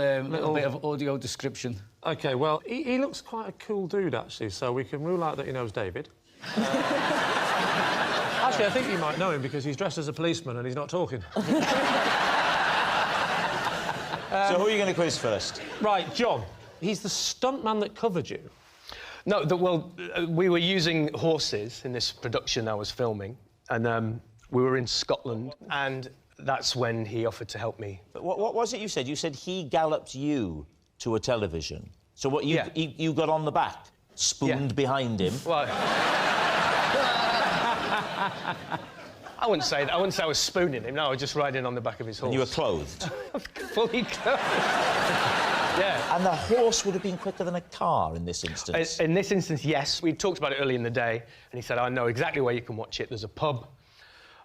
bit of audio description. OK, well, he looks quite a cool dude, actually, so we can rule out that he knows David. Actually, I think you might know him because he's dressed as a policeman and he's not talking. So who are you going to quiz first? Right, John. He's the stuntman that covered you. No, we were using horses in this production I was filming, and we were in Scotland, and that's when he offered to help me. But what was it you said? You said he galloped you to a television. So what, you got on the back, spooned behind him? Well... I wouldn't say that. I wouldn't say I was spooning him. No, I was just riding on the back of his horse. And you were clothed? Fully clothed. Yeah. And the horse would have been quicker than a car in this instance? In this instance, yes. We talked about it early in the day, and he said, I know exactly where you can watch it. There's a pub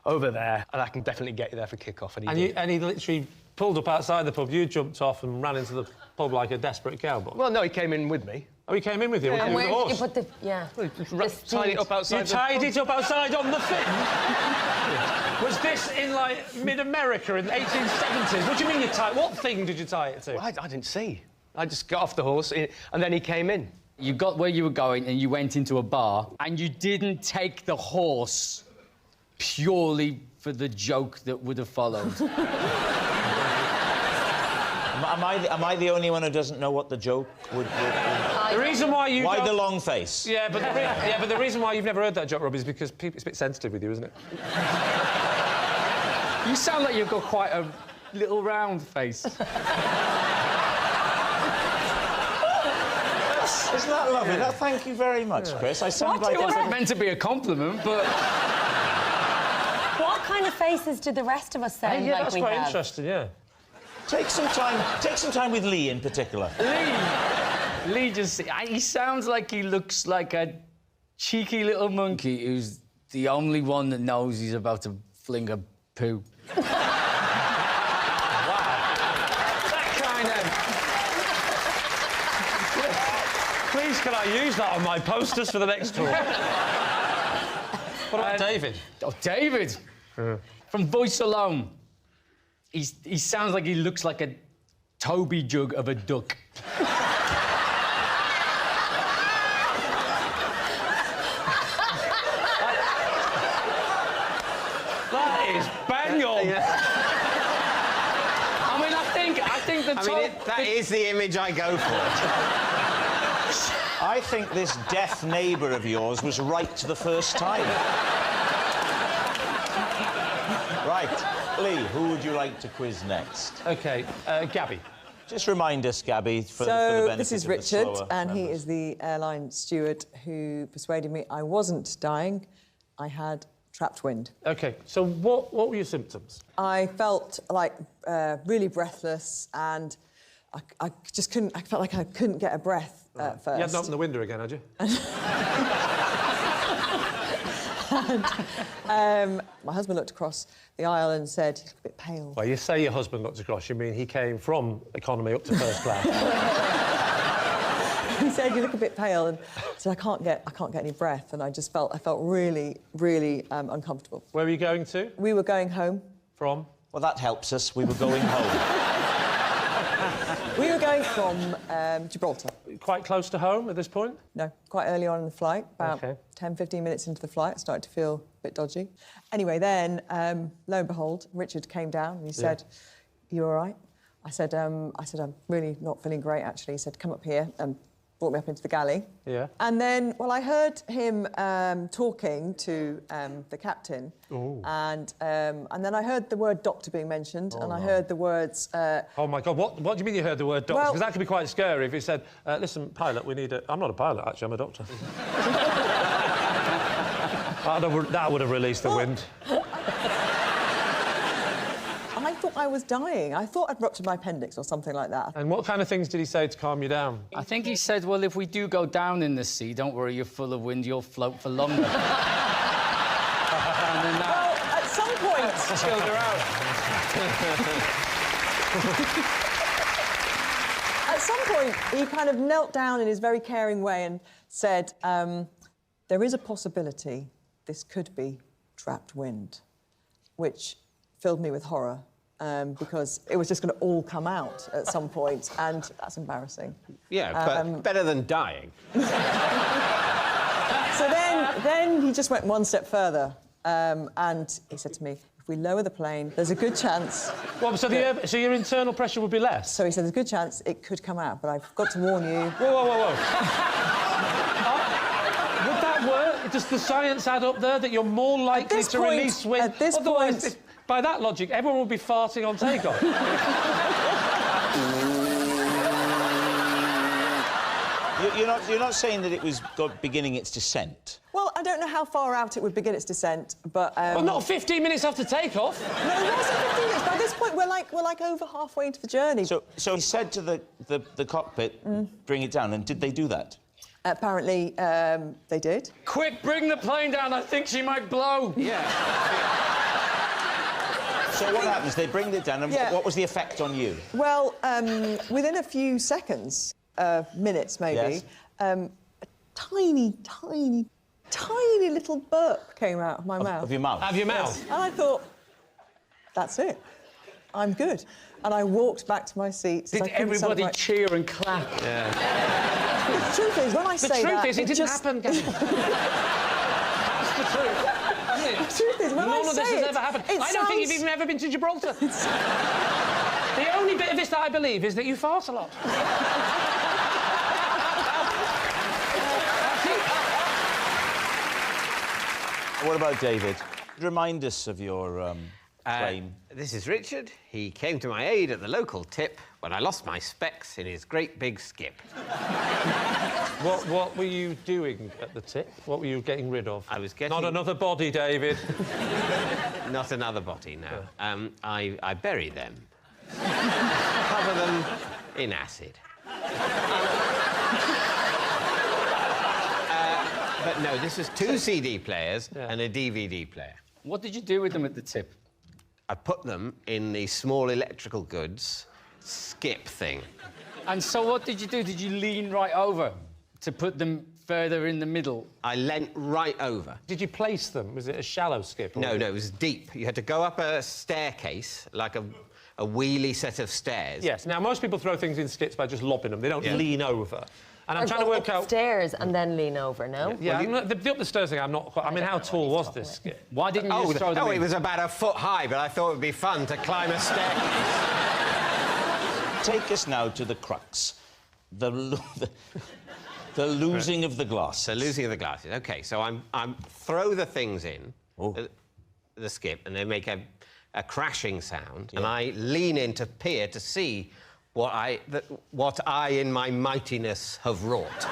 over there, and I can definitely get you there for kick-off. And he literally pulled up outside the pub, you jumped off and ran into the pub like a desperate cowboy? Well, no, he came in with me. Oh, he came in with you? Yeah. And where did you put the... Yeah. Tied it up outside You tied it up outside on the thing? Was this in, like, mid-America in the 1870s? What do you mean you tied... What thing did you tie it to? Well, I didn't see. I just got off the horse, and then he came in. You got where you were going and you went into a bar, and you didn't take the horse purely for the joke that would have followed. Am I the only one who doesn't know what the joke would be? The reason why you... Why the long face? Yeah, but the reason why you've never heard that joke, Rob, is because it's a bit sensitive with you, isn't it? You sound like you've got quite a little round face. Isn't that lovely? Yeah. Thank you very much, Chris. I sound like... It wasn't meant to be a compliment, but... What kind of faces do the rest of us sound yeah, like that's we quite have? interesting, yeah. Take some time with Lee in particular. Lee just... He sounds like he looks like a cheeky little monkey who's the only one that knows he's about to fling a poo. That kind of... Please, can I use that on my posters for the next tour? What about David? Oh, David! From voice alone. He sounds like he looks like a Toby jug of a duck. That is bang on. I mean, I think the that is the image I go for. I think this deaf neighbour of yours was right the first time. Right. Lee, who would you like to quiz next? OK, Gabby. Just remind us, Gabby, for the benefit this is of the Richard, slower and he members. is the airline steward who persuaded me I wasn't dying. I had trapped wind. OK, so what were your symptoms? I felt like really breathless, and I just couldn't. I felt like I couldn't get a breath at first. You hadn't opened the window again, had you? And, my husband looked across the aisle and said, "You look a bit pale." Well, you say your husband looked across, you mean he came from economy up to first class. He said, "You look a bit pale," and I said, I can't get any breath, and I felt really, really uncomfortable. Where were you going to? We were going home. From? Well, that helps us. We were going home. We were going from Gibraltar. Quite close to home at this point? No, quite early on in the flight, about OK. 10, 15 minutes into the flight, I started to feel a bit dodgy. Anyway, then, lo and behold, Richard came down and he said, "You all right?" I said, "I'm really not feeling great, actually." He said, "Come up here," and brought me up into the galley. Yeah. And then, well, I heard him talking to the captain, and then I heard the word doctor being mentioned, and I heard the words... Oh, my God, what do you mean you heard the word doctor? Because that could be quite scary if he said, "Listen, pilot, we need a..." I'm not a pilot, actually, I'm a doctor. That would have released the wind. I thought I was dying. I thought I'd ruptured my appendix or something like that. And what kind of things did he say to calm you down? I think he said, well, if we do go down in the sea, don't worry, you're full of wind, you'll float for longer. Well, at some point... Chilled her out. At some point, he kind of knelt down in his very caring way and said, "There is a possibility this could be trapped wind," which filled me with horror. Because it was just going to all come out at some point, and that's embarrassing. Yeah, but better than dying. So then he just went one step further, and he said to me, "If we lower the plane, there's a good chance..." Well, so your internal pressure would be less? So he said, "There's a good chance it could come out, but I've got to warn you..." Whoa. Would that work? Does the science add up there that you're more likely to release wind? At this point... By that logic, everyone would be farting on takeoff. You're not saying that it was beginning its descent? Well, I don't know how far out it would begin its descent, but... Well, not 15 minutes after takeoff. No, it wasn't 15 minutes. By this point, we're like over halfway into the journey. So he said to the cockpit, "Bring it down," and did they do that? Apparently, they did. Quick, bring the plane down, I think she might blow. Yeah. So what happens? They bring it down, and what was the effect on you? Well, within a few seconds, minutes maybe, a tiny little burp came out of my mouth. Of your mouth? Out of your mouth? Yes. And I thought, that's it. I'm good. And I walked back to my seat. Did everybody cheer and clap? Yeah. The truth is, when I say that... The truth is, it didn't happen, Gavin. That's the truth. The truth is, when None I of say this has ever happened. I don't think you've even ever been to Gibraltar. The only bit of this that I believe is that you fart a lot. What about David? Remind us of your claim. This is Richard. He came to my aid at the local tip when I lost my specs in his great big skip. What were you doing at the tip? What were you getting rid of? I was getting... Not another body, David. Not another body, no. I bury them. Cover them in acid. But no, this was 2 CD players and a DVD player. What did you do with them at the tip? I put them in the small electrical goods skip thing. And so what did you do? Did you lean right over to put them further in the middle? I leant right over. Did you place them? Was it a shallow skip? No, it was deep. You had to go up a staircase, like a wheelie set of stairs. Yes. Now, most people throw things in skips by just lobbing them. They don't lean over. And I'm trying to work out... Stairs and then lean over, no? Yeah, the up the stairs thing, I'm not quite... I mean, how tall was this skip? Why didn't you just throw them in? It was about 1 foot high, but I thought it would be fun to climb a staircase. Take us now to the crux. The losing of the glasses. The losing of the glasses. OK, so I'm throw the things in, the skip, and they make a a crashing sound, and I lean in to peer to see what I, in my mightiness, have wrought.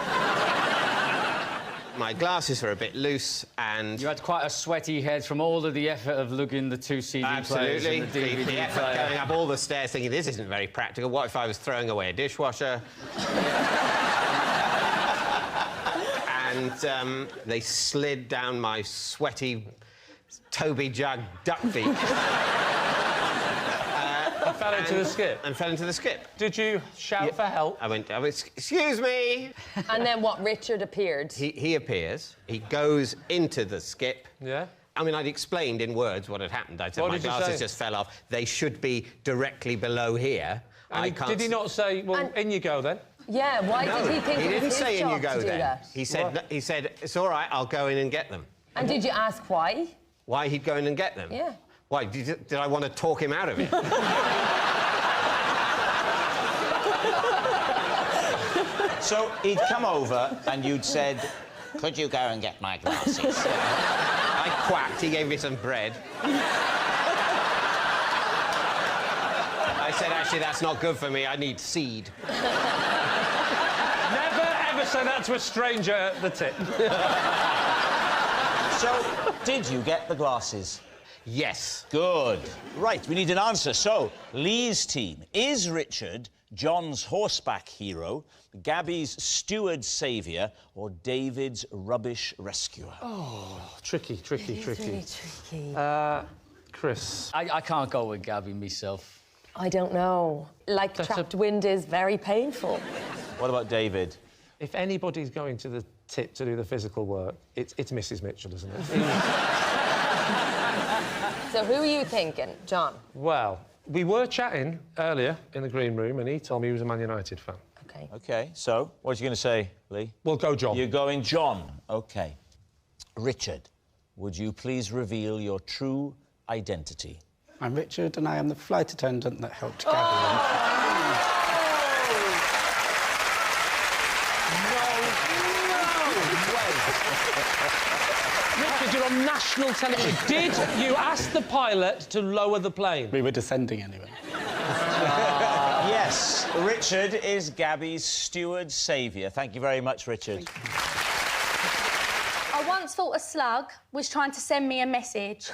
My glasses are a bit loose, and... You had quite a sweaty head from all of the effort of lugging the 2 CD players Absolutely. and the DVD The effort player. going up all the stairs thinking, this isn't very practical. What if I was throwing away a dishwasher? And they slid down my sweaty Toby jug duck feet. And fell into the skip? And fell into the skip. Did you shout for help? I went, excuse me! And then what, Richard appeared? He appears, he goes into the skip. Yeah? I mean, I'd explained in words what had happened. I said, What my did you glasses say? just fell off. They should be directly below here. And did he not say, well, in you go then? Yeah, why No, did he think he it was didn't his say in you job go to do then. that? He said, it's all right, I'll go in and get them. And did you ask why? Why he'd go in and get them? Yeah. Why, did I want to talk him out of it? So he'd come over and you'd said, could you go and get my glasses? I quacked, he gave me some bread. I said, actually, that's not good for me, I need seed. Never, ever say that to a stranger at the tip. So, did you get the glasses? Yes. Good. Right, we need an answer. So, Lee's team. Is Richard John's horseback hero, Gabby's steward saviour, or David's rubbish rescuer? Oh, tricky. Really tricky. Chris. I can't go with Gabby myself. I don't know. Like, trapped wind is very painful. What about David? If anybody's going to the tip to do the physical work, it's Mrs. Mitchell, isn't it? So who are you thinking, John? Well, we were chatting earlier in the green room, and he told me he was a Man United fan. OK. OK, so what are you going to say, Lee? We'll go John. You're going John. OK. Richard, would you please reveal your true identity? I'm Richard, and I am the flight attendant that helped Gabby. Richard, you're on national television. Did you ask the pilot to lower the plane? We were descending anyway. Yes, Richard is Gabby's steward saviour. Thank you very much, Richard. I once thought a slug was trying to send me a message.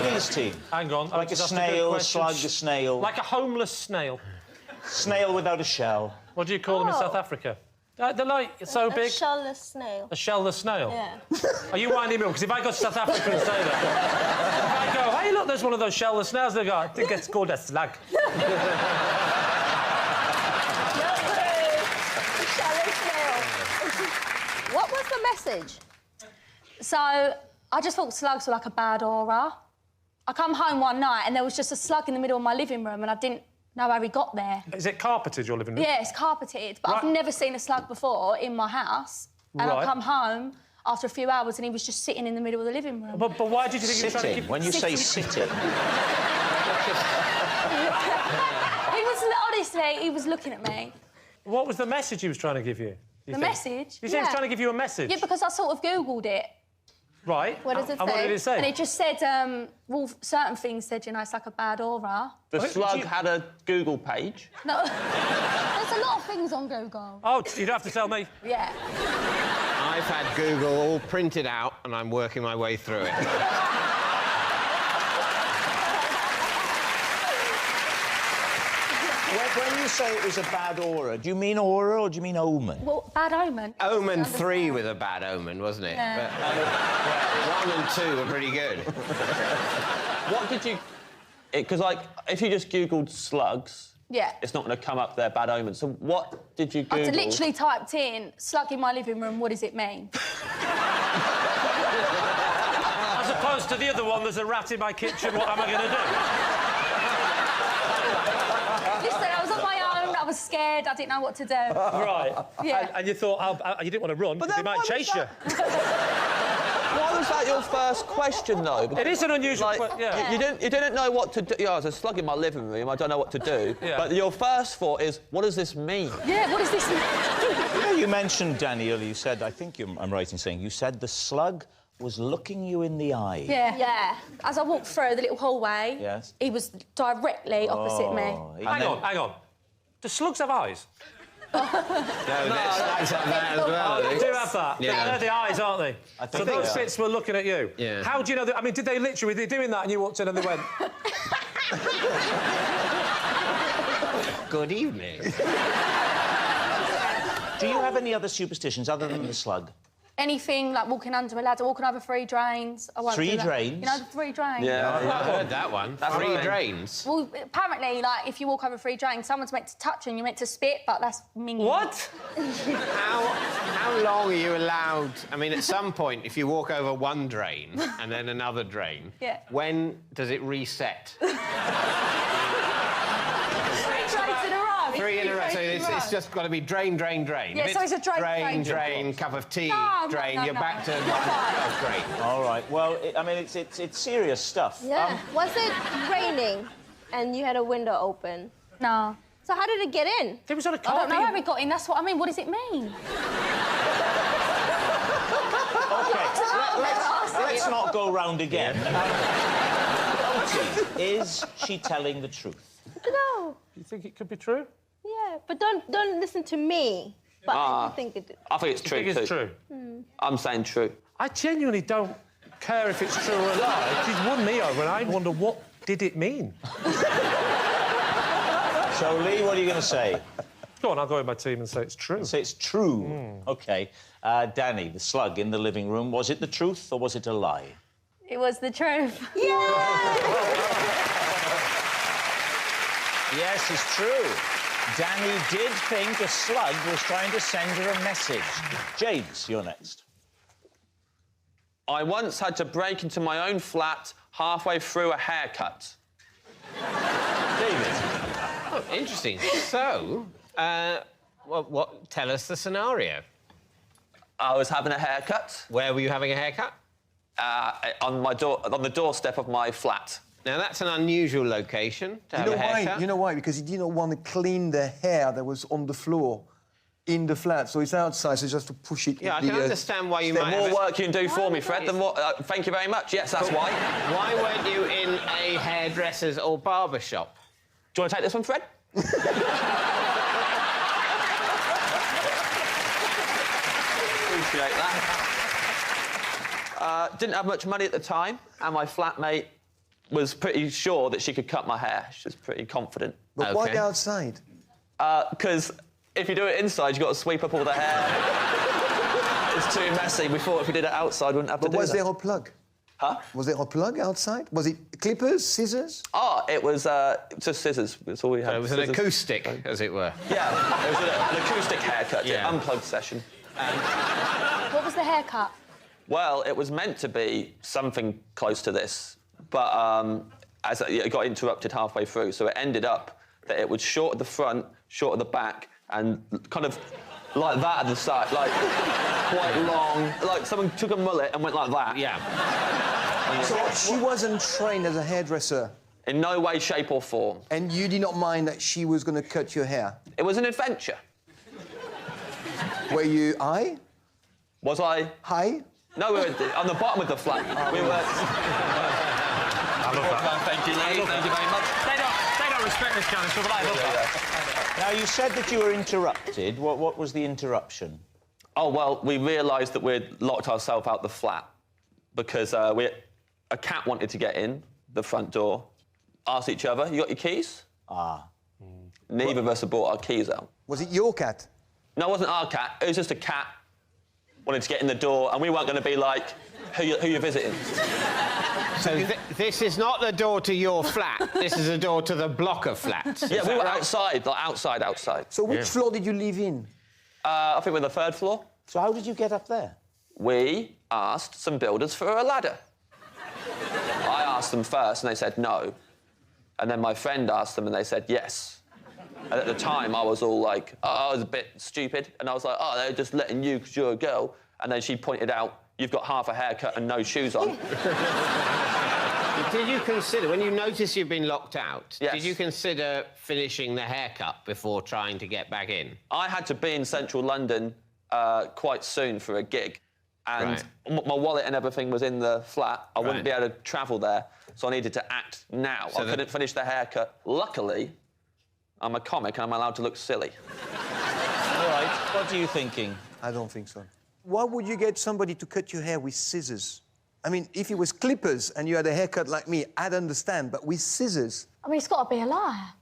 Lee's team. Hang on. Like a that's snail, good question. slug, a snail. Like a homeless snail. Snail without a shell. What do you call them in South Africa? They're like so big. A shellless snail. A shellless snail? Yeah. Are you winding me up? Because if I go to South Africa and say that, if I go, hey, look, there's one of those shellless snails, they go, I think it's called a slug. What was the message? So, I just thought slugs were like a bad aura. I come home one night and there was just a slug in the middle of my living room and I didn't know how he got there. Is it carpeted, your living room? Yeah, it's carpeted, but I've never seen a slug before in my house. And I come home after a few hours and he was just sitting in the middle of the living room. But why did you think he was trying to keep... When you say sitting... He was, honestly, he was looking at me. What was the message he was trying to give you? The message? You said he was trying to give you a message? Yeah, because I sort of Googled it. Right. What does it say? And what did it say? And it just said, well, certain things said, you know, it's like a bad aura. The slug had a Google page. No. There's a lot of things on Google. Oh, you don't have to tell me. Yeah. I've had Google all printed out, and I'm working my way through it. When you say it was a bad aura, do you mean aura or do you mean omen? Well, bad omen. Omen 3 was a bad omen, wasn't it? Yeah. But 1 and 2 were pretty good. What did you... Because, like, if you just Googled slugs... Yeah. It's not going to come up there, bad omen. So what did you Google? I literally typed in, slug in my living room, what does it mean? As opposed to the other one, there's a rat in my kitchen, what am I going to do? Listen, I was on my own, I was scared, I didn't know what to do. Right. Yeah. And you thought, you didn't want to run, because they might chase you. Why was that your first question, though? It is an unusual question, yeah. You didn't know what to do. Yeah, there's a slug in my living room, I don't know what to do. Yeah. But your first thought is, what does this mean? Yeah, what does this mean? You know, you mentioned, Daniel, you said, I think I'm right in saying, you said the slug was looking you in the eye. Yeah. Yeah. As I walked through the little hallway, Yes. he was directly opposite me. Hang on. Do slugs have eyes? No, let's have that as well. They do have that. Yeah. They're the eyes, aren't they? So those bits were looking at you. Yeah. How do you know that? I mean, did they literally, were they doing that and you walked in and they went... Good evening. Do you have any other superstitions other than the slug? Anything like walking under a ladder, walking over 3 drains. I won't 3 do that. drains? You know, the 3 drains. Yeah, I heard that one. That's 3 right. drains. Well, apparently, like, if you walk over 3 drains, someone's meant to touch you and you're meant to spit, but that's minging. What? How long are you allowed? I mean, at some point, if you walk over 1 drain and then another drain, Yeah. when does it reset? 3 drains in a row. 3 in a row. So it's just got to be drain, drain, drain. Yeah, If so it's a drain, drain, cup of tea, No, drain. You're back to oh, great. All right. Well, I mean, it's serious stuff. Yeah. Was it raining and you had a window open? No. So how did it get in? It was on a I don't carpet. know how it got in, that's what I mean. What does it mean? Let's not go round again. Is she telling the truth? No. You think it could be true? Yeah, but don't listen to me. But I think it. I think it's true. You think it's true? I'm saying true. I genuinely don't care if it's true or a lie. She's won me over and I wonder what did it mean? So, Lee, what are you going to say? Go on, I'll go with my team and say it's true. Say it's true. OK. Danny, the slug in the living room, was it the truth or was it a lie? It was the truth. Yes, it's true. Danny did think a slug was trying to send her a message. James, you're next. I once had to break into my own flat halfway through a haircut. David. Oh, interesting. So, tell us the scenario. I was having a haircut. Where were you having a haircut? On the doorstep of my flat. Now, that's an unusual location to have a haircut. You know why? Because he didn't want to clean the hair that was on the floor in the flat, so it's outside, so just to push it. Yeah, I can understand why you might More have... work you can do for me, Fred, than what... thank you very much. Yes, that's why. Why weren't you in a hairdresser's or barber shop? Do you want to take this one, Fred? Appreciate that. Didn't have much money at the time, and my flatmate was pretty sure that she could cut my hair. She was pretty confident. But why outside? Because if you do it inside, you've got to sweep up all the hair. It's too messy. We thought if we did it outside, we wouldn't have to do that. But was there a plug? Huh? Was there a plug outside? Was it clippers, scissors? Oh, it was just scissors. That's all we had. So it was an acoustic, as it were. Yeah, it was an acoustic haircut, Yeah. unplugged session. What was the haircut? Well, it was meant to be something close to this, but as it got interrupted halfway through, so it ended up that it was short at the front, short at the back, and kind of like that at the side, like quite long. Like someone took a mullet and went like that. Yeah. So she wasn't trained as a hairdresser? In no way, shape or form. And you did not mind that she was going to cut your hair? It was an adventure. Were you high? Was I? High? No, we were on the bottom of the flat. We were... I love that. Thank you, Lee. Thank you very much. They don't respect this kind of stuff, but I love that. Now, you said that you were interrupted. What was the interruption? Oh, well, we realised that we'd locked ourselves out the flat because a cat wanted to get in the front door. Asked each other, you got your keys? Neither of us had brought our keys out. Was it your cat? No, it wasn't our cat. It was just a cat wanted to get in the door, and we weren't going to be like, who you visiting? So this is not the door to your flat. This is the door to the block of flats. Yeah, we were outside, like outside. So which floor did you live in? I think we're the 3rd floor. So how did you get up there? We asked some builders for a ladder. I asked them first, and they said no. And then my friend asked them, and they said yes. And at the time, I was all like, oh, I was a bit stupid. And I was like, oh, they're just letting you because you're a girl. And then she pointed out, you've got half a haircut and no shoes on. Did you consider, when you noticed you've been locked out, Yes. did you consider finishing the haircut before trying to get back in? I had to be in central London quite soon for a gig. and my wallet and everything was in the flat. I wouldn't be able to travel there, so I needed to act now. So I couldn't finish the haircut. Luckily, I'm a comic and I'm allowed to look silly. All right, what are you thinking? I don't think so. Why would you get somebody to cut your hair with scissors? I mean, if it was clippers and you had a haircut like me, I'd understand, but with scissors... I mean, it's got to be a lie.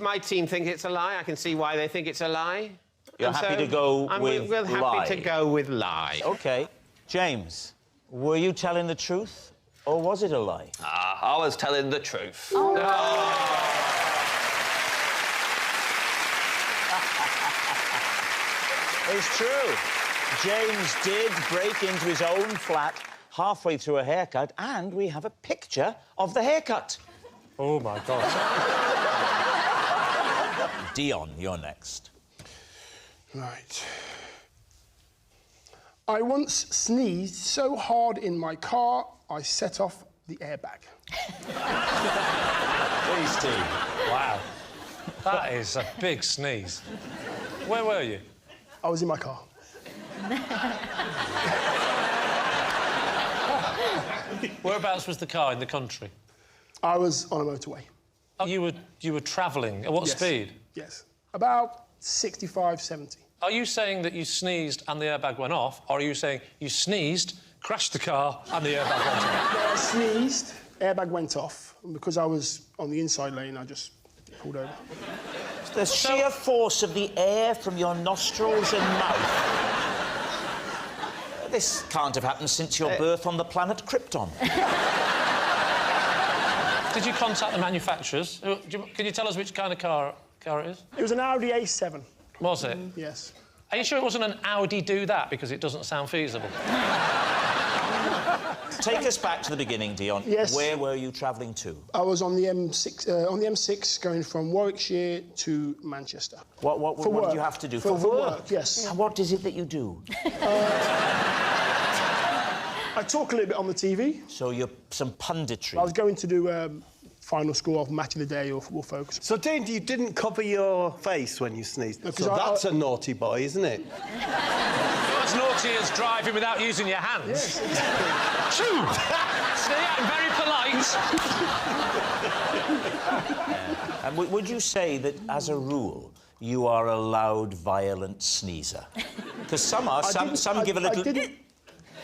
My team think it's a lie. I can see why they think it's a lie. You're happy to go with we're lie? happy to go with lie. OK. James, were you telling the truth, or was it a lie? I was telling the truth. Oh. It's true. James did break into his own flat halfway through a haircut, and we have a picture of the haircut. Oh, my God. Dion, you're next. Right. I once sneezed so hard in my car, I set off the airbag. Please, Steve. Wow. That is a big sneeze. Where were you? I was in my car. Whereabouts was the car in the country? I was on a motorway. Oh, you were travelling. At what speed? Yes. About 65, 70. Are you saying that you sneezed and the airbag went off, or are you saying you sneezed, crashed the car, and the airbag went off? I sneezed, airbag went off, and because I was on the inside lane, I just pulled over. The sheer force of the air from your nostrils and mouth. This can't have happened since your birth on the planet Krypton. Did you contact the manufacturers? Can you tell us which kind of car it is? It was an Audi A7. Was it? Yes. Are you sure it wasn't an Audi do that, because it doesn't sound feasible? Take us back to the beginning, Dion. Yes. Where were you travelling to? I was on the M6 going from Warwickshire to Manchester. What did you have to do? For work, yes. And what is it that you do? I talk a little bit on the TV. So you're some punditry. I was going to do final score of Match of the Day or Football Focus. So, Dane, you didn't cover your face when you sneezed? No, so that's a naughty boy, isn't it? You're as naughty as driving without using your hands. Yes. Shoo! See, I'm very polite. And would you say that, as a rule, you are a loud, violent sneezer? Because some are. Some give a little...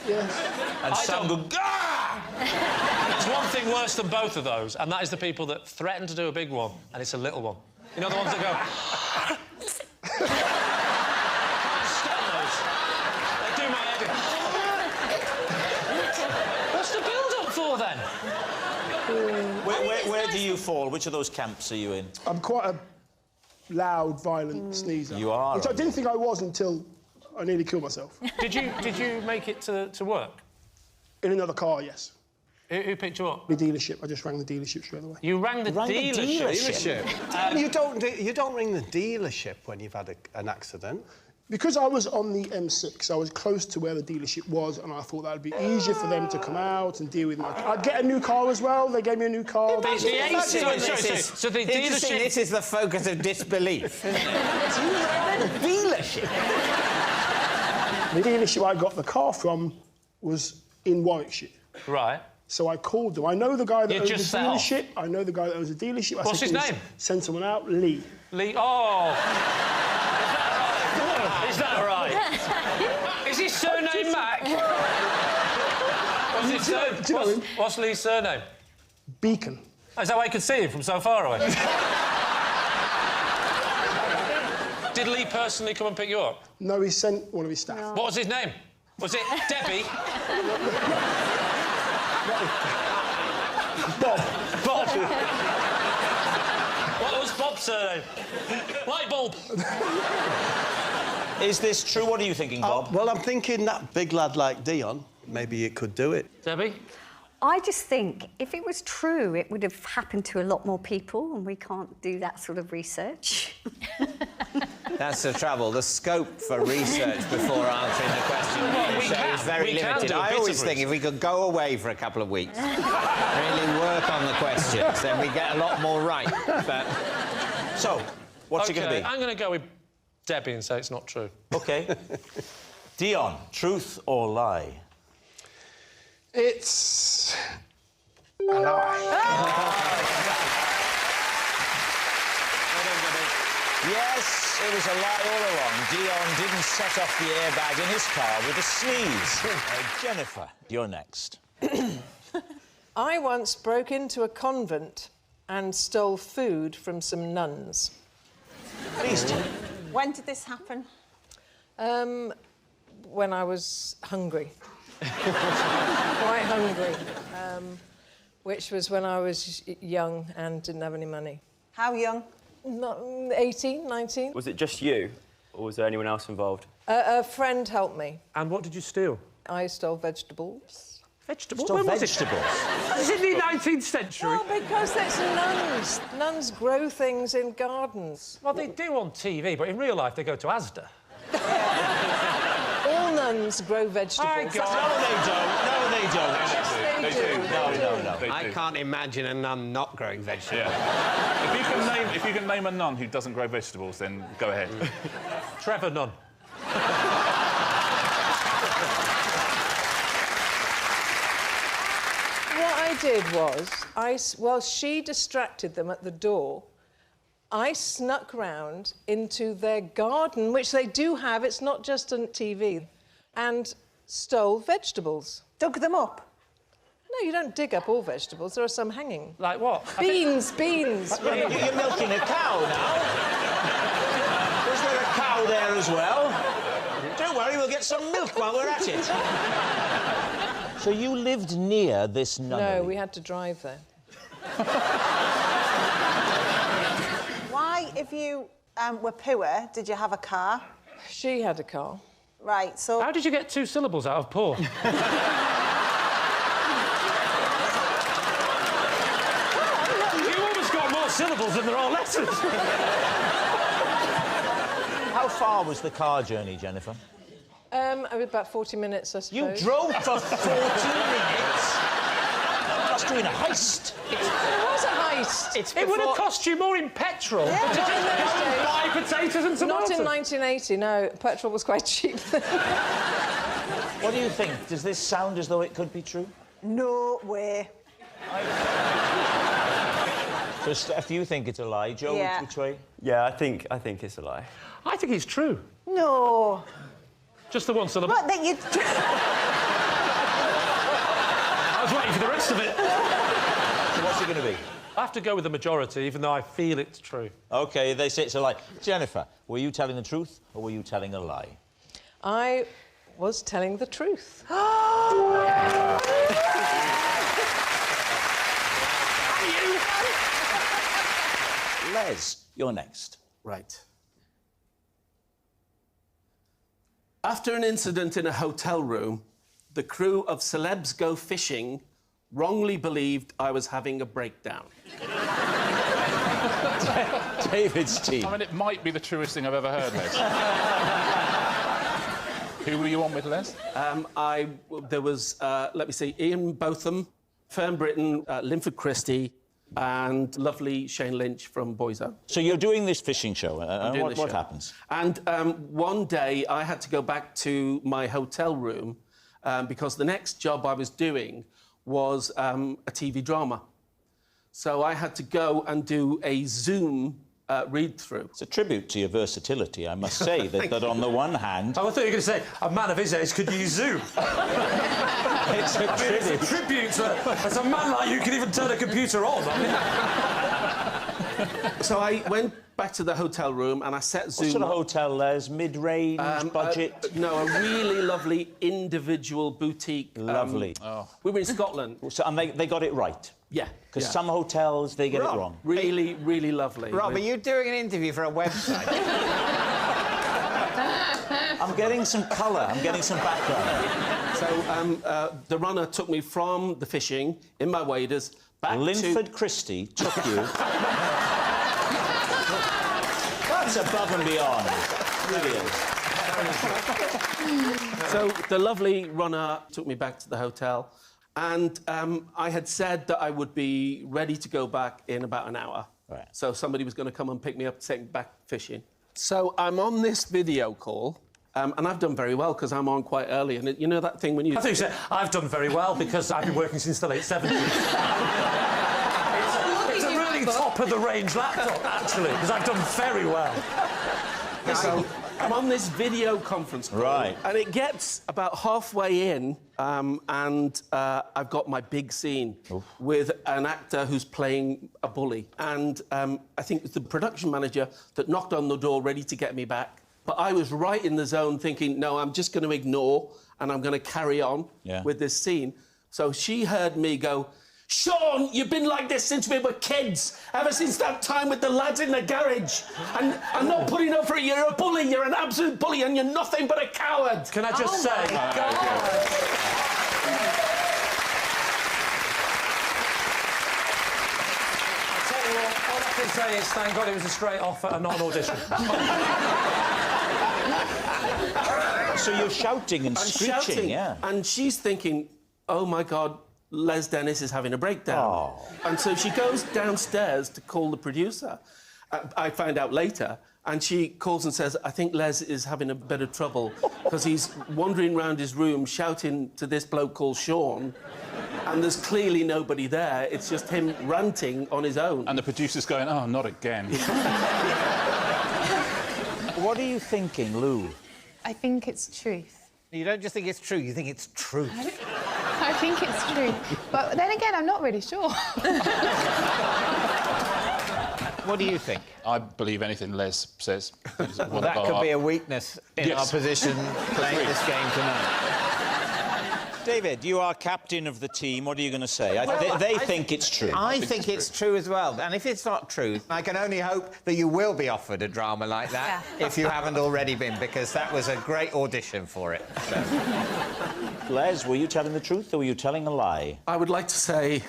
Yes. And some go... Gah! There's one thing worse than both of those, and that is the people that threaten to do a big one, and it's a little one. You know, the ones that go... Can't stand those. They do my head in. What's the build-up for, then? Where do you fall? Which of those camps are you in? I'm quite a loud, violent sneezer. You are. Which I didn't think I was until I nearly killed myself. Did you make it to work? In another car, yes. Who picked you up? The dealership. I just rang the dealership straight away. You rang the dealership? You don't ring the dealership when you've had an accident. Because I was on the M6, I was close to where the dealership was, and I thought that would be easier for them to come out and deal with my... I'd get a new car as well. They gave me a new car. So the dealership... This is the focus of disbelief. Dealership? The dealership I got the car from was in Warwickshire. Right. So I called them. I know the guy that owns the just set off? dealership. I know the guy that owns the dealership. I What's said, his "Can you name?" Send someone out. Lee. Lee... Oh! Is that right? Is his surname Mac? What's Lee's surname? Beacon. Oh, is that why you could see him from so far away? Did Lee personally come and pick you up? No, he sent one of his staff. No. What was his name? Was it Debbie? Bob. Bob. What was Bob's surname? Light bulb. Is this true? What are you thinking, Bob? Well, I'm thinking that big lad like Dion, maybe it could do it. Debbie? I just think if it was true, it would have happened to a lot more people, and we can't do that sort of research. That's the trouble. The scope for research before answering the question is very limited. I always think if we could go away for a couple of weeks, really work on the questions, then we get a lot more right. But... So, what's it going to be? I'm going to go with Debbie and say it's not true. OK. Dion, truth or lie? It's a lie. Yes, it was a lie all along. Dion didn't set off the airbag in his car with a sneeze. Jennifer, you're next. I once broke into a convent and stole food from some nuns. Please do. When did this happen? When I was hungry. Quite hungry. Which was when I was young and didn't have any money. How young? Not 18, 19. Was it just you, or was there anyone else involved? A friend helped me. And what did you steal? I stole vegetables. Vegetables? Stole When was it? vegetables? Is it the 19th century? Well, because it's nuns. Nuns grow things in gardens. Well, they do on TV, but in real life they go to Asda. All nuns grow vegetables. No, they don't. No, they don't. Yes, they do. No. I can't imagine a nun not growing vegetables. Yeah. If you can name a nun who doesn't grow vegetables, then go ahead. Trevor Nunn. What I did was, while she distracted them at the door, I snuck round into their garden, which they do have, it's not just on TV, and stole vegetables. Dug them up? No, you don't dig up all vegetables. There are some hanging. Like what? Beans. You're milking a cow now. Was there a cow there as well? Don't worry, we'll get some milk while we're at it. So you lived near this nunnery? No, we had to drive there. Why, if you were poor, did you have a car? She had a car. Right, so... How did you get 2 syllables out of poor? You almost got more syllables than there are letters. How far was the car journey, Jennifer? About 40 minutes, I suppose. You drove for 40 minutes? Just doing a heist. It was a heist. It would have cost you more in petrol to just go and buy potatoes and tomatoes. Not in 1980, no. Petrol was quite cheap. What do you think? Does this sound as though it could be true? No way. So, Steph, you think it's a lie. Joe, Yeah. which way? Yeah, I think it's a lie. I think it's true. No. Just the one syllable. What, that you... I was waiting for the rest of it. So what's it going to be? I have to go with the majority, even though I feel it's true. OK, they say it's a lie. Jennifer, were you telling the truth or were you telling a lie? I was telling the truth. Les, you're next. Right. After an incident in a hotel room, the crew of Celebs Go Fishing wrongly believed I was having a breakdown. David's team. I mean, it might be the truest thing I've ever heard, Les. Who were you on with, Les? There was, let me see, Ian Botham, Fern Britton, Linford Christie, and lovely Shane Lynch from Boyzone. So you're doing this fishing show, I'm doing and this what show. happens? And one day I had to go back to my hotel room because the next job I was doing was a TV drama. So I had to go and do a Zoom read-through. It's a tribute to your versatility, I must say, that on the one hand... Oh, I thought you were going to say, a man of his age could use Zoom. It's a tribute. It's a tribute to... As a man like you can even turn a computer on. So I went back to the hotel room and I set Zoom What sort of up. hotel, Les? Mid-range, budget? No, a really lovely individual boutique. Lovely. We were in Scotland. So, and they got it right? Yeah. Because some hotels, they get it wrong. Really, really lovely. Rob, are you doing an interview for a website? I'm getting some colour, I'm getting some background. So the runner took me from the fishing in my waders back Linford Christie took you... That's above and beyond. Really is. So the lovely runner took me back to the hotel, and I had said that I would be ready to go back in about an hour. Right. So somebody was going to come and pick me up, take me back fishing. So I'm on this video call And I've done very well because I'm on quite early. And you know that thing when you... I think you said, I've done very well because I've been working since the late 70s. it's a really top-of-the-range laptop, actually, because I've done very well. So I'm on this video conference call. Right. And it gets about halfway in, and I've got my big scene with an actor who's playing a bully. And I think it's the production manager that knocked on the door ready to get me back. But I was right in the zone thinking, no, I'm just going to ignore and I'm going to carry on with this scene. So she heard me go, Sean, you've been like this since we were kids, ever since that time with the lads in the garage. And I'm not putting up for it. You're a bully. You're an absolute bully and you're nothing but a coward. Can I just say... God. All I can say is, thank God it was a straight offer and not an audition. So you're shouting and screeching, yeah. And she's thinking, oh, my God, Les Dennis is having a breakdown. Oh. And so she goes downstairs to call the producer. I find out later. And she calls and says, I think Les is having a bit of trouble because he's wandering around his room shouting to this bloke called Sean. And there's clearly nobody there. It's just him ranting on his own. And the producer's going, oh, not again. What are you thinking, Lou? I think it's truth. You don't just think it's true, you think it's truth. I think it's true. But then again, I'm not really sure. What do you think? I believe anything Les says. Well, that could be a weakness in our position playing this game tonight. David, you are captain of the team. What are you going to say? They think it's true. I think it's true as well. And if it's not true, I can only hope that you will be offered a drama like that if you haven't already been, because that was a great audition for it. So. Les, were you telling the truth or were you telling a lie? I would like to say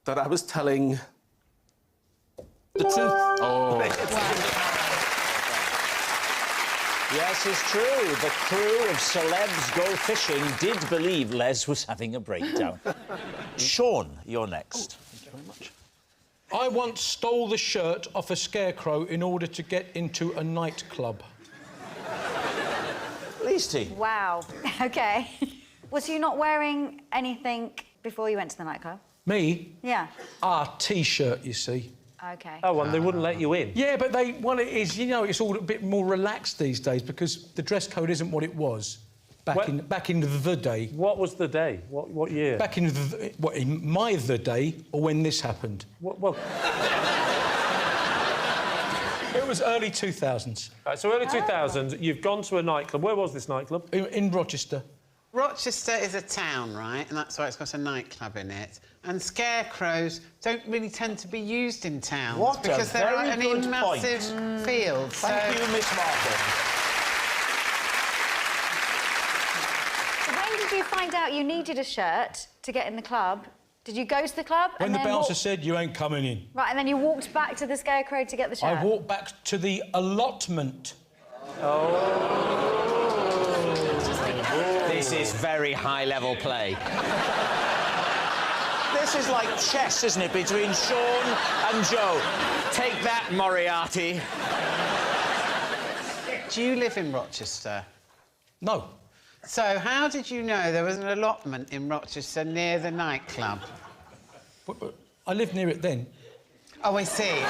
that I was telling the truth. Oh. Yes, it's true. The crew of Celebs Go Fishing did believe Les was having a breakdown. Sean, you're next. Thank you very much. I once stole the shirt off a Scarecrow in order to get into a nightclub. Leasty. Wow. OK. Was you not wearing anything before you went to the nightclub? Me? Yeah. T-shirt, you see. OK. Oh, and they wouldn't let you in? Yeah, but well, it is, you know, it's all a bit more relaxed these days because the dress code isn't what it was back in the day. What was the day? What year? Back in the day, or when this happened? Well... It was early 2000s. So early 2000s, you've gone to a nightclub. Where was this nightclub? In Rochester. Rochester is a town, right? And that's why it's got a nightclub in it. And scarecrows don't really tend to be used in towns because they're out in massive fields. Thank you, Miss Martin. So when did you find out you needed a shirt to get in the club? Did you go to the club? When the bouncer said, you ain't coming in. Right, and then you walked back to the Scarecrow to get the shirt? I walked back to the allotment. This is very high-level play. This is like chess, isn't it, between Sean and Joe? Take that, Moriarty. Do you live in Rochester? No. So how did you know there was an allotment in Rochester near the nightclub? But I lived near it then. Oh, I see.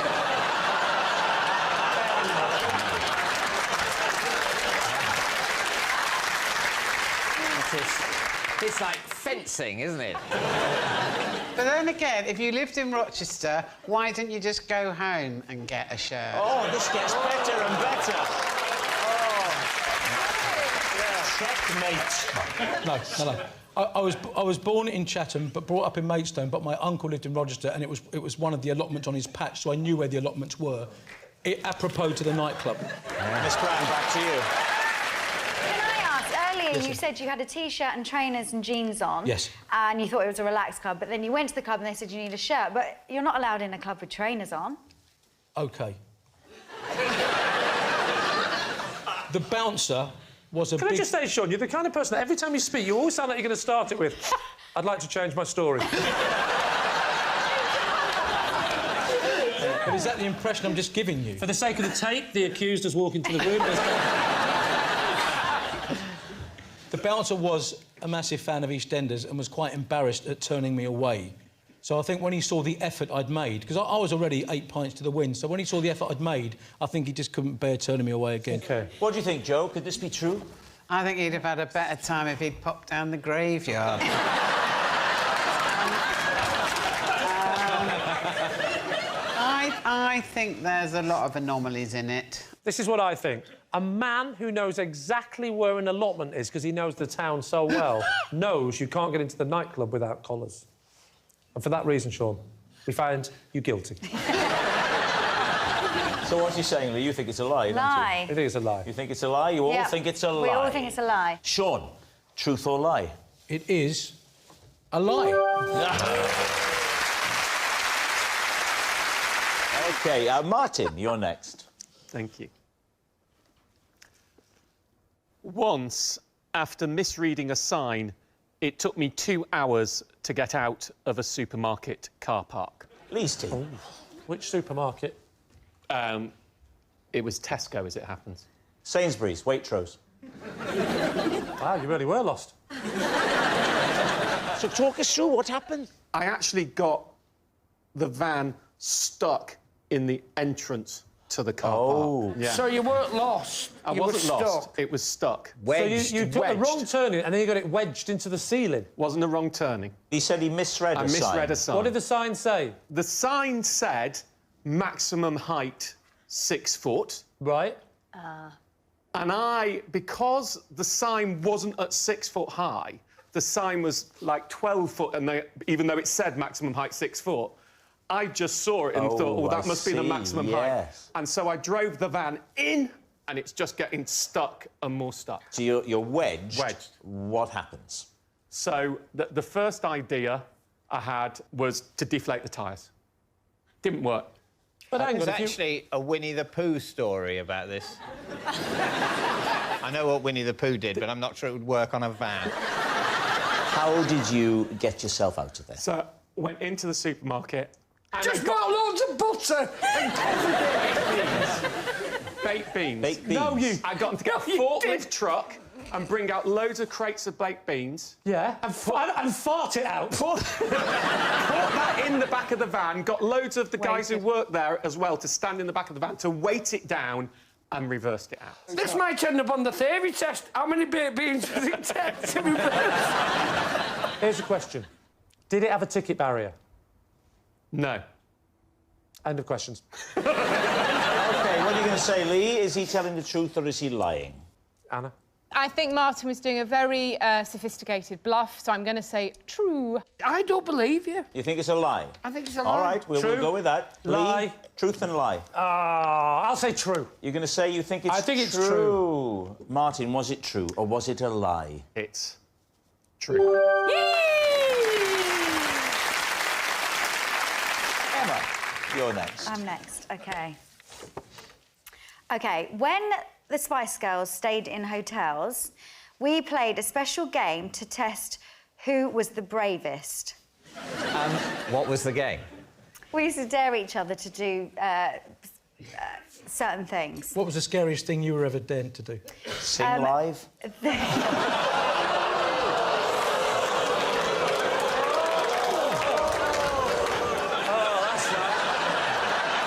It's like fencing, isn't it? But then again, if you lived in Rochester, why didn't you just go home and get a shirt? Oh, this gets better and better. Checkmate. No. I was born in Chatham, but brought up in Maidstone. But my uncle lived in Rochester, and it was one of the allotments on his patch, so I knew where the allotments were. Apropos to the nightclub. Miss Brown, back to you. Can I ask, earlier you said you had a T-shirt and trainers and jeans on. Yes. And you thought it was a relaxed club, but then you went to the club and they said you need a shirt, but you're not allowed in a club with trainers on. OK. The bouncer was a Can I just say, Sean, you're the kind of person that every time you speak, you always sound like you're going to start it with, I'd like to change my story. But is that the impression I'm just giving you? For the sake of the tape, the accused is walking to the room. bouncer was a massive fan of EastEnders and was quite embarrassed at turning me away. So I think when he saw the effort I'd made, because I was already 8 pints to the wind, so when he saw the effort I'd made, I think he just couldn't bear turning me away again. OK. What do you think, Joe? Could this be true? I think he'd have had a better time if he'd popped down the graveyard. I think there's a lot of anomalies in it. This is what I think. A man who knows exactly where an allotment is because he knows the town so well knows you can't get into the nightclub without collars. And for that reason, Sean, we find you guilty. So what are you saying, Lee? You think it's a lie, don't you? Lie. You think it's a lie? You think it's a lie? You all think it's a lie? We all think it's a lie. Sean, truth or lie? It is a lie. OK, Martin, you're next. Thank you. Once, after misreading a sign, it took me 2 hours to get out of a supermarket car park. Lee's team. Oh. Which supermarket? It was Tesco, as it happens. Sainsbury's, Waitrose. Wow, you really were lost. So talk us through what happened. I actually got the van stuck in the entrance to the car park. Yeah. So you weren't lost? I wasn't lost. It was stuck. Wedged. So you took the wrong turning and then you got it wedged into the ceiling. Wasn't a wrong turning. He said he misread a sign. I misread a sign. What did the sign say? The sign said maximum height 6 foot. Right. And because the sign wasn't at 6 foot high, the sign was like 12 foot, and even though it said maximum height 6 foot, I just saw it and thought, oh, that must be the maximum height. And so I drove the van in, and it's just getting stuck and more stuck. So you're wedged. Wedged. What happens? So the first idea I had was to deflate the tyres. Didn't work. But there's actually a Winnie the Pooh story about this. I know what Winnie the Pooh did, but I'm not sure it would work on a van. How did you get yourself out of there? So went into the supermarket. And just got loads of butter and baked beans. Baked beans. No, you. I got them to get a forklift truck and bring out loads of crates of baked beans. Yeah. And fart it out. Put that in the back of the van. Got loads of the guys who work there as well to stand in the back of the van to weight it down and reversed it out. This might end up on the theory test. How many baked beans does it take to reverse? Here's a question. Did it have a ticket barrier? No. End of questions. OK, what are you going to say, Lee? Is he telling the truth or is he lying? Anna? I think Martin was doing a very sophisticated bluff, so I'm going to say true. I don't believe you. You think it's a lie? I think it's a lie. All right, we'll go with that. Lie. Lee, truth and lie. I'll say true. You're going to say you think it's true? I think it's true. Martin, was it true or was it a lie? It's true. Emma, you're next. I'm next, OK. OK, when the Spice Girls stayed in hotels, we played a special game to test who was the bravest. What was the game? We used to dare each other to do certain things. What was the scariest thing you were ever dared to do? Sing live?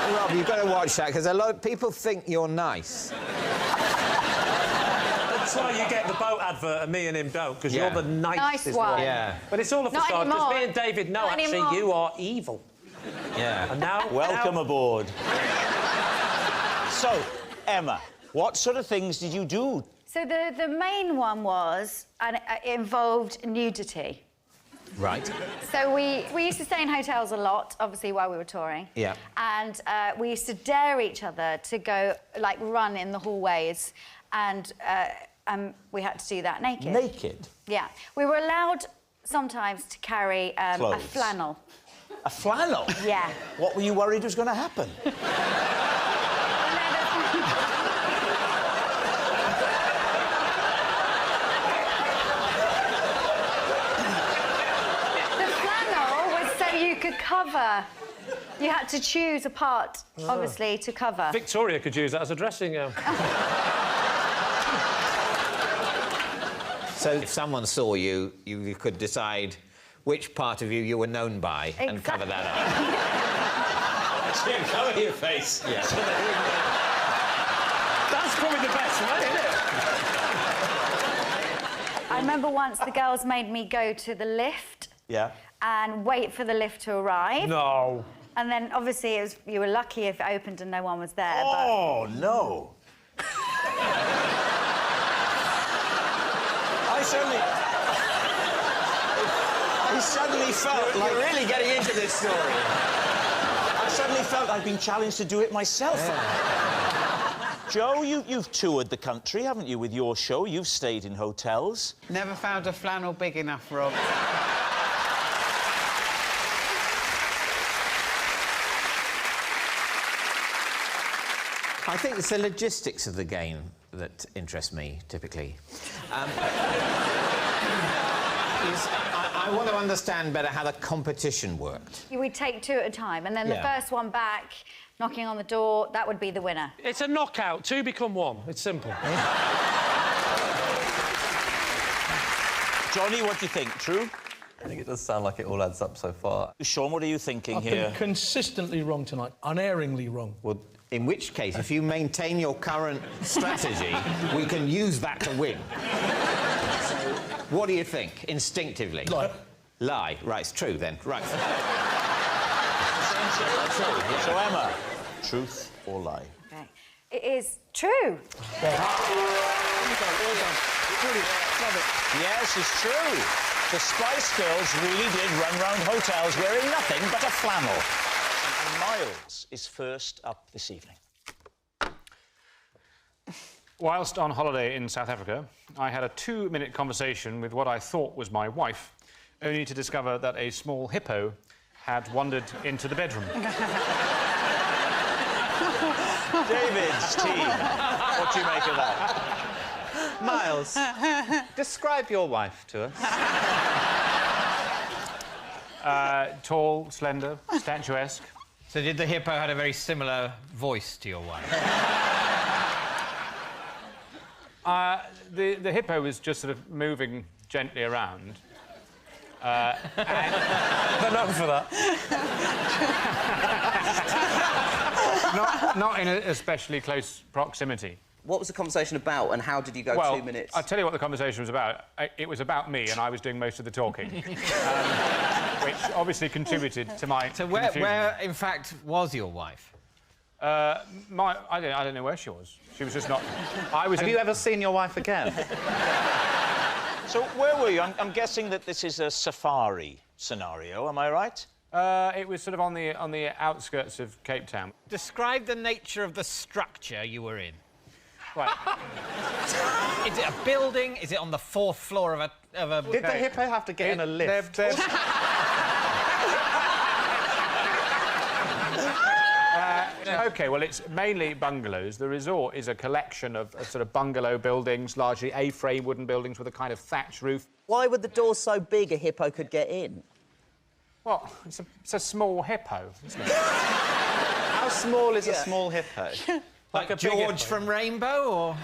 Rob, you've got to watch that, because a lot of people think you're nice. That's why you get the boat advert and me and him don't, because you're the nicest Nice one. Yeah. But it's all a Not facade, because anymore. me and David know, Not actually, anymore. you are evil. Yeah. And now... Welcome aboard. So, Emma, what sort of things did you do? So the main one was, and it involved nudity. Right. So we used to stay in hotels a lot, obviously, while we were touring. Yeah. And we used to dare each other to go, like, run in the hallways, and we had to do that naked. Naked? Yeah. We were allowed sometimes to carry a Clothes. flannel. A flannel? Yeah. What were you worried was going to happen? You could cover. You had to choose a part, obviously, to cover. Victoria could use that as a dressing gown. So if someone saw you, you could decide which part of you were known by and cover that up. Jim, cover your face. Yeah. That's probably the best way, isn't it? I remember once the girls made me go to the lift. Yeah. And wait for the lift to arrive. No. And then, obviously, you were lucky if it opened and no one was there. Oh, no. I suddenly felt like... You're really getting into this story. I suddenly felt I'd been challenged to do it myself. Yeah. Joe, you've toured the country, haven't you, with your show? You've stayed in hotels. Never found a flannel big enough, Rob. I think it's the logistics of the game that interest me, typically. I want to understand better how the competition worked. We take two at a time, and then the Yeah. first one back, knocking on the door, that would be the winner. It's a knockout. Two become one. It's simple. Johnny, what do you think? True? I think it does sound like it all adds up so far. Sean, what are you thinking I've here? been consistently wrong tonight, unerringly wrong. Well, in which case, if you maintain your current strategy, we can use that to win. So, what do you think, instinctively? Lie. Lie. Right, it's true, then. Right. True, yeah. So, Emma, truth or lie? Okay. It is true. Yes, it's true. The Spice Girls really did run round hotels wearing nothing but a flannel. And Miles is first up this evening. Whilst on holiday in South Africa, I had a 2-minute conversation with what I thought was my wife, only to discover that a small hippo had wandered into the bedroom. David's team, what do you make of that? Miles, describe your wife to us. Tall, slender, statuesque. So did the hippo had a very similar voice to your wife? The hippo was just sort of moving gently around. They're known for that. not in especially close proximity. What was the conversation about, and how did you go 2 minutes? I'll tell you what the conversation was about. It was about me, and I was doing most of the talking, which obviously contributed to my So confusion. where, in fact, was your wife? I don't know where she was. She was just not... Have you ever seen your wife again? So, where were you? I'm guessing that this is a safari scenario, am I right? It was sort of on the outskirts of Cape Town. Describe the nature of the structure you were in. Right. Is it a building? Is it on the 4th floor of a... Did the hippo have to get in a lift? OK, well, it's mainly bungalows. The resort is a collection of sort of bungalow buildings, largely A-frame wooden buildings with a kind of thatch roof. Why were the doors so big a hippo could get in? Well, it's a small hippo, isn't it? How small is a small hippo? Like a George from Rainbow, or...?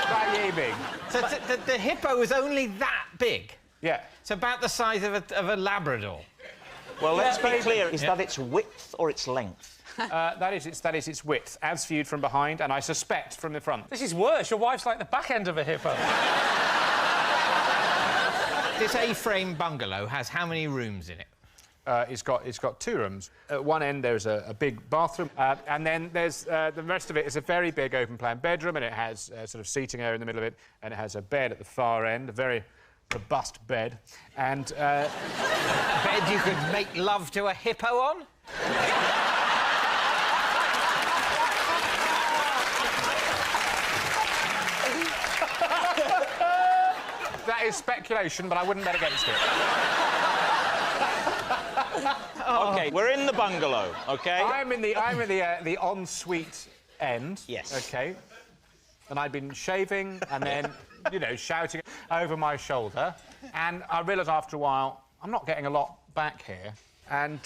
Quite big. So the hippo was only that big? Yeah. It's about the size of a Labrador. Well, let's be clear. Is that its width or its length? That is its width, as viewed from behind, and I suspect from the front. This is worse. Your wife's like the back end of a hippo. This A-frame bungalow has how many rooms in it? It's got 2 rooms. At one end, there's a big bathroom, and then there's the rest of it is a very big open-plan bedroom, and it has sort of seating area in the middle of it, and it has a bed at the far end, a very robust bed, and... Bed you could make love to a hippo on? That is speculation, but I wouldn't bet against it. OK, we're in the bungalow, OK? I'm in the ensuite end. Yes. OK. And I'd been shaving and then, you know, shouting over my shoulder. And I realised after a while, I'm not getting a lot back here. And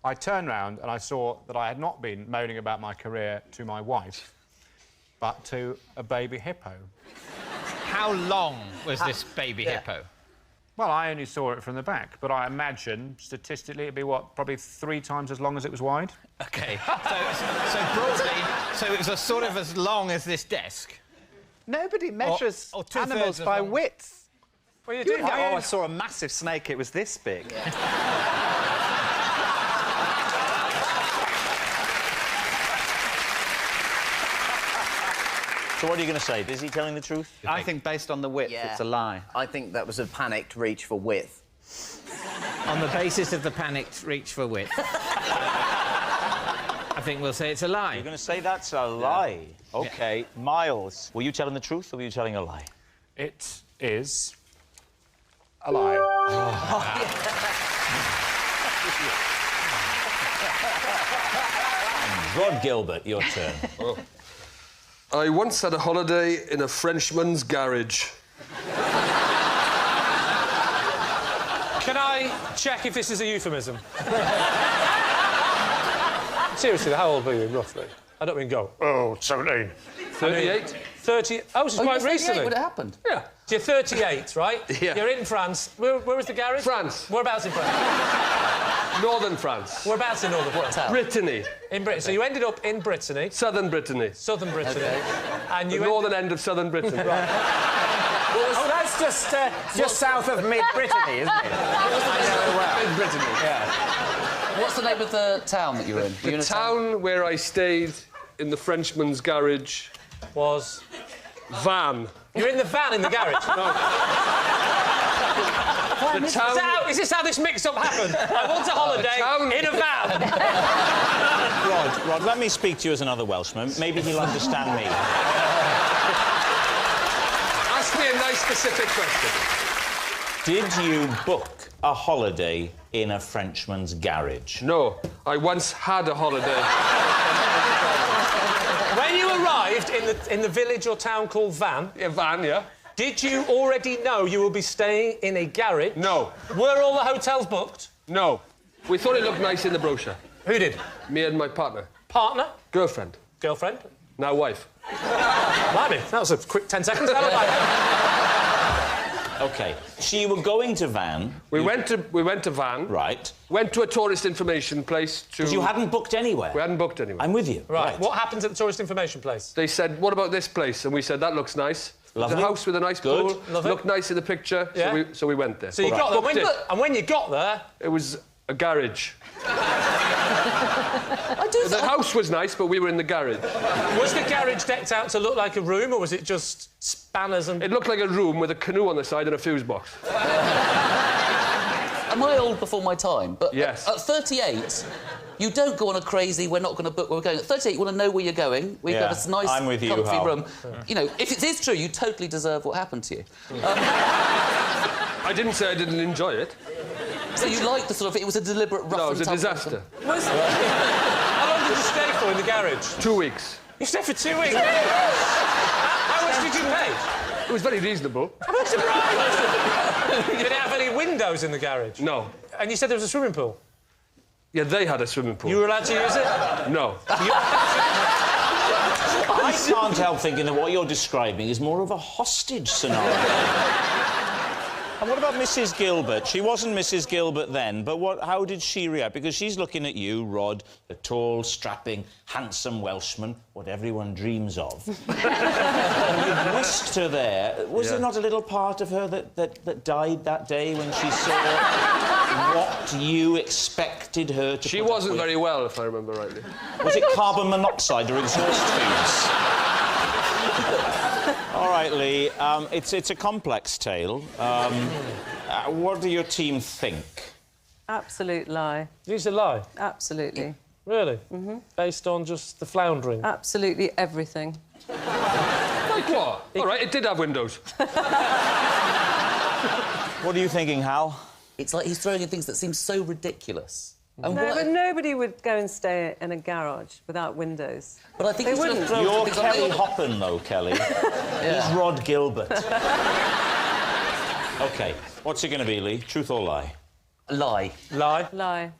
I turned round and I saw that I had not been moaning about my career to my wife. but to a baby hippo. How long was this baby hippo? Well, I only saw it from the back, but I imagine, statistically, it'd be, what, probably 3 times as long as it was wide? OK, so broadly, so it was a sort of as long as this desk? Nobody measures or animals by width. Well, you do. do. Oh, I saw a massive snake. It was this big. So what are you going to say? Is he telling the truth? I think based on the width, it's a lie. I think that was a panicked reach for width. On the basis of the panicked reach for width. I think we'll say it's a lie. You're going to say that's a lie? OK. Miles, were you telling the truth or were you telling a lie? It is a lie. Rod Gilbert, your turn. I once had a holiday in a Frenchman's garage. Can I check if this is a euphemism? Seriously, how old were you, roughly? I don't mean go. Oh, 17. 38. 30... Oh, this is quite you're 38 recently. when it happened? Yeah. So you're 38, right? Yeah. You're in France. Where was the garage? France. Whereabouts in France? Northern France. Whereabouts in northern France? Brittany. In Britain. So you ended up in Brittany. Southern Brittany. Southern Brittany. Okay. And you the northern end of southern Britain. Right. Oh, that's just south of mid-Brittany, isn't it? Mid-Brittany. Yeah. What's the name of the town that you're in? The town where I stayed in the Frenchman's garage was... Van. You're in the van in the garage? No. The town... Is this how this mix-up happened? I want a holiday in a van. Rod, let me speak to you as another Welshman. Maybe he'll understand me. Ask me a nice specific question. Did you book a holiday in a Frenchman's garage? No, I once had a holiday. When you arrived in the village or town called Van... Yeah, Van, yeah. Did you already know you will be staying in a garage? No. Were all the hotels booked? No. We thought it looked nice in the brochure. Who did? Me and my partner. Partner? Girlfriend. Girlfriend? Now wife. Blimey, that was a quick 10 seconds. OK. So you were going to Van. We went to Van. Right. Went to a tourist information place to... Because you hadn't booked anywhere. We hadn't booked anywhere. I'm with you. Right. What happens at the tourist information place? They said, what about this place? And we said, that looks nice. Lovely. The house with a nice Good. pool. Love it. Looked nice in the picture. Yeah. So we went there. So you got there. And when you got there... It was a garage. The house was nice, but we were in the garage. Was the garage decked out to look like a room, or was it just spanners and... It looked like a room with a canoe on the side and a fuse box. Am I old before my time? But yes. At 38, you don't go on a crazy, we're not going to book where we're going. At 38, you want to know where you're going. We've got a nice, comfy room. You know, if it is true, you totally deserve what happened to you. I didn't say I didn't enjoy it. So you like the sort of... It was a deliberate rough No, it was a and tough disaster. How long did you stay for in the garage? 2 weeks. You stayed for 2 weeks? How much did you pay? It was very reasonable. I'm surprised. Did it have any windows in the garage? No. And you said there was a swimming pool? Yeah, they had a swimming pool. You were allowed to use it? No. I can't help thinking that what you're describing is more of a hostage scenario. And what about Mrs. Gilbert? She wasn't Mrs. Gilbert then, but how did she react? Because she's looking at you, Rod, the tall, strapping, handsome Welshman, what everyone dreams of. And you whisked her there. Was there not a little part of her that died that day when she saw what you expected her to She wasn't very well, if I remember rightly. Was it carbon monoxide or exhaust fumes? All right, Lee, it's a complex tale. What do your team think? Absolute lie. It's a lie? Absolutely. Really? Mm-hmm. Based on just the floundering? Absolutely everything. Like what? All right, it did have windows. What are you thinking, Hal? It's like he's throwing in things that seem so ridiculous. And No, but nobody would go and stay in a garage without windows. But I think they wouldn't. You're Kelly Hoppen, though, Kelly. He's Rod Gilbert. OK, what's it going to be, Lee? Truth or lie? Lie. Lie? Lie.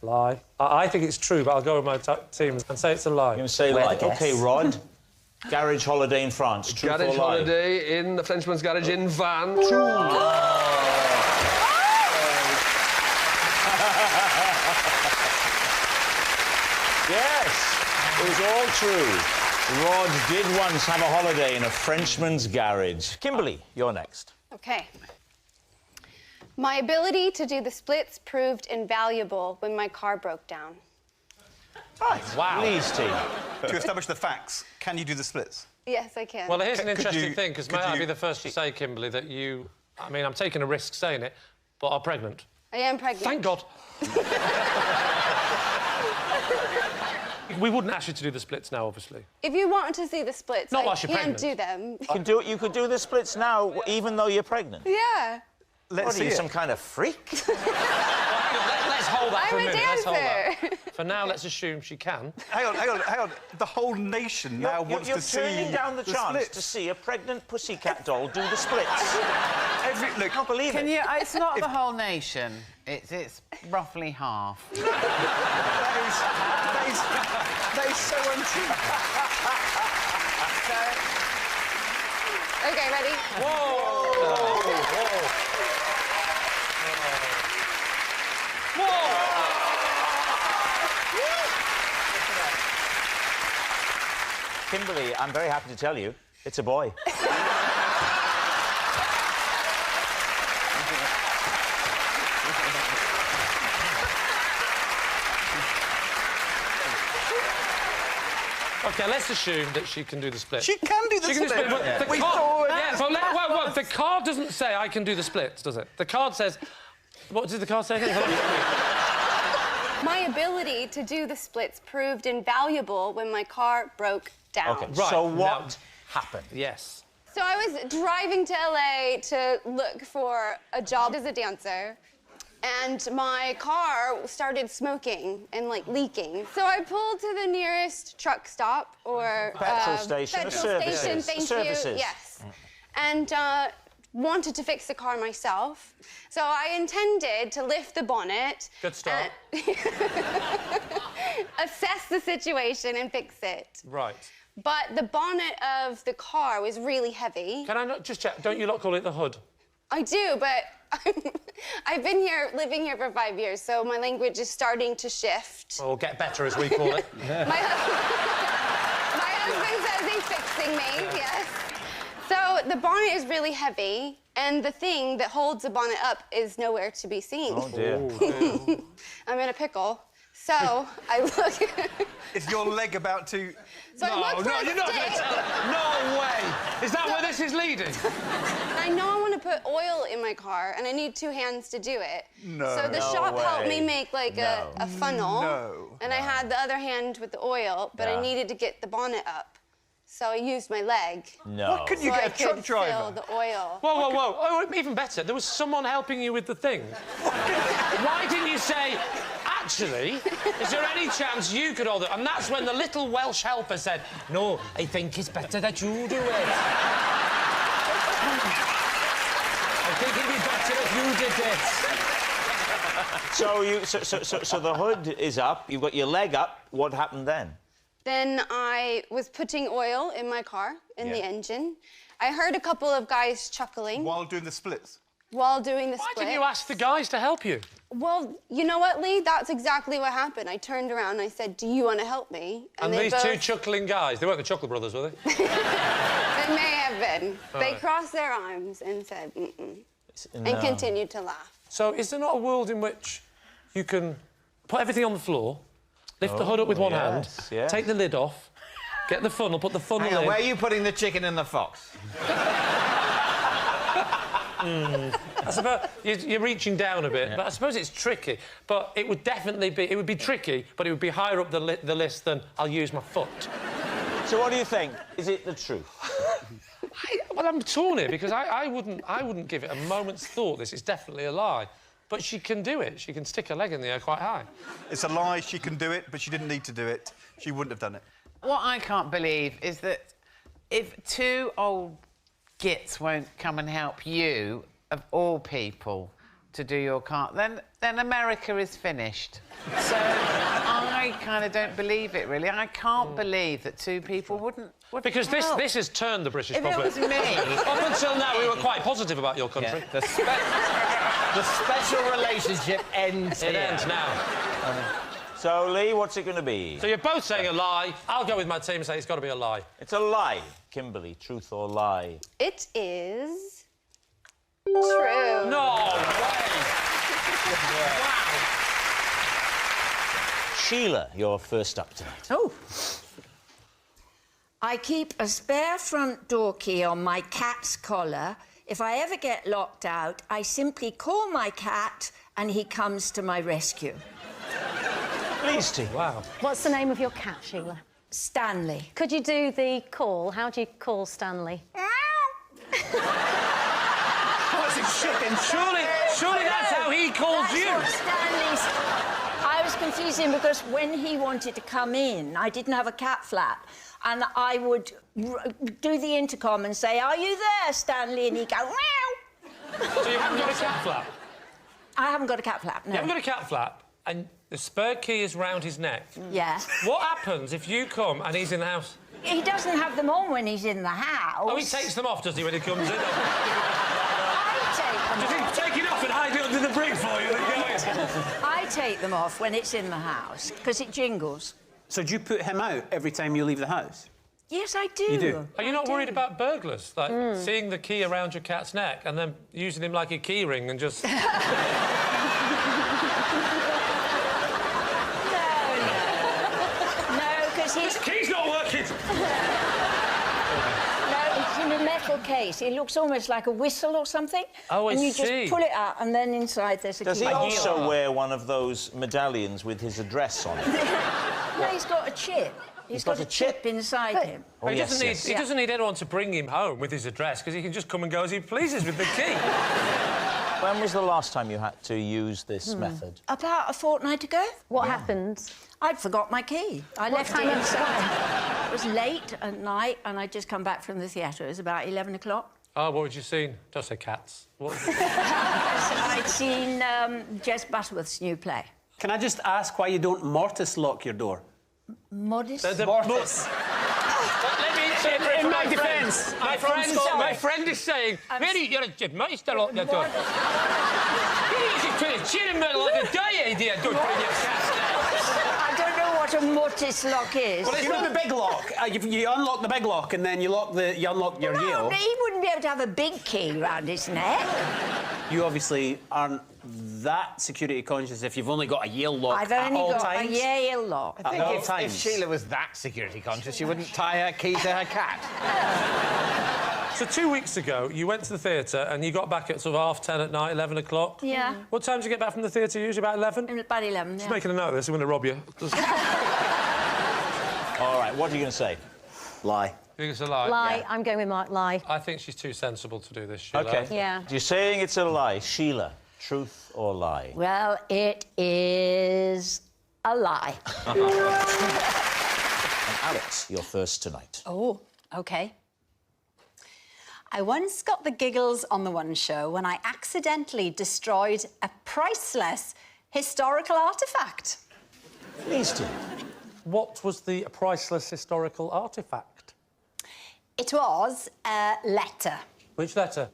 Lie. I think it's true, but I'll go with my team and say it's a lie. You're going to say lie. OK, Rod? Garage holiday in France. Truth Garage or lie? holiday in the Frenchman's garage in Van. True. Yes, it was all true. Rog did once have a holiday in a Frenchman's garage. Kimberly, you're next. Okay. My ability to do the splits proved invaluable when my car broke down. Right. Wow. Please, team. To establish the facts, can you do the splits? Yes, I can. Well, here's an interesting thing, because may I be the first to say, Kimberly, that you... I mean, I'm taking a risk saying it, but are pregnant. I am pregnant. Thank God. We wouldn't ask you to do the splits now, obviously. If you want to see the splits, Not I whilst you're can pregnant. do them. You could do the splits now, even though you're pregnant. Yeah. What are you, some kind of freak? Let's hold that for a I'm a minute. Let's hold that. dancer. For now, let's assume she can. Hang on. The whole nation now wants to see You're turning down the chance splits. to see a pregnant pussycat doll do the splits. Look, I can't believe Can it. you? It's not the whole nation. It's roughly half. That is so untrue. Okay, ready? Kimberly, I'm very happy to tell you, it's a boy. OK, let's assume that she can do the split. She can do the split. The card doesn't say I can do the splits, does it? The card says... What did the card say again? My ability to do the splits proved invaluable when my car broke down. OK, so what happened? Yes. So I was driving to LA to look for a job as a dancer, and my car started smoking and, like, leaking. So I pulled to the nearest truck stop or... Petrol station, petrol station, thank you. Yes. And wanted to fix the car myself. So I intended to lift the bonnet... Good start. assess the situation and fix it. Right. But the bonnet of the car was really heavy. Can I not just check? Don't you lot call it the hood? I do, but I've been living here for 5 years, so my language is starting to shift. Or get better, as we call it. My husband says he's fixing me, yes. So the bonnet is really heavy, and the thing that holds the bonnet up is nowhere to be seen. Oh, dear. I'm in a pickle. So I look... Is your leg about to... So you're not going to tell her. No way. Is that where this is leading? I know I want to put oil in my car, and I need 2 hands to do it. No. So the shop helped me make, like, a funnel. No. And I had the other hand with the oil, but I needed to get the bonnet up. So I used my leg. No. What couldn't you get a truck driver? Fill the oil. Whoa. Oh, even better. There was someone helping you with the thing. Why didn't you say... Actually, is there any chance you could hold it? And that's when the little Welsh helper said, no, I think it's better that you do it. I think it'd be better if you did it. So the hood is up, you've got your leg up. What happened then? Then I was putting oil in my car, in the engine. I heard a couple of guys chuckling. While doing the splits? While doing the split. Why didn't you ask the guys to help you? Well, you know what, Lee? That's exactly what happened. I turned around and I said, do you want to help me? And these two chuckling guys, they weren't the Chuckle Brothers, were they? They may have been. They crossed their arms and said, and continued to laugh. So is there not a world in which you can put everything on the floor, lift the hood up with one hand, take the lid off, get the funnel, put the funnel in... Where are you putting the chicken and the fox? I suppose you're reaching down a bit, but I suppose it's tricky. But it would definitely be... It would be tricky, but it would be higher up the list than I'll use my foot. So what do you think? Is it the truth? Well, I'm torn here, because I wouldn't give it a moment's thought. This is definitely a lie. But she can do it. She can stick her leg in the air quite high. It's a lie. She can do it, but she didn't need to do it. She wouldn't have done it. What I can't believe is that if 2 old gits won't come and help you, of all people, to do your car, then America is finished. So I kind of don't believe it, really. I can't believe that two people wouldn't Because help. this has turned the British If public. it was me... Up until now, we were quite positive about your country. Yeah. The special relationship ends It here. ends now. So, Lee, what's it going to be? So you're both saying a lie. I'll go with my team and say it's got to be a lie. It's a lie. Kimberly, truth or lie? It is true. No way! Sheila, you're first up tonight. Oh. I keep a spare front door key on my cat's collar. If I ever get locked out, I simply call my cat and he comes to my rescue. Please, T. Wow. What's the name of your cat, Sheila? Stanley. Could you do the call? How do you call Stanley? What's it chicken? Surely that's how he calls That's you. what Stanley's... I was confusing because when he wanted to come in, I didn't have a cat flap. And I would do the intercom and say, "Are you there, Stanley?" And he'd go, "Meow." So you haven't got a cat flap? I haven't got a cat flap, no. You haven't got a cat flap, and the spare key is round his neck. Yeah. What happens if you come and he's in the house? He doesn't have them on when he's in the house. Oh, he takes them off, does he, when he comes in? I Does he take it off and hide it under the brick for you? I take them off when it's in the house, because it jingles. So do you put him out every time you leave the house? Yes, I do. You do? Are you not worried about burglars? Like, seeing the key around your cat's neck and then using him like a key ring and just... No, because he's... This key's not working! No, it's in a metal case. It looks almost like a whistle or something. Oh, I And you see. just pull it out, and then inside there's a Does key. he also wear one of those medallions with his address on it? No, he's got a chip. He's got a chip inside him. Oh, he yes, doesn't yes. He doesn't need anyone to bring him home with his address, because he can just come and go as he pleases with the key. When was the last time you had to use this method? About a fortnight ago. What happened? I'd forgot my key. I What left time it of inside. It was late at night, and I'd just come back from the theatre. It was about 11 o'clock. Oh, what had you seen? Don't say cats. What? I'd seen Jess Butterworth's new play. Can I just ask why you don't mortise lock your door? Modest? Mortise. Let me say In my defence. My friend is saying, Mary, you're a jib, mate, still lock the door. You're trying to cheer him like a die idea. Don't bring your cats I don't know what a mortise lock is. Well, you know the big lock. You unlock the big lock and then you unlock your No, Yale. he wouldn't be able to have a big key round his neck. You obviously aren't that security conscious if you've only got a Yale lock I've at only all got times. a Yale lock. I think if Sheila was that security conscious, she wouldn't tie her key to her cat. So 2 weeks ago, you went to the theatre and you got back at sort of 10:30 at night, 11 o'clock. Yeah. What time did you get back from the theatre? Usually about 11? About 11, Just yeah. making a note of this, I'm going to rob you. All right, what are you going to say? Lie. You think it's a lie? Lie. I'm going with my lie. I think she's too sensible to do this, Sheila. OK. Yeah. You're saying it's a lie. Sheila, truth or lie? Well, it is a lie. And Alex, you're first tonight. Oh, OK. I once got the giggles on the one show when I accidentally destroyed a priceless historical artefact. Please do. What was the priceless historical artefact? It was a letter. Which letter?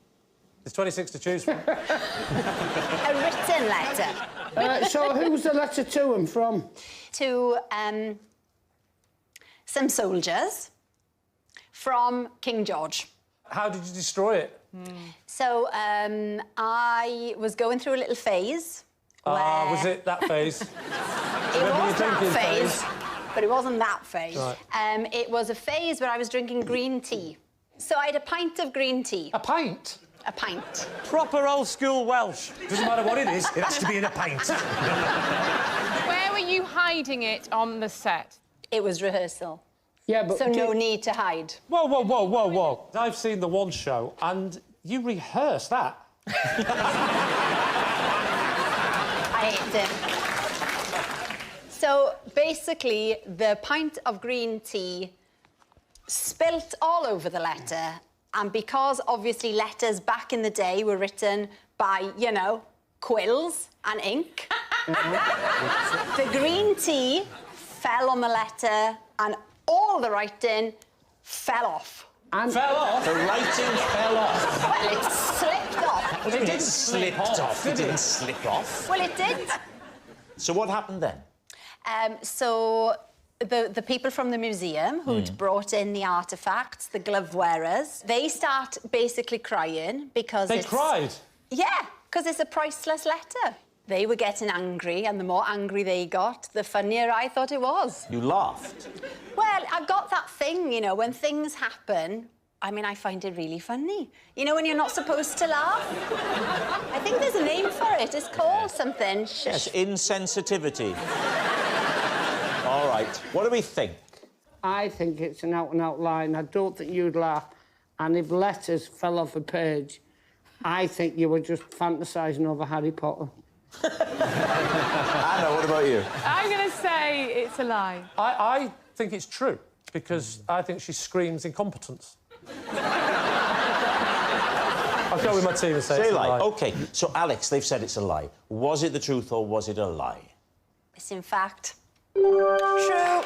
There's 26 to choose from. A written letter. So who was the letter to him from? To some soldiers from King George. How did you destroy it? So I was going through a little phase. Ah, was it that phase? It was that phase, but it wasn't that phase. Right. It was a phase where I was drinking green tea. So I had a pint of green tea. A pint? A pint. Proper old-school Welsh. Doesn't matter what it is, it has to be in a pint. Where were you hiding it on the set? It was rehearsal. Yeah, but... So no need to hide. Whoa, whoa, whoa, whoa, whoa. I've seen the one show, and you rehearse that. I ate it. So basically, the pint of green tea spilt all over the letter, and because obviously letters back in the day were written by, you know, quills and ink. The green tea fell on the letter and all the writing fell off. And fell off? The writing fell off. Well, it slipped off. It didn't slip off. It didn't slip off. Well, it did. So what happened then? So the people from the museum who'd brought in the artefacts, the glove wearers, they start basically crying because They cried? Yeah, because it's a priceless letter. They were getting angry, and the more angry they got, the funnier I thought it was. You laughed? Well, I've got that thing, you know, when things happen, I mean, I find it really funny. You know, when you're not supposed to laugh? I think there's a name for it. It's called something. Yes, insensitivity. All right. What do we think? I think it's an out-and-out lie, and I don't think you'd laugh. And if letters fell off a page, I think you were just fantasising over Harry Potter. Anna, what about you? I'm going to say it's a lie. I think it's true, because I think she screams incompetence. I'll go with my team and say it's a lie. OK, so, Alex, they've said it's a lie. Was it the truth or was it a lie? It's in fact true.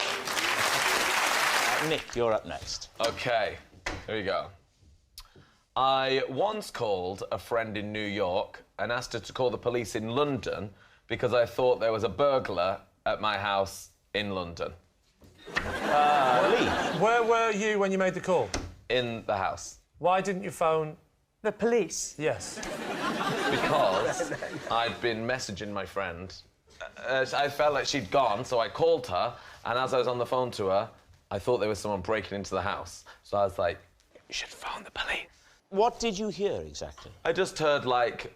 Nick, you're up next. OK, here we go. I once called a friend in New York and asked her to call the police in London because I thought there was a burglar at my house in London. Lee, where were you when you made the call? In the house. Why didn't you phone... The police? Yes. Because I'd been messaging my friend. I felt like she'd gone, so I called her, and as I was on the phone to her, I thought there was someone breaking into the house. So I was like, you should phone the police. What did you hear, exactly? I just heard, like,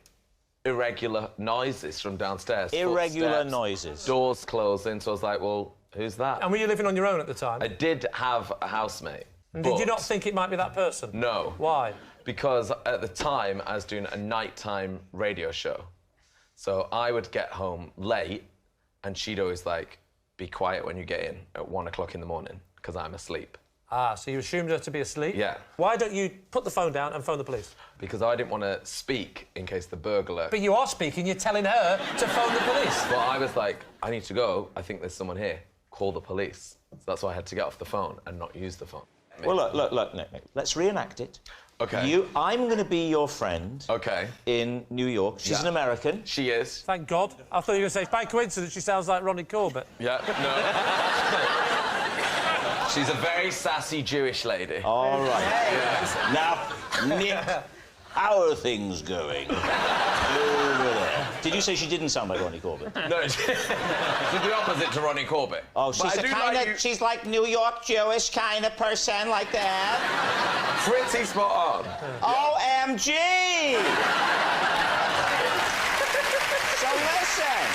irregular noises from downstairs. Irregular footsteps, noises? Doors closing, so I was like, well, who's that? And were you living on your own at the time? I did have a housemate. And did you not think it might be that person? No. Why? Because at the time, I was doing a nighttime radio show. So I would get home late, and she'd always, like, be quiet when you get in at 1 o'clock in the morning, because I'm asleep. Ah, so you assumed her to be asleep? Yeah. Why don't you put the phone down and phone the police? Because I didn't want to speak in case the burglar... But you are speaking, you're telling her to phone the police. Well, I was like, I need to go. I think there's someone here. Call the police. So that's why I had to get off the phone and not use the phone. Well, look, Nick. Let's reenact it. OK. I'm going to be your friend. OK. In New York. She's an American. She is. Thank God. I thought you were going to say, by coincidence, she sounds like Ronnie Corbett. Yeah, no. She's a very sassy Jewish lady. All right. Yeah. Now, Nick, how are things going? Over there. Did you say she didn't sound like Ronnie Corbett? No, she's the opposite to Ronnie Corbett. Oh, she's like New York Jewish kind of person, like that. Pretty spot on. OMG! So listen.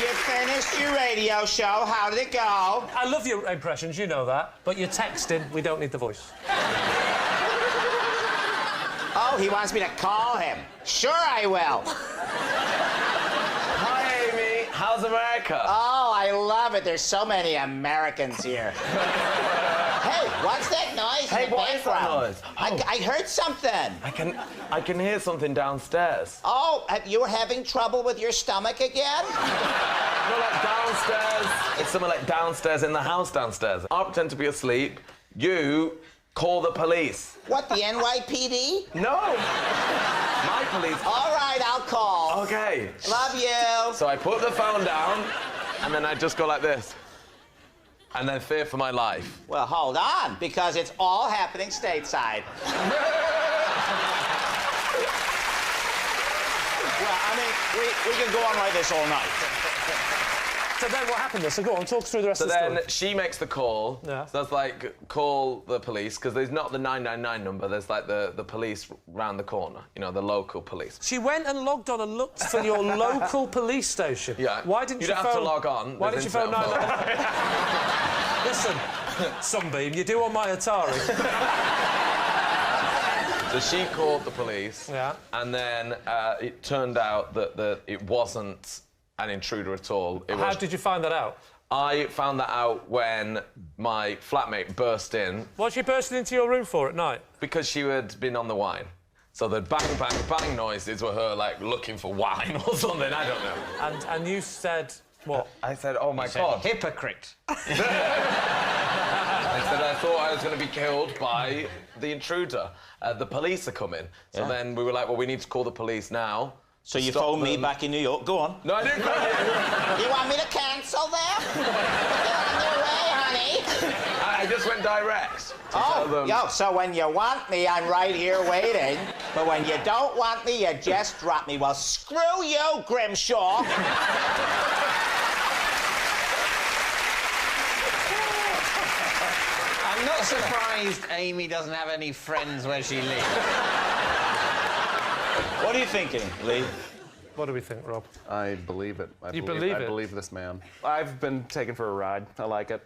You finished your radio show. How did it go? I love your impressions, you know that. But you're texting, we don't need the voice. Oh, he wants me to call him. Sure, I will. Hi, Amy. How's America? Oh, I love it. There's so many Americans here. Hey, what's that noise in the what is that noise? I heard something. I can hear something downstairs. Oh, you were having trouble with your stomach again? No, like downstairs. It's something like downstairs in the house downstairs. I'll pretend to be asleep. You call the police. What, the NYPD? No. My police. All right, I'll call. OK. Love you. So I put the phone down, and then I just go like this. And then fear for my life. Well, hold on, because it's all happening stateside. Well, I mean, we can go on like this all night. So then what happened? So go on, talk us through the rest of the story. So then she makes the call. Yeah. So that's like, call the police, because there's not the 999 number, there's like the police round the corner, you know, the local police. She went and logged on and looked for your local police station. Yeah. Why didn't you you don't phone... have to log on. Why didn't you phone 999? Listen, Sunbeam, you do on my Atari. So she called the police. Yeah. And then it turned out that it wasn't an intruder at all. How did you find that out? I found that out when my flatmate burst in. What's she bursting into your room for at night? Because she had been on the wine. So the bang, bang, bang noises were her, like, looking for wine or something, I don't know. And you said what? I said, oh, my God. Hypocrite. I said I thought I was going to be killed by the intruder. The police are coming. So then we were like, well, we need to call the police now. So you phoned me back in New York. Go on. No, I didn't phone you. You want me to cancel them? Get on your way, honey. I just went direct to tell them. Yo, so when you want me, I'm right here waiting. But when you don't want me, you just drop me. Well, screw you, Grimshaw. I'm not surprised Amy doesn't have any friends where she lives. What are you thinking, Lee? What do we think, Rob? I believe it. I believe it? I believe this man. I've been taken for a ride. I like it.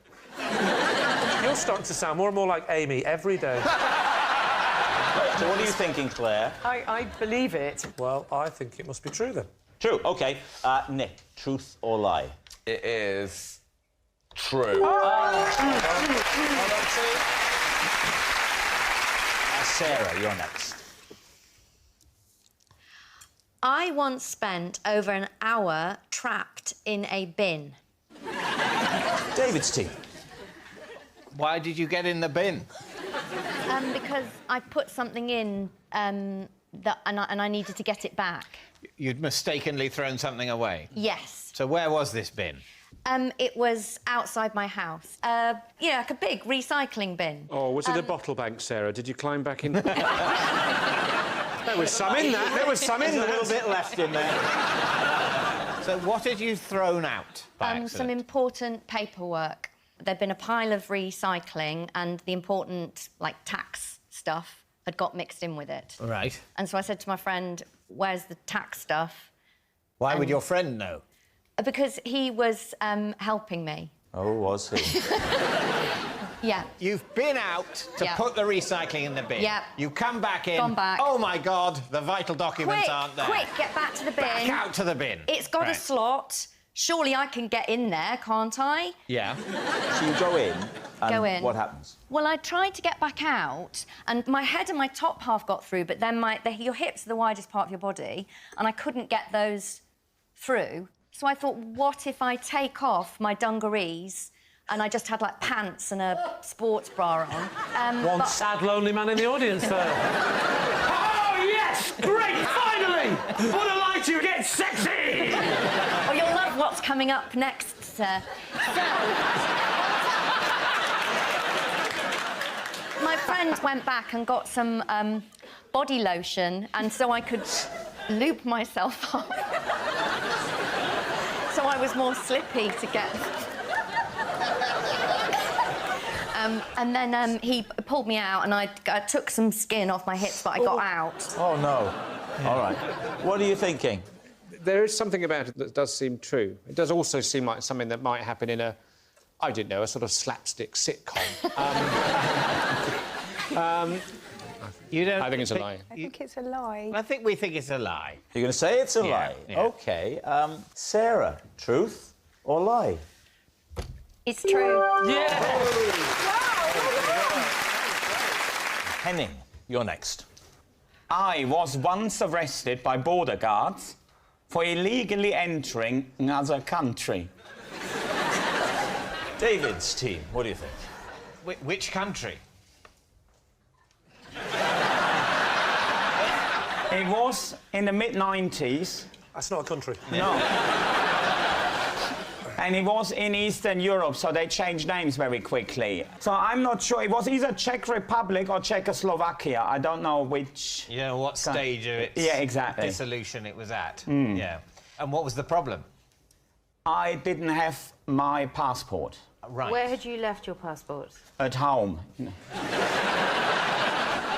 You're starting to sound more and more like Amy every day. So what are you thinking, Claire? I believe it. Well, I think it must be true, then. True, OK. Nick, truth or lie? It is true. Sarah, you're next. I once spent over an hour trapped in a bin. David's team. Why did you get in the bin? Because I put something in and I needed to get it back. You'd mistakenly thrown something away? Yes. So where was this bin? It was outside my house. Yeah, like a big recycling bin. Oh, was it a bottle bank, Sarah? Did you climb back in? There was some in that. There was some in There's that. a little bit left in there. So what had you thrown out by Some accident? important paperwork. There'd been a pile of recycling and the important, like, tax stuff had got mixed in with it. Right. And so I said to my friend, where's the tax stuff? Why would your friend know? Because he was helping me. Oh, was he? Yeah. You've been out to Yeah. put the recycling in the bin. Yeah. You come back in. Gone back. Oh, my God, the vital documents Quick, aren't there. quick, get back to the bin. Back out to the bin. It's got a Right. slot. Surely I can get in there, can't I? Yeah. So you go in, and Go in. what happens? Well, I tried to get back out, and my head and my top half got through, but then your hips are the widest part of your body, and I couldn't get those through. So I thought, what if I take off my dungarees and I just had, like, pants and a sports bra on? One sad, lonely man in the audience there. Oh, yes! Great! Finally! What a light you get sexy! Oh, you'll love what's coming up next, sir. So... my friend went back and got some body lotion, and so I could lube myself up. So I was more slippy to get... and then he pulled me out, and I took some skin off my hips, but I got out. Oh, no. All right. What are you thinking? There is something about it that does seem true. It does also seem like something that might happen in a, I don't know, a sort of slapstick sitcom. You don't... I think it's a lie. I think it's a lie. I think we think it's a lie. You're going to say it's a lie? Yeah. OK. Sarah, truth or lie? It's true. Yeah! Henning, you're next. I was once arrested by border guards for illegally entering another country. David's team, what do you think? Which country? It was in the mid-90s. That's not a country. No. And it was in Eastern Europe, so they changed names very quickly. So I'm not sure. It was either Czech Republic or Czechoslovakia. I don't know which... You know, what stage of its dissolution it was at. Mm. Yeah. And what was the problem? I didn't have my passport. Right. Where had you left your passport? At home.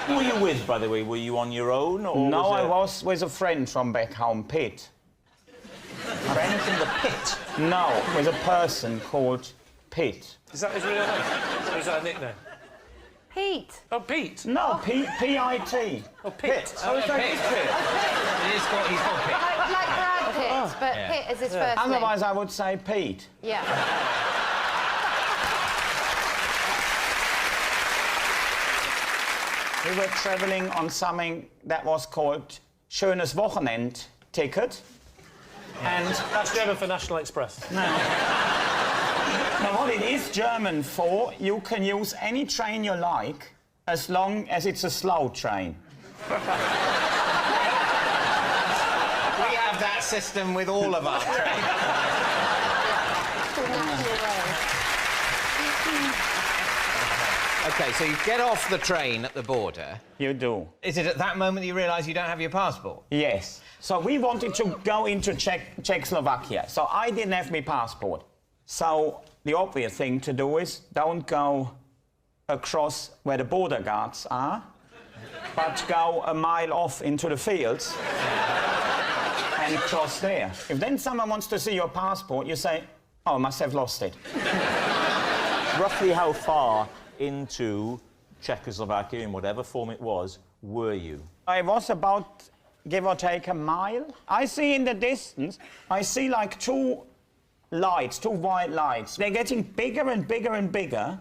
Who were you with, by the way? Were you on your own, or No, I was was with a friend from back home, Pete. Friend from the pit? No, with a person called Pete. Is that his real name? Or is that a nickname? Pete. Oh, Pete? No, P-I-T. Oh, Pete. Oh, is that his Pete? He's called Pete. Like Brad Pitt, but Yeah. Pitt is his first name. Otherwise, I would say Pete. Yeah. We were travelling on something that was called Schönes Wochenend-Ticket. And that's German for National Express. No. Now, what it is German for, you can use any train you like as long as it's a slow train. We have that system with all of our trains. OK, so you get off the train at the border. You do. Is it at that moment you realise you don't have your passport? Yes. So we wanted to go into Czechoslovakia. So I didn't have my passport. So the obvious thing to do is don't go across where the border guards are, but go a mile off into the fields and cross there. If then someone wants to see your passport, you say, oh, I must have lost it. Roughly how far into Czechoslovakia, in whatever form it was, were you? I was about, give or take, a mile. I see in the distance, I see like two lights, two white lights. They're getting bigger and bigger and bigger.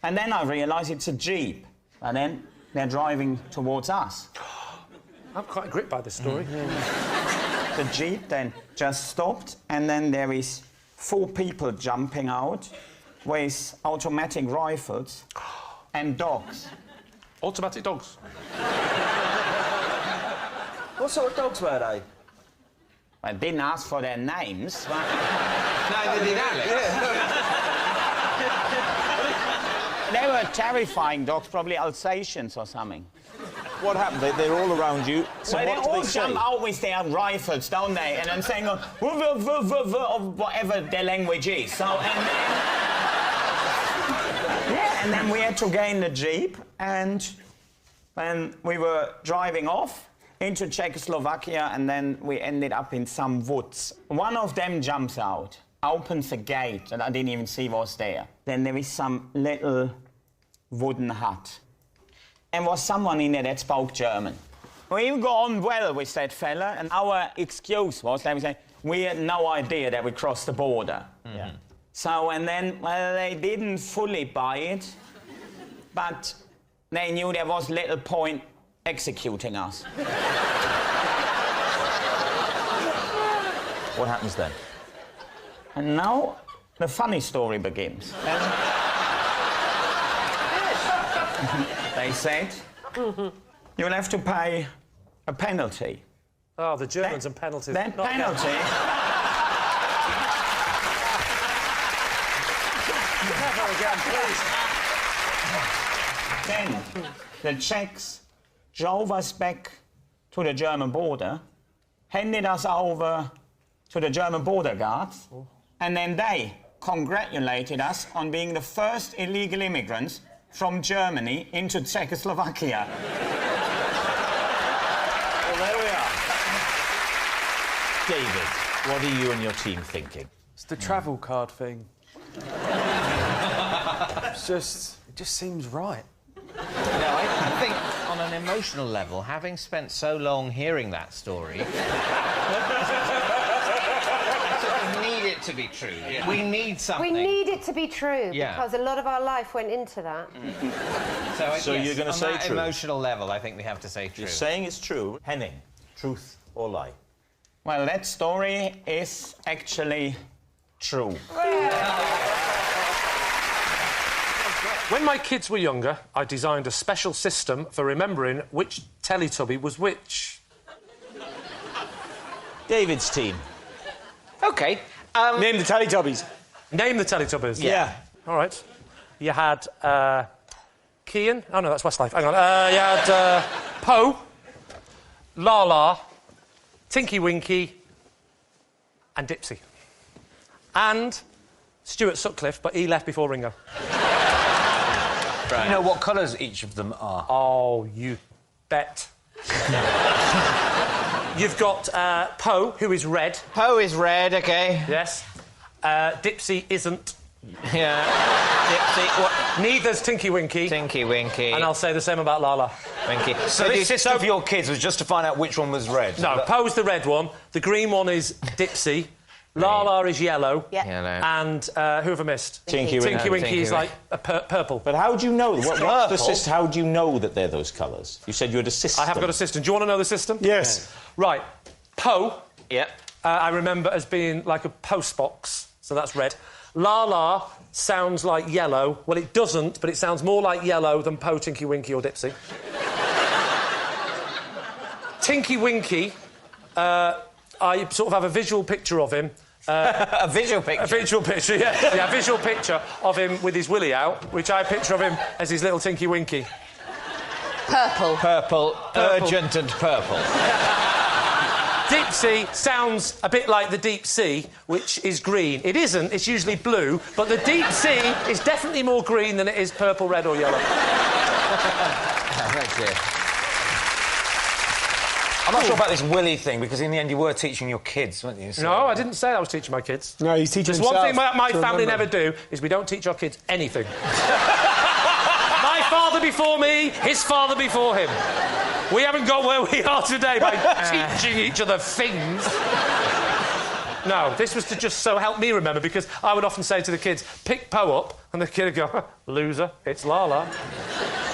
And then I realise it's a Jeep. And then they're driving towards us. I'm quite gripped by this story. The Jeep then just stopped, and then there is 4 people jumping out with automatic rifles and dogs. Automatic dogs? What sort of dogs were they? I didn't ask for their names. But... Neither did Alex. They were terrifying dogs, probably Alsatians or something. What happened? They're all around you. So well, what they all do they say? jump out with their rifles, don't they? And then saying, or whatever their language is. So, and then we had to gain the Jeep, and when we were driving off into Czechoslovakia, and then we ended up in some woods. One of them jumps out, opens a gate, and I didn't even see was there. Then there is some little wooden hut. And was someone in there that spoke German. We got on well with that fella, and our excuse was that we said, we had no idea that we crossed the border. Mm-hmm. Yeah. So, and then, well, they didn't fully buy it, but they knew there was little point executing us. What happens then? And now the funny story begins. They said, you'll have to pay a penalty. Oh, the Germans and penalties. That penalty... Never again, please. Then the Czechs drove us back to the German border, handed us over to the German border guards, and then they congratulated us on being the first illegal immigrants from Germany into Czechoslovakia. Well, there we are. David, what are you and your team thinking? It's the travel card thing. It just seems right. No, I think on an emotional level, having spent so long hearing that story, we need it to be true. Yeah. We need something. We need it to be true, Yeah. because a lot of our life went into that. So yes, you're going to say on that true? emotional level, I think we have to say true. You're saying it's true. Henning, truth or lie? Well, that story is actually true. When my kids were younger, I designed a special system for remembering which Teletubby was which. David's team. OK. Name the Teletubbies. Name the Teletubbies? Yeah. All right. You had Kian. Oh, no, that's Westlife. Hang on. You had Poe, Lala, Tinky Winky, and Dipsy. And Stuart Sutcliffe, but he left before Ringo. Right. You know what colours each of them are? Oh, you bet. You've got Poe, who is red. Poe is red, OK. Yes. Dipsy isn't. Yeah. Dipsy, what? Neither's Tinky Winky. Tinky Winky. And I'll say the same about Lala. Winky. So the system for your kids was just to find out which one was red? No, Poe's the red one. The green one is Dipsy. Lala is yellow. Yeah. Yellow. And who have I missed? Tinky Winky. Tinky Winky is like a purple. But how do you know? What's the system? How do you know that they're those colours? You said you had a system. I have got a system. Do you want to know the system? Yes. Right. Poe. Yep. I remember as being like a post box, so that's red. Lala sounds like yellow. Well, it doesn't, but it sounds more like yellow than Poe, Tinky Winky or Dipsy. Tinky Winky, I sort of have a visual picture of him. A visual picture? A visual picture, yeah. Yeah, a visual picture of him with his willy out, which I picture of him as his little Tinky Winky. Purple. Purple. Urgent and purple. Dipsy sounds a bit like the deep sea, which is green. It isn't, it's usually blue, but the deep sea is definitely more green than it is purple, red or yellow. Thank you. I'm not sure about this Willy thing, because in the end you were teaching your kids, weren't you? So... No, I didn't say I was teaching my kids. No, he's teaching There's one thing my family never do, is we don't teach our kids anything. My father before me, his father before him. We haven't got where we are today by teaching each other things. No, this was to just so help me remember, because I would often say to the kids, pick Poe up, and the kid would go, loser, it's Lala.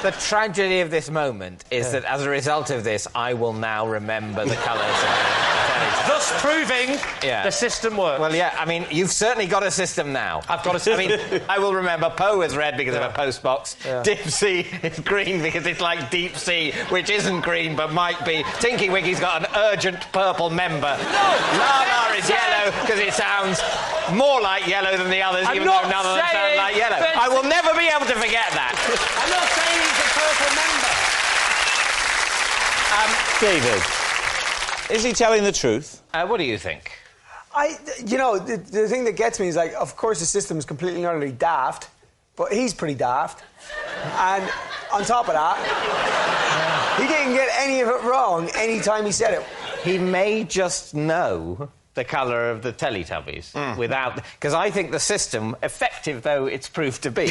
The tragedy of this moment is that as a result of this, I will now remember the colours of the Thus proving the system works. Well, yeah, I mean, you've certainly got a system now. I've got a system. I mean, I will remember Poe is red because of a post box. Yeah. Dipsy is green because it's like deep sea, which isn't green but might be. Tinky Winky's got an urgent purple member. No! Lala is yellow because it sounds more like yellow than the others, even though none of them sound like yellow. I will never be able to forget that. I'm not saying he's a purple member. David, is he telling the truth? What do you think? You know, the thing that gets me is, like, of course the system is completely and utterly daft, but he's pretty daft. And on top of that, he didn't get any of it wrong any time he said it. He may just know the colour of the Teletubbies without... Because I think the system, effective though it's proved to be,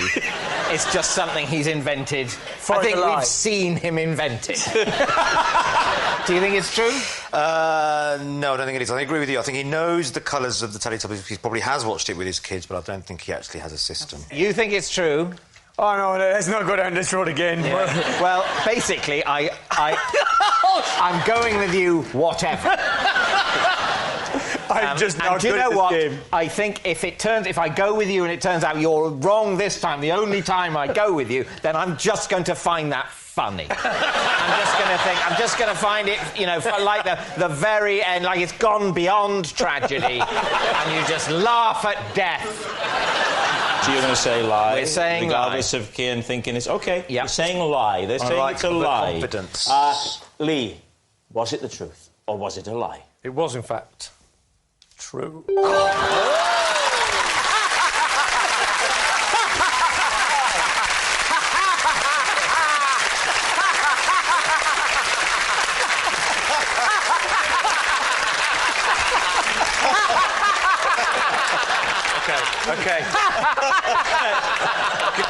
is just something he's invented. I think we've seen him invent it. Do you think it's true? No, I don't think it is. I agree with you. I think he knows the colours of the Teletubbies. He probably has watched it with his kids, but I don't think he actually has a system. You think it's true? Oh, no, let's not go down this road again. Yeah. Well, basically, I'm going with you, whatever. I'm just not do you good know at this what? game. I think if I go with you and it turns out you're wrong this time, the only time I go with you, then I'm just going to find that funny. I'm just going to find it, you know, like the very end, like it's gone beyond tragedy, and you just laugh at death. So you're going to say lie? We're saying regardless lie. of Kian thinking it's... OK, you're saying lie. They're saying like it's a lie. confidence. Lee, was it the truth, or was it a lie? It was, in fact, true. Okay.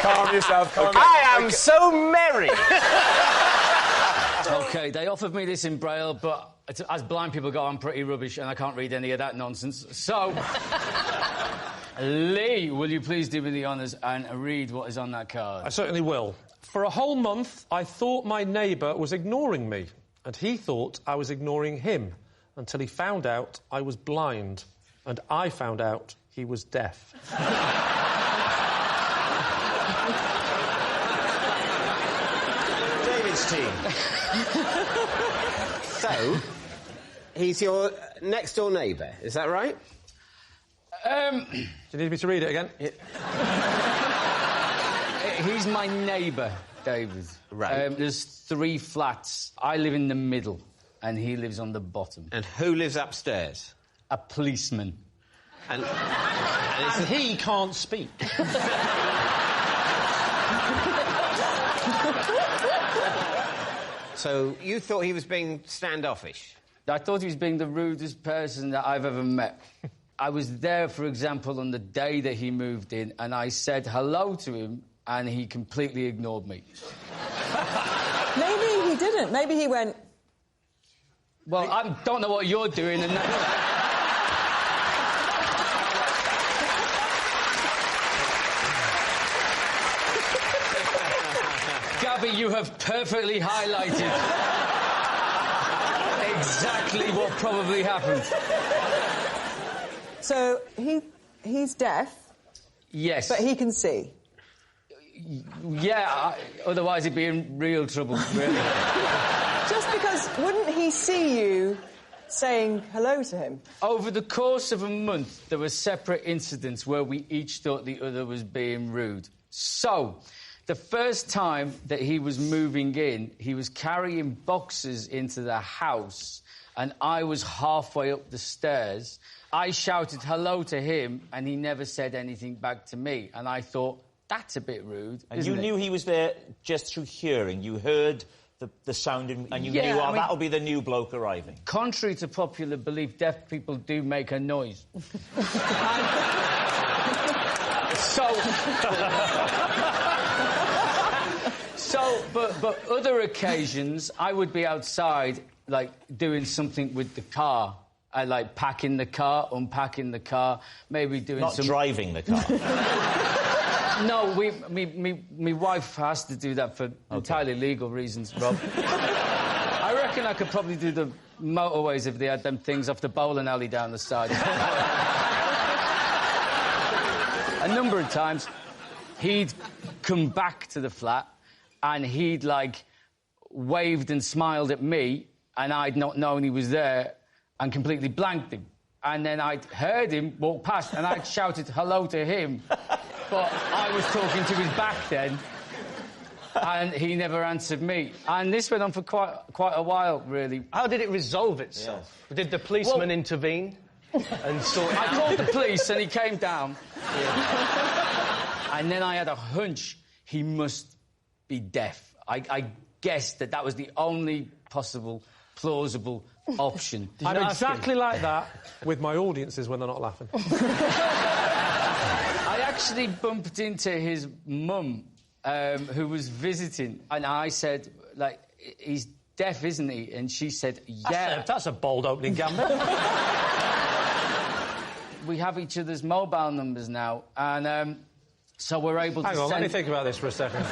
Calm yourself. I am so merry. OK, they offered me this in Braille, but as blind people go, I'm pretty rubbish and I can't read any of that nonsense. So, Lee, will you please do me the honours and read what is on that card? I certainly will. For a whole month, I thought my neighbour was ignoring me, and he thought I was ignoring him, until he found out I was blind, and I found out he was deaf. David's team. So, he's your next-door neighbour, is that right? Do you need me to read it again? He's my neighbour, David. Right. There's 3 flats. I live in the middle, and he lives on the bottom. And who lives upstairs? A policeman. And he can't speak. So you thought he was being standoffish? I thought he was being the rudest person that I've ever met. I was there, for example, on the day that he moved in, and I said hello to him, and he completely ignored me. Maybe he didn't. Maybe he went... Well, I don't know what you're doing, and... Abby, you have perfectly highlighted exactly what probably happened. So he's deaf. Yes. But he can see. Yeah, otherwise he'd be in real trouble, really. Just because, wouldn't he see you saying hello to him? Over the course of a month, there were separate incidents where we each thought the other was being rude. So, the first time that he was moving in, he was carrying boxes into the house, and I was halfway up the stairs. I shouted hello to him, and he never said anything back to me. And I thought, that's a bit rude, And you knew he was there just through hearing. You heard the sound, and you knew, that'll be the new bloke arriving. Contrary to popular belief, deaf people do make a noise. But other occasions, I would be outside, like, doing something with the car. I like packing the car, unpacking the car, maybe doing Not driving the car. No, my wife has to do that for entirely legal reasons, Rob. I reckon I could probably do the motorways if they had them things off the bowling alley down the side. A number of times, he'd come back to the flat and he'd, like, waved and smiled at me and I'd not known he was there and completely blanked him. And then I'd heard him walk past and I'd shouted hello to him. But I was talking to his back then, and he never answered me. And this went on for quite a while, really. How did it resolve itself? Yeah. Did the policeman intervene and sort it out? I called the police, and he came down. Yeah. And then I had a hunch he must be deaf. I guessed that was the only possible, plausible option. I'm exactly like that with my audiences when they're not laughing. I actually bumped into his mum, who was visiting, and I said, like, he's deaf, isn't he? And she said, yeah. That's a bold opening gambit. We have each other's mobile numbers now, and so we're able to Hang on, let me think about this for a second.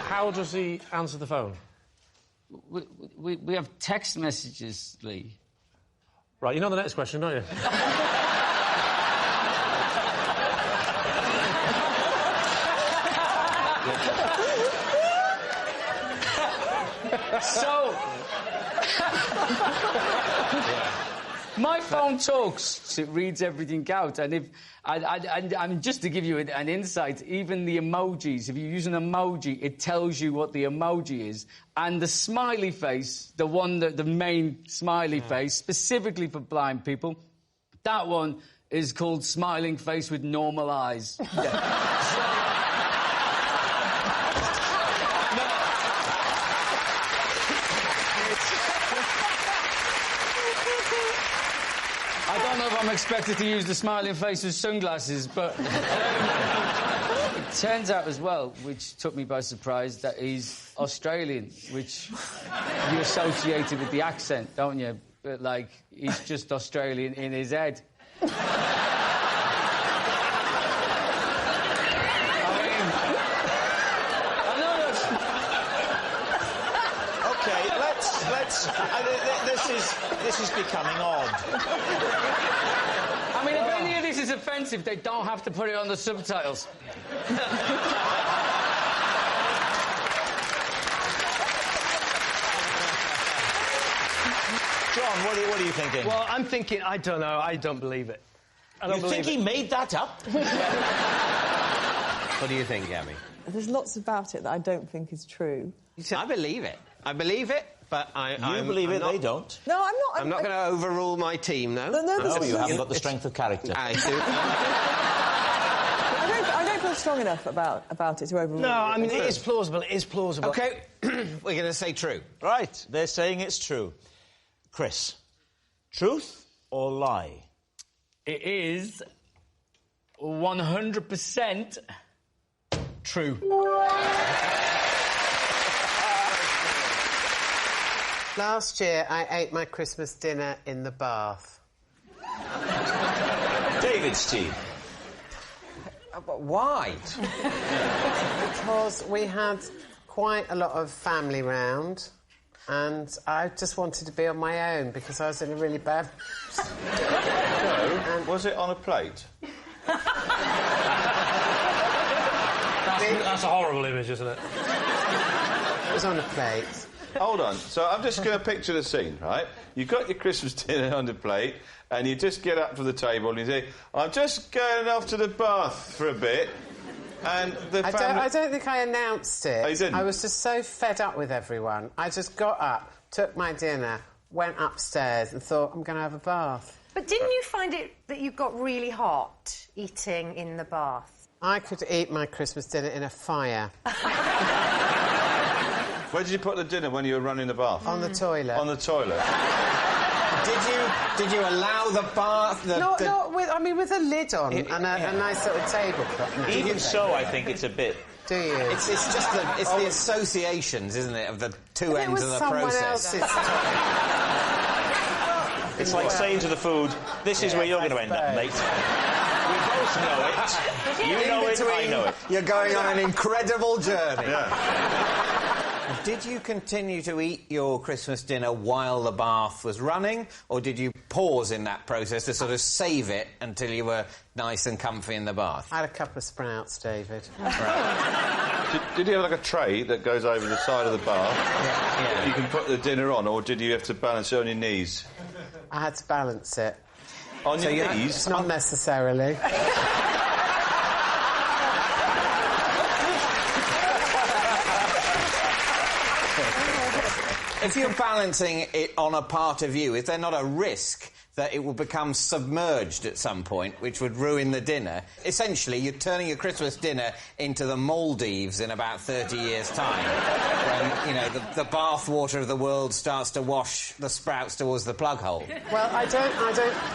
How does he answer the phone? We have text messages, Lee. Right, you know the next question, don't you? So... My phone talks, it reads everything out, and if... And just to give you an insight, even the emojis, if you use an emoji, it tells you what the emoji is. And the smiley face, the main smiley face, specifically for blind people, that one is called smiling face with normal eyes. Yeah. I don't know if I'm expected to use the smiling face with sunglasses, but it turns out as well, which took me by surprise, that he's Australian, which you associated with the accent, don't you? But, like, he's just Australian in his head. This is becoming odd. I mean, if any of this is offensive, they don't have to put it on the subtitles. John, what are you thinking? Well, I'm thinking, I don't know, I don't believe it. You think he made that up? What do you think, Gabby? There's lots about it that I don't think is true. I believe it. I believe it, but You believe it, they don't. No, I'm not. I'm not going to overrule my team, though. No, you haven't got the strength of character. I do. I don't feel strong enough about it to overrule. No, I mean, it is plausible, OK, we're going to say true. Right, they're saying it's true. Chris, truth or lie? It is 100% true. Last year, I ate my Christmas dinner in the bath. David's team. Why? Because we had quite a lot of family round, and I just wanted to be on my own because I was in a really bad... And was it on a plate? That's a horrible image, isn't it? It was on a plate. Hold on. So I'm just going to picture the scene, right? You've got your Christmas dinner on the plate, and you just get up from the table and you say, I'm just going off to the bath for a bit. And the family... I don't think I announced it. Oh, you didn't? I was just so fed up with everyone. I just got up, took my dinner, went upstairs and thought, I'm going to have a bath. But didn't you find it that you got really hot eating in the bath? I could eat my Christmas dinner in a fire. Where did you put the dinner when you were running the bath? On the toilet. On the toilet. Did you allow the bath... with a lid on and a nice little tablecloth. No. Even so, I think it's a bit... Do you? It's just the associations, isn't it, of the two ends of the process. It's like saying to the food, this is where you're going to end up, mate. We both know it. You know it, I know it. You're going on an incredible journey. Yeah. Did you continue to eat your Christmas dinner while the bath was running, or did you pause in that process to sort of save it until you were nice and comfy in the bath? I had a couple of sprouts, David. Right. Did you have like a tray that goes over the side of the bath? Yeah. You can put the dinner on, or did you have to balance it on your knees? I had to balance it. On your knees? Not necessarily. If you're balancing it on a part of you, is there not a risk that it will become submerged at some point, which would ruin the dinner? Essentially, you're turning your Christmas dinner into the Maldives in about 30 years' time, when, you know, the bath water of the world starts to wash the sprouts towards the plug hole. Well, I don't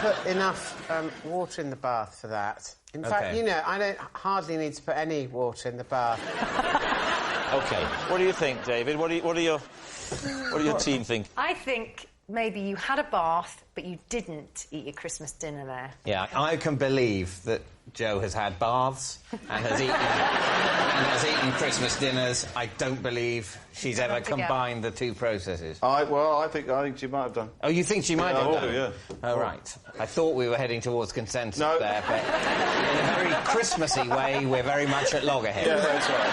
put enough water in the bath for that. In fact, you know, I don't hardly need to put any water in the bath. OK. What do you think, David? What do your team think? I think maybe you had a bath, but you didn't eat your Christmas dinner there. Yeah, I can believe that Jo has had baths and has eaten Christmas dinners. I don't believe she's ever combined the two processes. I think she might have done. Oh, you think she might have done? Yeah. Oh, right. I thought we were heading towards consensus there, but in a very Christmassy way, we're very much at loggerheads. Yeah, that's right.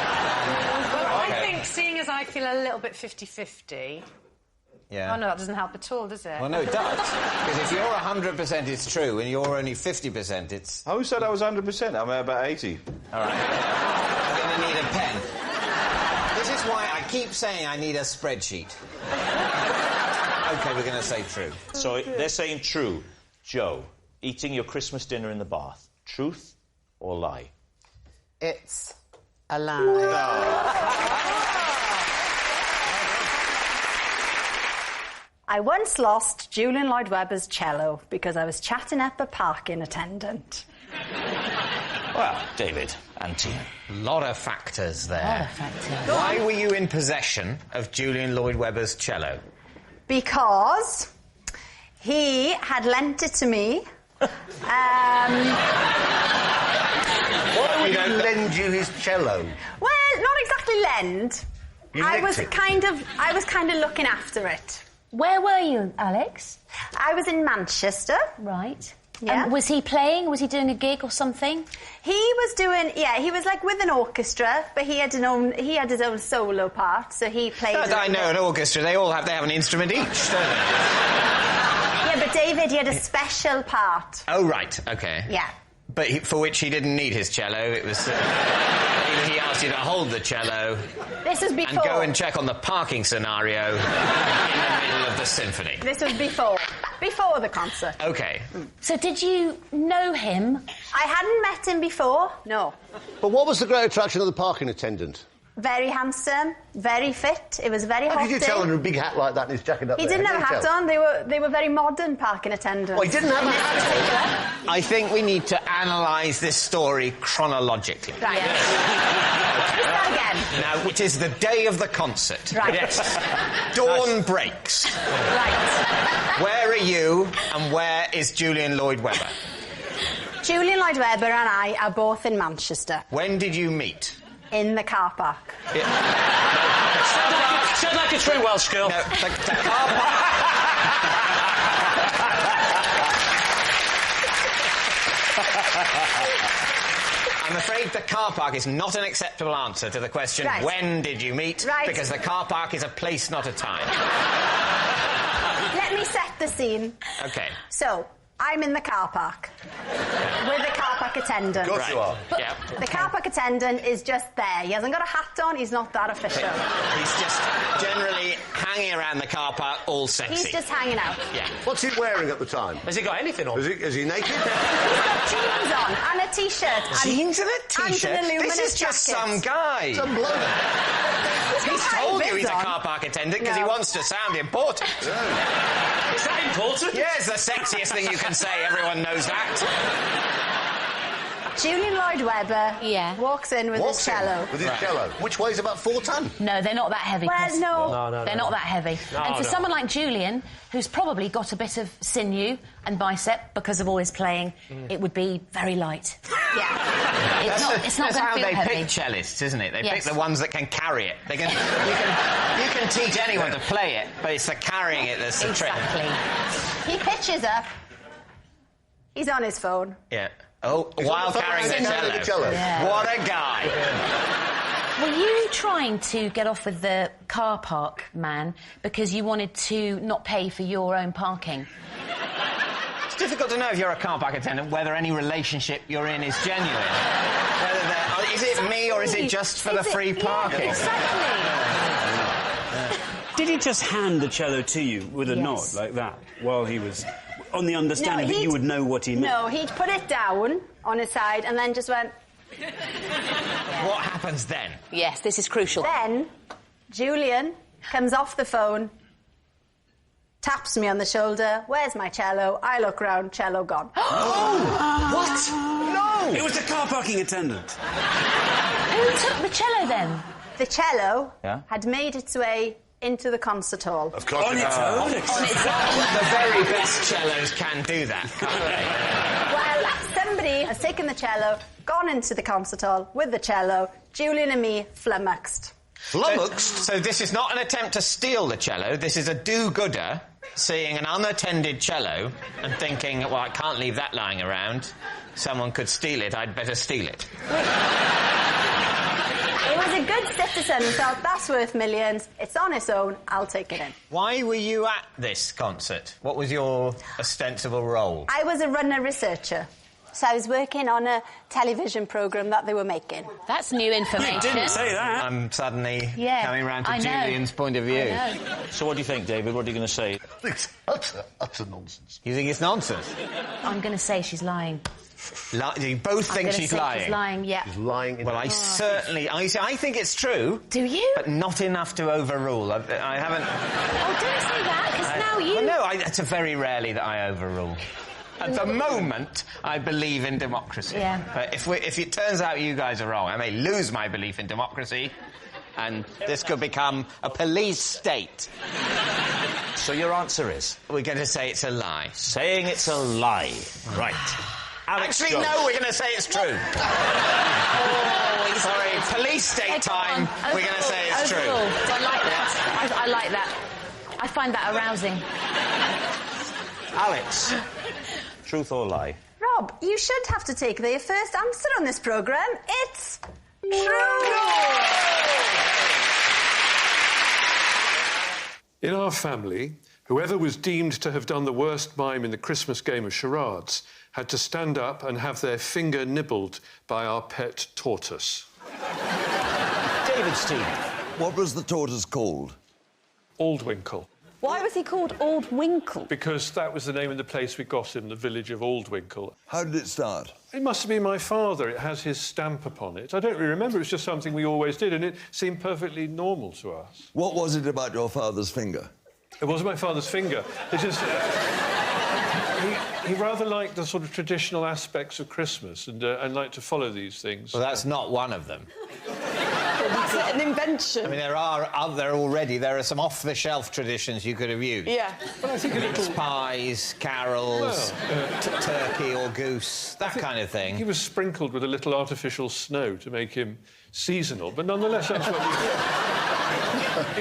Well, I think, seeing as I feel a little bit 50-50... Yeah. Oh, no, that doesn't help at all, does it? Well, no, it does. Because if you're 100% it's true and you're only 50% it's... Who said I was 100%? I'm about 80. All right. I'm going to need a pen. This is why I keep saying I need a spreadsheet. OK, we're going to say true. So they're saying true. Jo, eating your Christmas dinner in the bath. Truth or lie? It's a lie. I once lost Julian Lloyd Webber's cello because I was chatting up a parking attendant. Well, David and team. A lot of factors there. Why were you in possession of Julian Lloyd Webber's cello? Because he had lent it to me. Why would he lend you his cello? Well, not exactly lend. I was it? kind of looking after it. Where were you, Alex? I was in Manchester. Right. Yeah. Was he playing? Was he doing a gig or something? He was doing, he was like with an orchestra, but he had his own solo part, so he played. I know an orchestra. They have an instrument each, don't they? Yeah, but David, he had a special part. Oh right, okay. Yeah. But for which he didn't need his cello. It was he asked you to hold the cello. This was before. And go and check on the parking scenario in the middle of the symphony. This was before the concert. Okay. So did you know him? I hadn't met him before. No. But what was the great attraction of the parking attendant? Very handsome, very fit. It was very hot. How did you tell day. him a big hat like that and his jacket up He there? didn't have a hat on. They were very modern parking attendants. Oh, he didn't have a hat on. I think we need to analyse this story chronologically. Right. Start again. Now, it is the day of the concert. Right. Yes. Dawn breaks. Right. Where are you and where is Julian Lloyd Webber? Julian Lloyd-Webber and I are both in Manchester. When did you meet? In the car park. Sound like a true Welsh girl. No, the car park... I'm afraid the car park is not an acceptable answer to the question, right. When did you meet? Right. Because the car park is a place, not a time. Let me set the scene. OK. So, I'm in the car park with the car park attendant. Of course you are. Yep. The car park attendant is just there. He hasn't got a hat on. He's not that official. He's just generally hanging around the car park, all sexy. He's just hanging out. Yeah. What's he wearing at the time? Has he got anything on? Is he naked? He's got jeans on and a T-shirt. Jeans and a T-shirt? And an illuminous This is just jacket. some guy. Some bloke. He's told you he's a car park attendant because he wants to sound important. Is that important? Yeah, it's the sexiest thing you can say. Everyone knows that. Julian Lloyd-Webber walks in with his cello. With his cello. Which weighs about 4 ton. No, they're not that heavy. Well, Chris. no. They're not that heavy. And for someone like Julian, who's probably got a bit of sinew and bicep because of all his playing, it would be very light. Yeah. It's not That's going how to feel they heavy. pick cellists, isn't it? They Yes. pick the ones that can carry it. You can teach anyone to play it, but it's the carrying it that's the trick. Exactly. He pitches up. He's on his phone. Yeah. Oh, He's while on the phone carrying the and cello. carrying the cello. Yeah. What a guy. Were you trying to get off with the car park man because you wanted to not pay for your own parking? It's difficult to know if you're a car park attendant whether any relationship you're in is genuine. Whether is it me or is it just for the free parking? Exactly. Did he just hand the cello to you with a nod like that while he was on the understanding that you would know what he meant? No, he'd put it down on his side and then just went... What happens then? Yes, this is crucial. Then, Julian comes off the phone, taps me on the shoulder, where's my cello? I look round, cello gone. What? No! It was the car parking attendant. Who took the cello then? The cello Yeah? had made its way into the concert hall. Of course On it its has. own? The very best cellos can do that, can't they? Well, somebody has taken the cello, gone into the concert hall with the cello, Julian and me flummoxed. Flummoxed? So this is not an attempt to steal the cello, this is a do-gooder seeing an unattended cello and thinking, well, I can't leave that lying around. Someone could steal it, I'd better steal it. It was a good citizen who thought, that's worth millions, it's on its own, I'll take it in. Why were you at this concert? What was your ostensible role? I was a runner researcher. So I was working on a television programme that they were making. That's new information. You didn't say that. I'm suddenly Yeah, coming round to I know. Julian's point of view. I know. So what do you think, David? What are you going to say? It's utter nonsense. You think it's nonsense? I'm going to say she's lying. You both I'm think gonna she's say lying? She's lying, yeah. He's lying. Well, I certainly... I think it's true. Do you? But not enough to overrule. I haven't... Oh, don't say that, because now you... Well, no, it's very rarely that I overrule. At the moment, I believe in democracy. Yeah. But if it turns out you guys are wrong, I may lose my belief in democracy, and this could become a police state. So your answer is? We're going to say it's a lie. Saying it's a lie. Right. Alex Actually, Jones. no, we're going to say it's true. Sorry, police state time, we're going to say it's true. I like that. I like that. I find that arousing. Alex, truth or lie? Rob, you should have to take the first answer on this programme. It's true! In our family, whoever was deemed to have done the worst mime in the Christmas game of charades had to stand up and have their finger nibbled by our pet tortoise. David Steen. What was the tortoise called? Aldwinkle. Why was he called Aldwinkle? Because that was the name of the place we got him, the village of Aldwinkle. How did it start? It must have been my father. It has his stamp upon it. I don't really remember. It was just something we always did, and it seemed perfectly normal to us. What was it about your father's finger? It wasn't my father's finger. It just... he rather liked the sort of traditional aspects of Christmas and liked to follow these things. Well, that's not one of them. an invention. I mean, there are some off-the-shelf traditions you could have used. Yeah. But I think mince pies, carols, turkey or goose, that kind of thing. He was sprinkled with a little artificial snow to make him seasonal, but nonetheless, that's what we...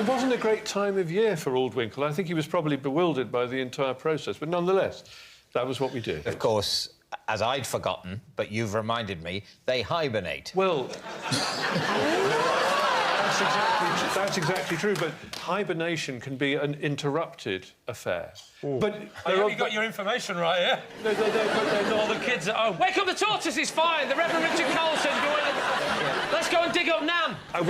It wasn't a great time of year for Old Winkle. I think he was probably bewildered by the entire process, but nonetheless, that was what we did. Of course, as I'd forgotten, but you've reminded me, they hibernate. Well... That's exactly true, but hibernation can be an interrupted affair. Ooh. But you got your information right here. All the kids at home. Wake up the tortoise, he's fine. The Reverend Richard Colson going... Let's go and dig up Nan. I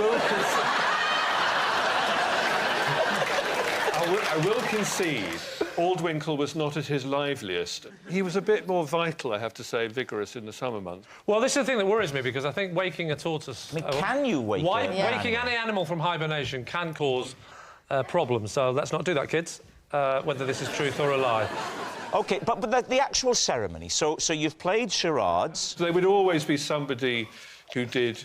will concede Old Winkle was not at his liveliest. He was a bit more vital, I have to say, vigorous in the summer months. Well, this is the thing that worries me, because I think waking a tortoise... I mean, can you wake Waking any animal from hibernation can cause problems, so let's not do that, kids, whether this is truth or a lie. OK, but the actual ceremony, so you've played charades... There would always be somebody who did...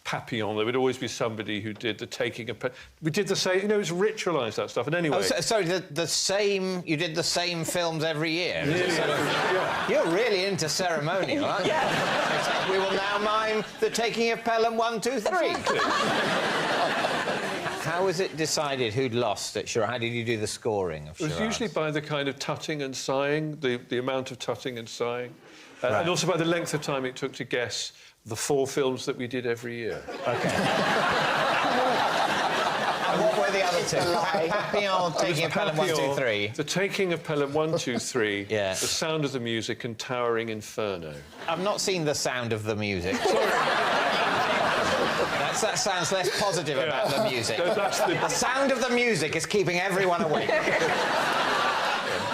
Papillon, there would always be somebody who did the taking of... We did the same... You know, it's ritualised, that stuff. And anyway... Oh, sorry, the same... You did the same films every year? Yeah. You're really into ceremonial, aren't you? Yeah. We will now mime the taking of Pelham 1, 2, 3. Exactly. How was it decided who'd lost at charades? How did you do the scoring of charades? It was usually by the kind of tutting and sighing, the amount of tutting and sighing. And also by the length of time it took to guess the 4 films that we did every year. OK. And what were the other two? Papillon, Taking of Pelham 1, 2, 3. The Taking of Pelham 1, 2, 3. Yeah. The Sound of the Music and Towering Inferno. I've not seen The Sound of the Music. That sounds less positive about the music. The sound of the music is keeping everyone awake.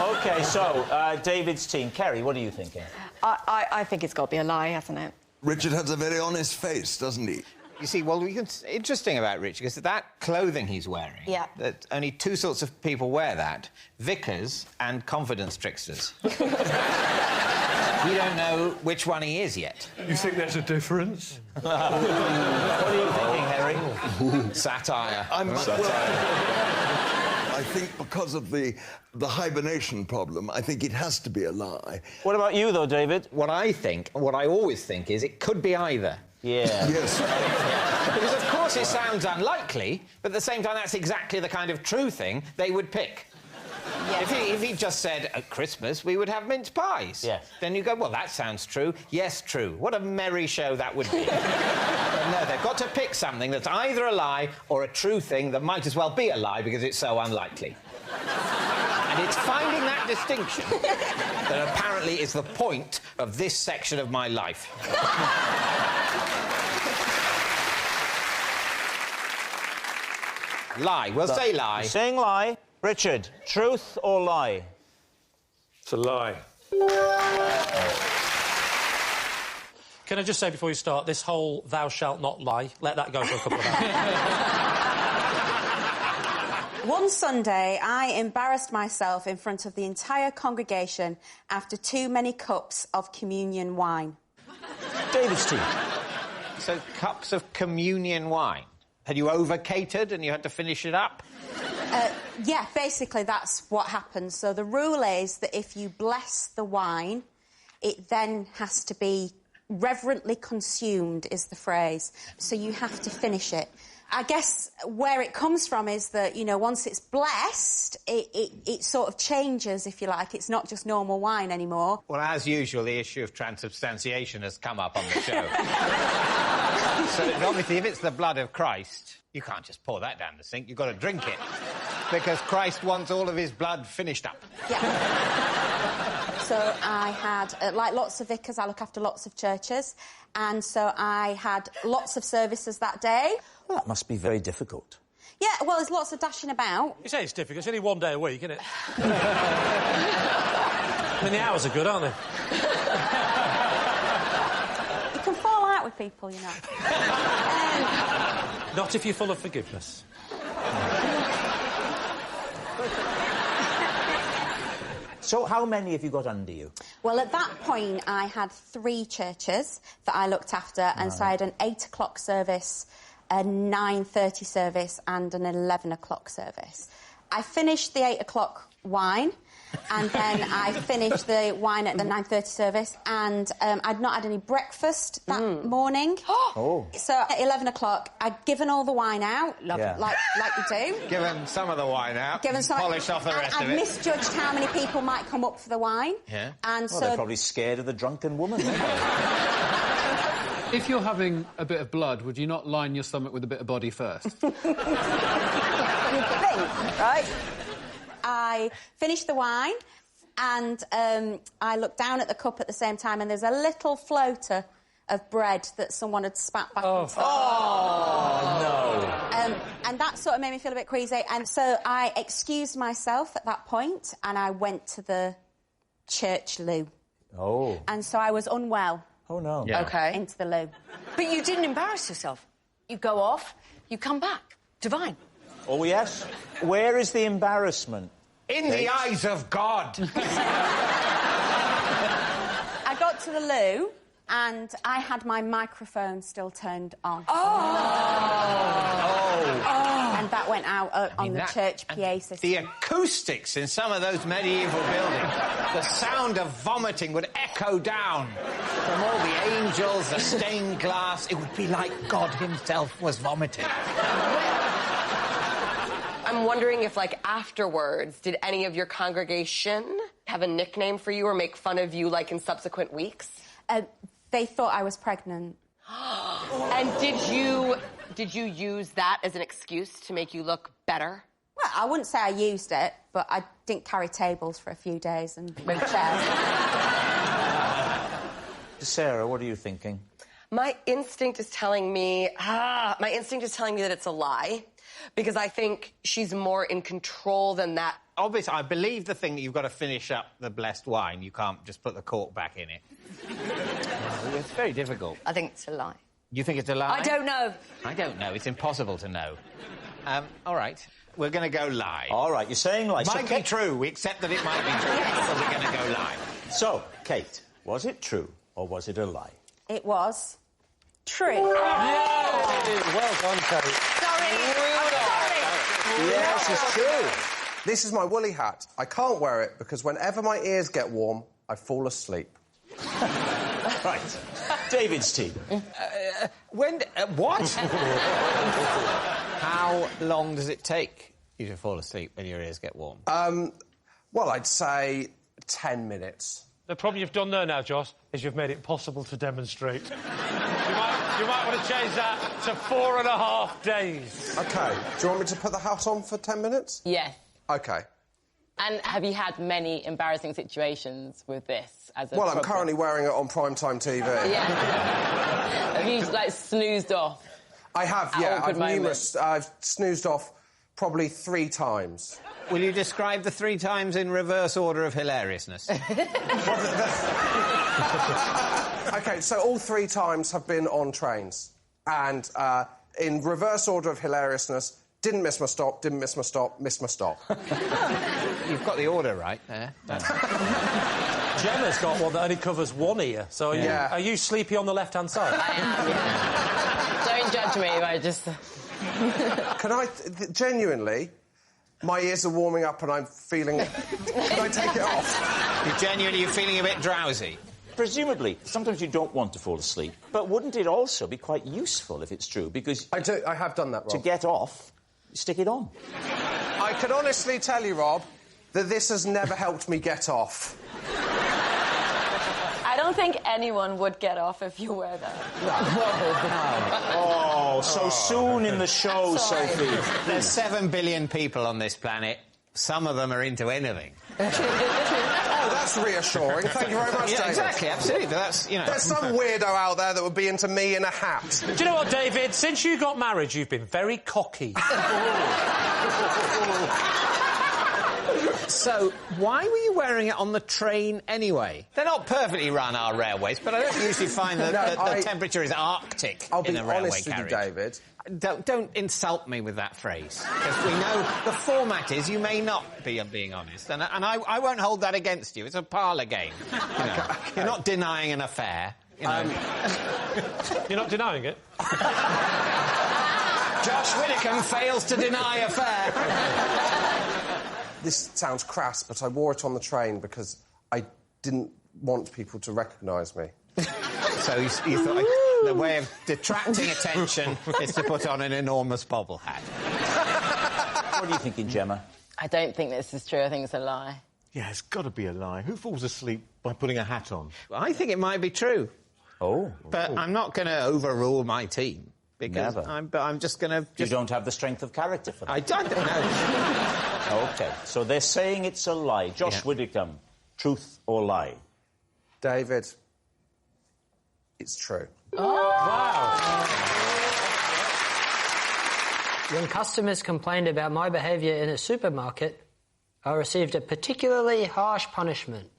OK, so, David's team. Kerry, what are you thinking? I think it's got to be a lie, hasn't it? Richard has a very honest face, doesn't he? You see, well, interesting about Richard, because that clothing he's wearing... Yeah. That only 2 sorts of people wear that. Vicars and confidence tricksters. We don't know which one he is yet. You think there's a difference? What are you thinking, Harry? Satire. I think because of the hibernation problem, I think it has to be a lie. What about you, though, David? What I always think is it could be either. Yeah. Yes. Because, of course, it sounds unlikely, but at the same time, that's exactly the kind of true thing they would pick. Yeah. If he just said, at Christmas, we would have mince pies. Yes. Then you go, well, that sounds true. Yes, true. What a merry show that would be. No, they've got to pick something that's either a lie or a true thing that might as well be a lie because it's so unlikely. And it's finding that distinction that apparently is the point of this section of my life. Lie. We'll say lie. You're saying lie. Richard, truth or lie? It's a lie. Can I just say before you start, this whole thou shalt not lie, let that go for a couple of hours. One Sunday, I embarrassed myself in front of the entire congregation after too many cups of communion wine. David's team. So, cups of communion wine. Had you over-catered and you had to finish it up? Yeah, basically that's what happens. So the rule is that if you bless the wine, it then has to be reverently consumed, is the phrase. So you have to finish it. I guess where it comes from is that, you know, once it's blessed, it sort of changes, if you like. It's not just normal wine anymore. Well, as usual, the issue of transubstantiation has come up on the show. So, obviously, if it's the blood of Christ, you can't just pour that down the sink. You've got to drink it. Because Christ wants all of his blood finished up. Yeah. So I had, like lots of vicars, I look after lots of churches, and so I had lots of services that day. Well, that must be very difficult. Yeah, well, there's lots of dashing about. You say it's difficult. It's only one day a week, isn't it? I mean, the hours are good, aren't they? You can fall out with people, you know. Not if you're full of forgiveness. So how many have you got under you? Well, at that point, I had 3 churches that I looked after, and so I had an 8 o'clock service a 9:30 service and an 11 o'clock service. I finished the 8 o'clock wine, and then I finished the wine at the 9:30 service, and I'd not had any breakfast that morning. Oh. So at 11 o'clock, I'd given all the wine out, like you do. Given some of the wine out. Given some, polish off the rest I'd of it. misjudged how many people might come up for the wine. Yeah. And Well, so they're probably scared of the drunken woman, aren't they? If you're having a bit of blood, would you not line your stomach with a bit of body first? You'd think, right? I finished the wine, and I looked down at the cup at the same time, and there's a little floater of bread that someone had spat back into. Oh, no. And that sort of made me feel a bit queasy, and so I excused myself at that point, and I went to the church loo. Oh. And so I was unwell. Oh, no. Yeah. Okay. Into the loo. But you didn't embarrass yourself. You go off, you come back. Divine. Oh, yes? Where is the embarrassment? In the eyes of God. I got to the loo, and I had my microphone still turned on. And that went out on the church PA system. The acoustics in some of those medieval buildings, the sound of vomiting would echo down from all the angels, the stained glass. It would be like God himself was vomiting. I'm wondering if, like, afterwards, did any of your congregation have a nickname for you or make fun of you, like, in subsequent weeks? They thought I was pregnant. And did you use that as an excuse to make you look better? Well, I wouldn't say I used it, but I didn't carry tables for a few days and move chairs. Sarah, what are you thinking? My instinct is telling me that it's a lie, because I think she's more in control than that. Obviously, I believe the thing that you've got to finish up the blessed wine. You can't just put the cork back in it. It's very difficult. I think it's a lie. You think it's a lie? I don't know. I don't know. It's impossible to know. All right. We're going to go lie. All right, you're saying lie. Might be true. We accept that it might be true. So we're going to go lie. So, Kate, was it true or was it a lie? It was true. Well done, Kate. Sorry. Yes, it's true. This is my woolly hat. I can't wear it because whenever my ears get warm, I fall asleep. Right. David's team. What? How long does it take you to fall asleep when your ears get warm? Well, I'd say 10 minutes. The problem you've done there now, Joss, is you've made it possible to demonstrate. You might want to change that to 4.5 days. OK. Do you want me to put the hat on for 10 minutes? Yes. OK. And have you had many embarrassing situations with this as a Well, I'm currently wearing it on primetime TV. Yeah. Have you, like, snoozed off? I have, yeah. I've snoozed off probably 3 times. Will you describe the 3 times in reverse order of hilariousness? OK, so all 3 times have been on trains. And in reverse order of hilariousness, didn't miss my stop, didn't miss my stop, missed my stop. You've got the order right there. Gemma's got one that only covers one ear, so are you sleepy on the left-hand side? I am, yeah. Don't judge me, I just... Can I... genuinely, my ears are warming up and I'm feeling... Can I take it off? You're feeling a bit drowsy? Presumably, sometimes you don't want to fall asleep, but wouldn't it also be quite useful if it's true? Because... I have done that, Rob. To get off, stick it on. I can honestly tell you, Rob, that this has never helped me get off. I don't think anyone would get off if you wear that. Oh, so soon in the show, Sophie. There's 7 billion people on this planet. Some of them are into anything. Oh, that's reassuring. Thank you very much, David. Exactly, absolutely. That's, you know... There's some weirdo out there that would be into me in a hat. Do you know what, David? Since you got married, you've been very cocky. So, why were you wearing it on the train anyway? They're not perfectly run, our railways, but I don't usually find that the temperature is arctic in a railway carriage. I'll be honest with you, David. Don't insult me with that phrase. Because we know the format is you may not be being honest. And I won't hold that against you. It's a parlour game. You know. Okay. You're not denying an affair. You know. You're not denying it? Josh Widdicombe fails to deny a fare. This sounds crass, but I wore it on the train because I didn't want people to recognise me. So you thought the way of detracting attention is to put on an enormous bobble hat. What are you thinking, Gemma? I don't think this is true. I think it's a lie. Yeah, it's got to be a lie. Who falls asleep by putting a hat on? I think it might be true. Oh. But I'm not going to overrule my team. Because Never. I'm just going to... You don't have the strength of character for that. I don't know. OK, so they're saying it's a lie. Josh Widdicombe, truth or lie? David, it's true. Wow. When customers complained about my behaviour in a supermarket, I received a particularly harsh punishment.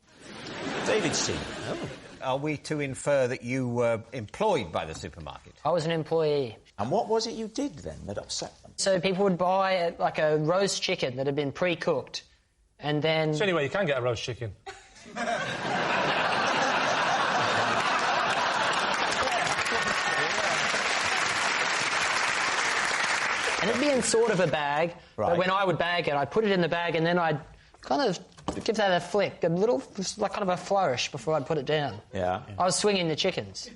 David's team. Oh. Are we to infer that you were employed by the supermarket? I was an employee. And what was it you did then that upset them? So people would buy like a roast chicken that had been pre-cooked, and then... So anyway, you can get a roast chicken. And it'd be in sort of a bag, Right. but when I would bag it, I'd put it in the bag and then I'd kind of give that a flick, a little, like kind of a flourish before I'd put it down. Yeah. I was swinging the chickens.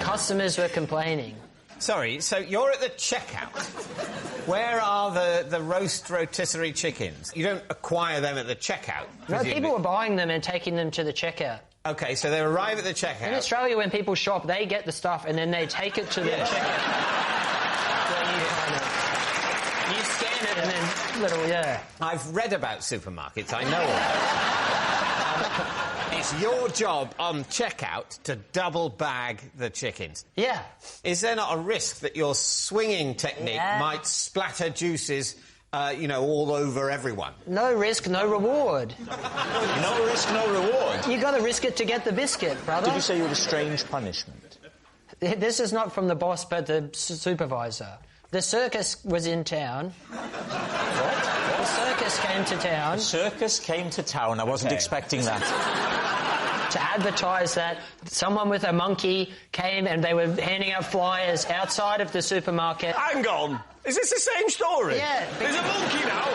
Customers were complaining. Sorry, so you're at the checkout. Where are the roast rotisserie chickens? You don't acquire them at the checkout, No, presumably. people were buying them and taking them to the checkout. OK, so they arrive at the checkout. In Australia, when people shop, they get the stuff and then they take it to the checkout. You scan it and then I've read about supermarkets, I know all that. It's your job on checkout to double bag the chickens. Yeah. Is there not a risk that your swinging technique might splatter juices, all over everyone? No risk, no reward. No risk, no reward? You got to risk it to get the biscuit, brother. Did you say you had a strange punishment? This is not from the boss, but the supervisor. The circus was in town. What? The circus came to town. The circus came to town. I wasn't expecting that. To advertise that someone with a monkey came and they were handing out flyers outside of the supermarket. Hang on. Is this the same story? Yeah. There's a monkey now?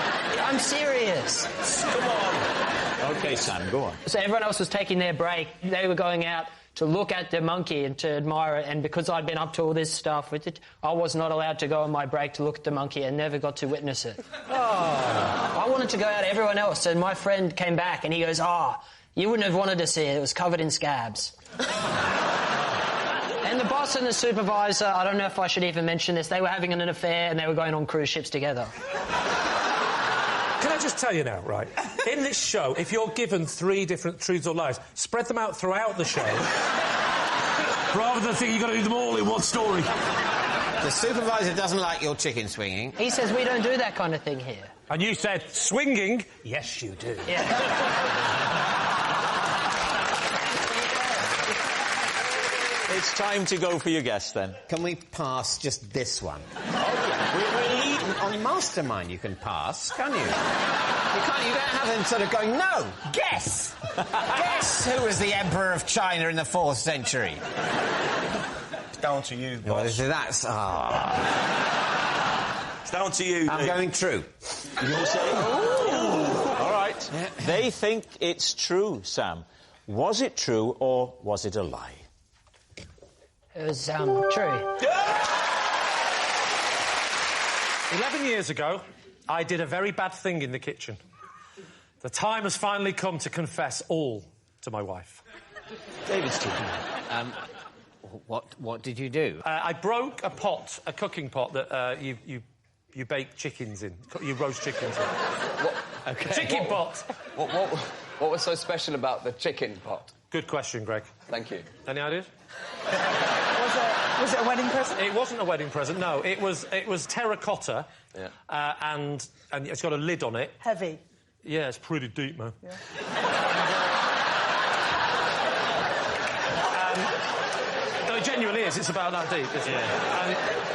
I'm serious. Come on. OK, Sam, go on. So everyone else was taking their break. They were going out to look at the monkey and to admire it, and because I'd been up to all this stuff with it, I was not allowed to go on my break to look at the monkey and never got to witness it. I wanted to go out, everyone else, and my friend came back and he goes, you wouldn't have wanted to see it, it was covered in scabs. And the boss and the supervisor, I don't know if I should even mention this, they were having an affair and they were going on cruise ships together. Can I just tell you now, right? In this show, if you're given 3 different truths or lies, spread them out throughout the show. Rather than think you've got to do them all in one story. The supervisor doesn't like your chicken swinging. He says we don't do that kind of thing here. And you said, swinging? Yes, you do. Yeah. It's time to go for your guess, then. Can we pass just this one? On Mastermind you can pass, can you? You don't have them sort of going, no, guess! Guess who was the Emperor of China in the 4th century? It's down to you, boss. Well, that's... It's down to you, I'm mate. going true. You're going to say? All right. They think it's true, Sam. Was it true or was it a lie? It was, true. 11 years ago, I did a very bad thing in the kitchen. The time has finally come to confess all to my wife. David's team. What did you do? I broke a pot, a cooking pot that you bake chickens in. You roast chickens in. Okay. Chicken pot! What was so special about the chicken pot? Good question, Greg. Thank you. Any ideas? Was it a wedding present? It wasn't a wedding present, no. It was terracotta, and it's got a lid on it. Heavy. Yeah, it's pretty deep, man. Yeah. No, it genuinely is. It's about that deep, isn't it?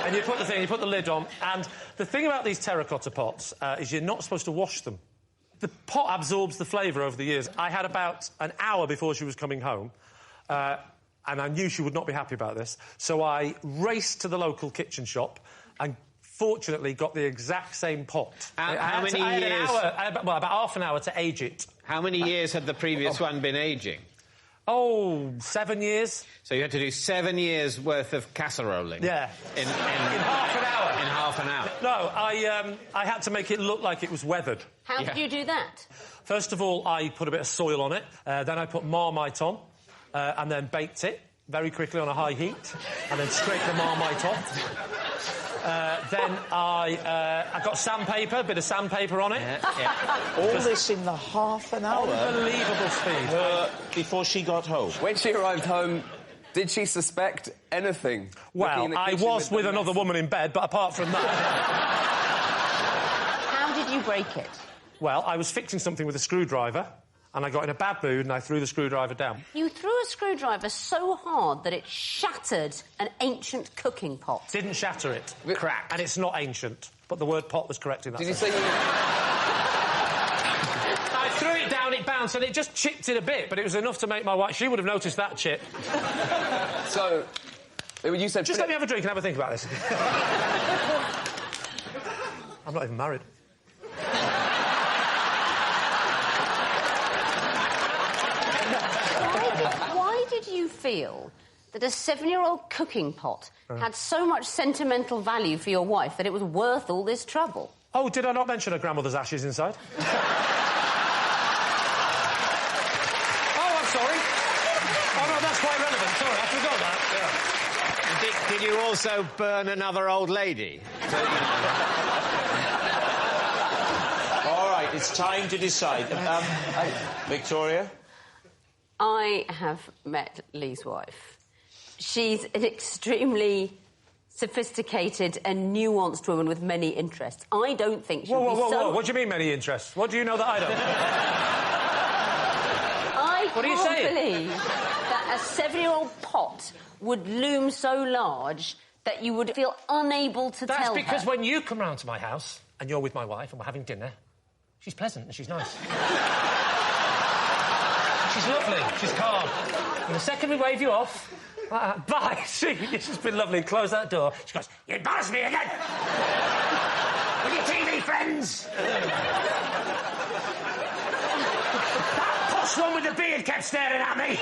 And you put the lid on, and the thing about these terracotta pots is you're not supposed to wash them. The pot absorbs the flavour over the years. I had about an hour before she was coming home, and I knew she would not be happy about this, so I raced to the local kitchen shop, and fortunately got the exact same pot. How many I had years? about half an hour to age it. How many years had the previous one been aging? Oh, 7 years. So you had to do 7 years worth of casseroling. Yeah. In half an hour. In half an hour. No, I had to make it look like it was weathered. How did you do that? First of all, I put a bit of soil on it. Then I put Marmite on, and then baked it very quickly on a high heat, and then scraped the Marmite off. Then I got sandpaper, a bit of sandpaper on it. All this in the half an hour? Unbelievable speed. Before she got home? When she arrived home, did she suspect anything? Well, I was with another woman in bed, but apart from that... How did you break it? Well, I was fixing something with a screwdriver, and I got in a bad mood, and I threw the screwdriver down. You threw a screwdriver so hard that it shattered an ancient cooking pot. Didn't shatter it. Crack. And it's not ancient, but the word pot was correct in that Did you sense. say you... I threw it down, it bounced, and it just chipped it a bit, but it was enough to make my wife... She would have noticed that chip. So, you said... Just let me have a drink and have a think about this. I'm not even married. Why did you feel that a 7-year-old cooking pot had so much sentimental value for your wife that it was worth all this trouble? Oh, did I not mention her grandmother's ashes inside? Oh, I'm sorry. Oh, no, that's quite relevant. Sorry, I forgot that. Yeah. Did you also burn another old lady? All right, it's time to decide. Victoria? I have met Lee's wife. She's an extremely sophisticated and nuanced woman with many interests. I don't think she'll be so... Whoa, what do you mean, many interests? What do you know that I don't? What are you can't saying? believe that a 7-year-old pot would loom so large that you would feel unable to tell her. That's because when you come round to my house and you're with my wife and we're having dinner, she's pleasant and she's nice. She's lovely, she's calm. And the second we wave you off, bye, see, this has been lovely, close that door. She goes, you embarrass me again! With your TV friends! That posh one with the beard kept staring at me! And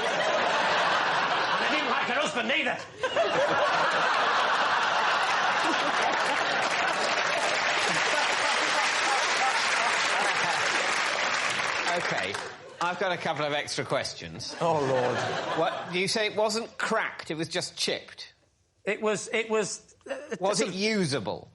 I didn't like her husband either. OK, I've got a couple of extra questions. Oh, Lord. What, you say it wasn't cracked, it was just chipped? It was... Was it usable?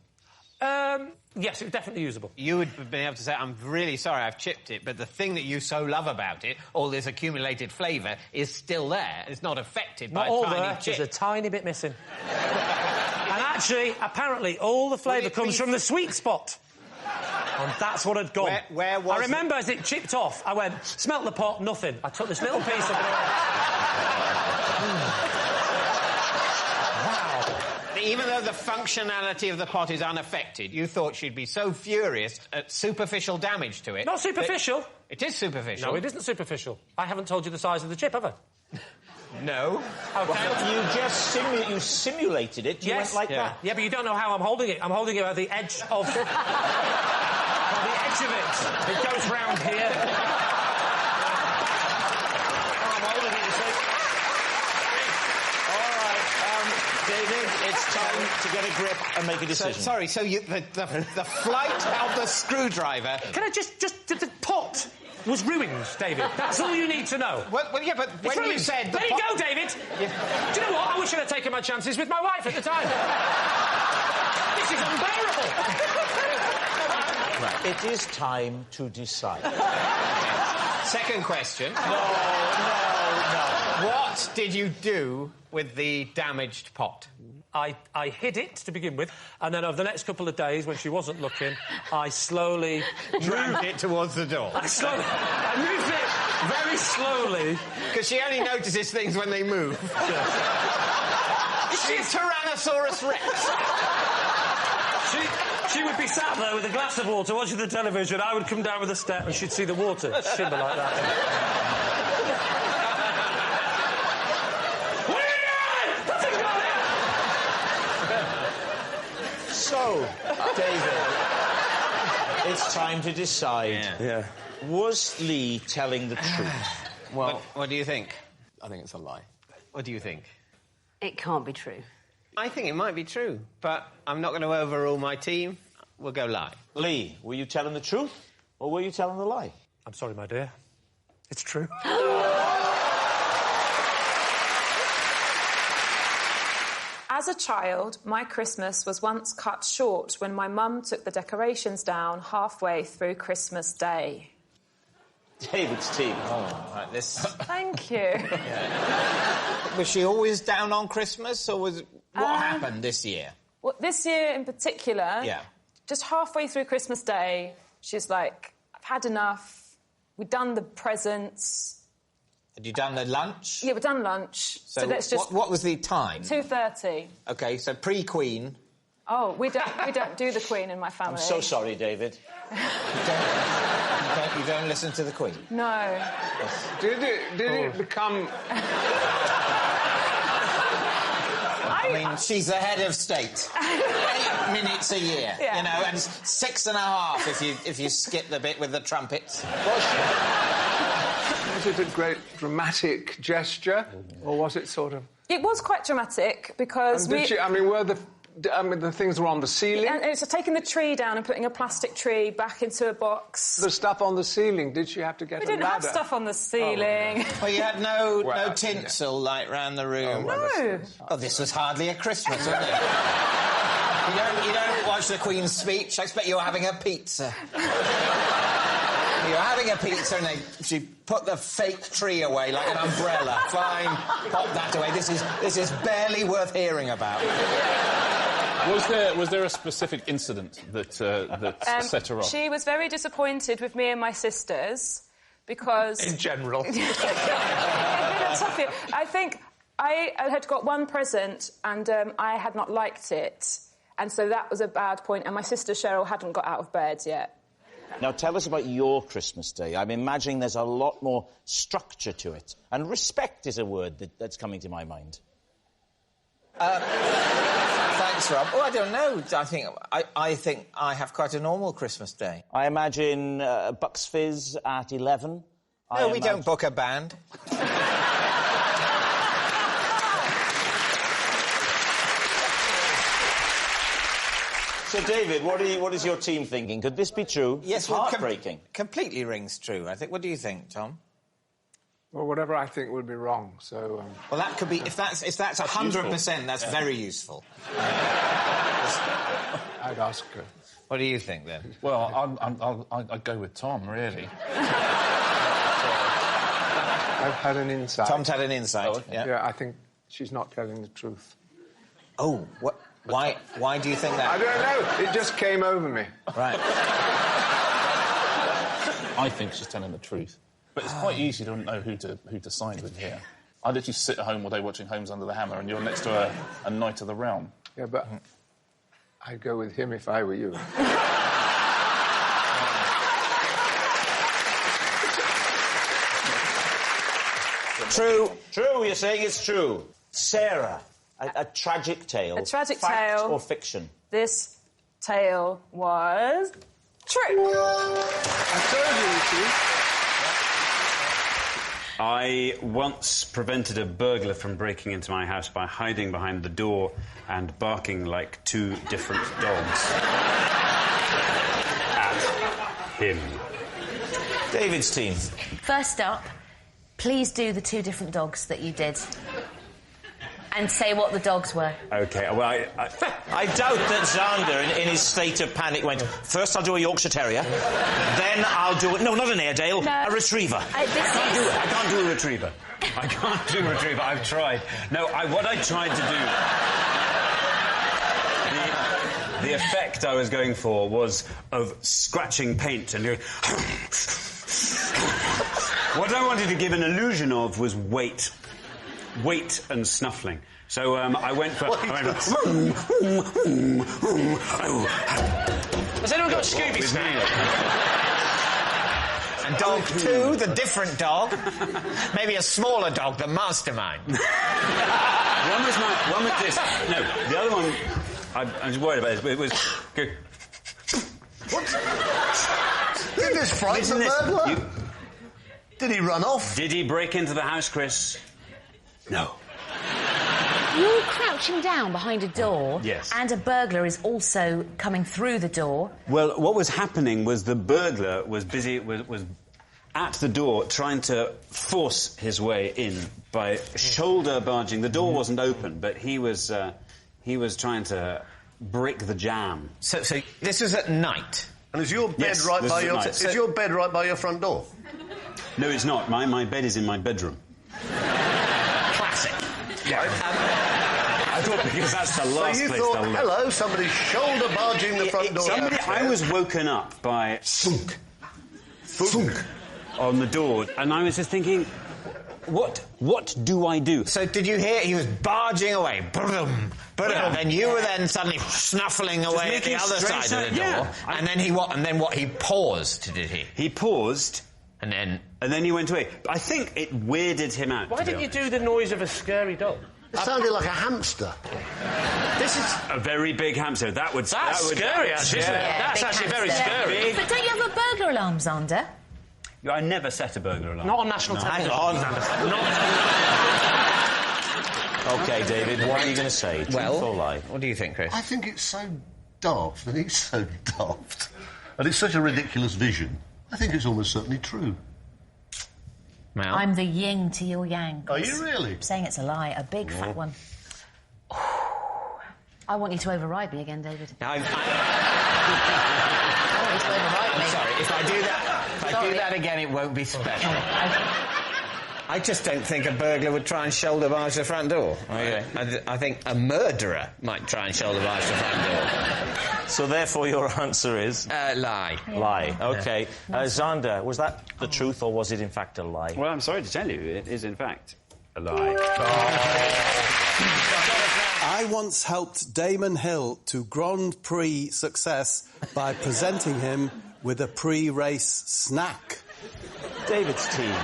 Yes, it was definitely usable. You would have been able to say, I'm really sorry I've chipped it, but the thing that you so love about it, all this accumulated flavour, is still there. It's not affected by a tiny chip. There's a tiny bit missing. And actually, apparently, all the flavour comes from the sweet spot. And that's what had gone. Where was I remember as it chipped off, I went, smelt the pot, nothing. I took this little piece of it. Wow. Even though the functionality of the pot is unaffected, you thought she'd be so furious at superficial damage to it... Not superficial. It is superficial. No, it isn't superficial. I haven't told you the size of the chip, have I? No. OK. You just simulated it. You went like that. Yeah, but you don't know how I'm holding it. I'm holding it at the edge of... the edge of it. It goes round here. I'm holding it, you see. All right, David, it's time to get a grip and make a decision. So the flight of the screwdriver... Can I just the pot was ruined, David. That's all you need to know. Well, yeah, but when you said... There you go, David! Yeah. Do you know what? I wish I'd have taken my chances with my wife at the time. This is unbearable! Right. It is time to decide. Second question. No. What did you do with the damaged pot? I hid it to begin with, and then over the next couple of days, when she wasn't looking, I slowly... dragged it towards the door. I moved it very slowly. Because she only notices things when they move. She's Tyrannosaurus Rex. She would be sat there with a glass of water watching the television. I would come down with a step and she'd see the water shimmer like that. So, David, it's time to decide. Yeah. Was Lee telling the truth? Well, what do you think? I think it's a lie. What do you think? It can't be true. I think it might be true, but I'm not going to overrule my team. We'll go lie. Lee, were you telling the truth or were you telling the lie? I'm sorry, my dear. It's true. As a child, my Christmas was once cut short when my mum took the decorations down halfway through Christmas Day. David's team. Oh, right, this... Thank you. Was she always down on Christmas, or was... What happened this year? Well, this year in particular, Yeah. just halfway through Christmas Day, she's like, I've had enough. We've done the presents. Had you done the lunch? Yeah, we've done lunch. So let's just... What was the time? 2:30. OK, so pre-Queen. Oh, we don't do the Queen in my family. I'm so sorry, David. You don't listen to the Queen? No. Did it become... I mean, she's the head of state. 8 minutes a year, you know, and 6.5 if you skip the bit with the trumpets. Was it a great dramatic gesture, or was it sort of... It was quite dramatic, because were the things were on the ceiling? And it's taking the tree down and putting a plastic tree back into a box. The stuff on the ceiling, did she have to get We a didn't have ladder? stuff on the ceiling. Well, you had no tinsel, like, round the room? No. Oh, this was hardly a Christmas, wasn't it? You don't watch the Queen's speech. I expect you were having a pizza. You're having a pizza and she put the fake tree away like an umbrella. Fine, pop that away. This is barely worth hearing about. Was there a specific incident that set her off? She was very disappointed with me and my sisters because... In general. I think I had got one present and I had not liked it, and so that was a bad point, and my sister Cheryl hadn't got out of bed yet. Now, tell us about your Christmas Day. I'm imagining there's a lot more structure to it. And respect is a word that's coming to my mind. Thanks, Rob. Oh, I don't know. I think I have quite a normal Christmas Day. I imagine Bucks Fizz at 11. No, we don't book a band. So, David, what is your team thinking? Could this be true? Yes, it's heartbreaking. Completely rings true, I think. What do you think, Tom? Well, whatever I think would be wrong, so... Well, that could be... If that's 100%, that's very useful. I'd ask her. What do you think, then? Well, I'd go with Tom, really. I've had an insight. Tom's had an insight, Yeah, I think she's not telling the truth. Oh, what... Why do you think that? I don't know. It just came over me. Right. I think she's telling the truth. But it's quite easy to know who to side with here. I literally sit at home all day watching Homes Under the Hammer, and you're next to a Knight of the Realm. Yeah, but I'd go with him if I were you. True. True, you're saying it's true. Sarah, a tragic tale. A tragic Fact tale. or fiction? This tale was true. I told you. I once prevented a burglar from breaking into my house by hiding behind the door and barking like 2 different dogs at him. David's team. First up, please do the 2 different dogs that you did. And say what the dogs were. OK, well, I doubt that Xander, in his state of panic, went, first I'll do a Yorkshire Terrier, then I'll do... No, not an Airedale, a Retriever. I can't do a Retriever. I can't do a Retriever. I've tried. No, what I tried to do... The effect I was going for was of scratching paint and doing... What I wanted to give an illusion of was weight and snuffling. So I went for... Has anyone got Scooby Snack? And dog 2, the different dog. Maybe a smaller dog, the mastermind. One was this. No, the other one I'm just worried about this. It was... What? Did this frighten the burglar? Did he run off? Did he break into the house, Chris? No. You're crouching down behind a door. Yes. And a burglar is also coming through the door. Well, what was happening was the burglar was busy... was at the door trying to force his way in by shoulder barging. The door wasn't open, but he was trying to break the jam. So this was at night? And is your bed right by your... Is your bed right by your front door? No, it's not. My bed is in my bedroom. Classic. Yeah. I thought because that's the last so you place thought, they'll look. hello, somebody's shoulder barging the front door. I was woken up by thunk, thunk on the door, and I was just thinking, what do I do? So did you hear he was barging away? Brum, brum, Yeah. and you were then suddenly snuffling away at the other side of the door. Yeah. And then he paused, did he? He paused. And then he went away. I think it weirded him out. Why didn't you do the noise of a scary dog? It sounded like a hamster. This is a very big hamster. That's scary, actually, isn't it? That's actually very scary. But don't you have a burglar alarm, Xander? I never set a burglar alarm. Not on national television. Hang on. OK, David, what are you going to say? Truth or lie? What do you think, Chris? I think it's so daft, and he's so daft. And it's such a ridiculous vision. I think it's almost certainly true. Well, I'm the yin to your yang. Are you really? I'm saying it's a lie, a big fat one. I want you to override me again, David. I want you to override me. Sorry, if I do that again, it won't be special. I just don't think a burglar would try and shoulder barge the front door. Okay. I think a murderer might try and shoulder barge the front door. So therefore your answer is? Lie. Lie, OK. Xander, was that the truth or was it in fact a lie? Well, I'm sorry to tell you, it is in fact a lie. I once helped Damon Hill to Grand Prix success by presenting him with a pre-race snack. David's team.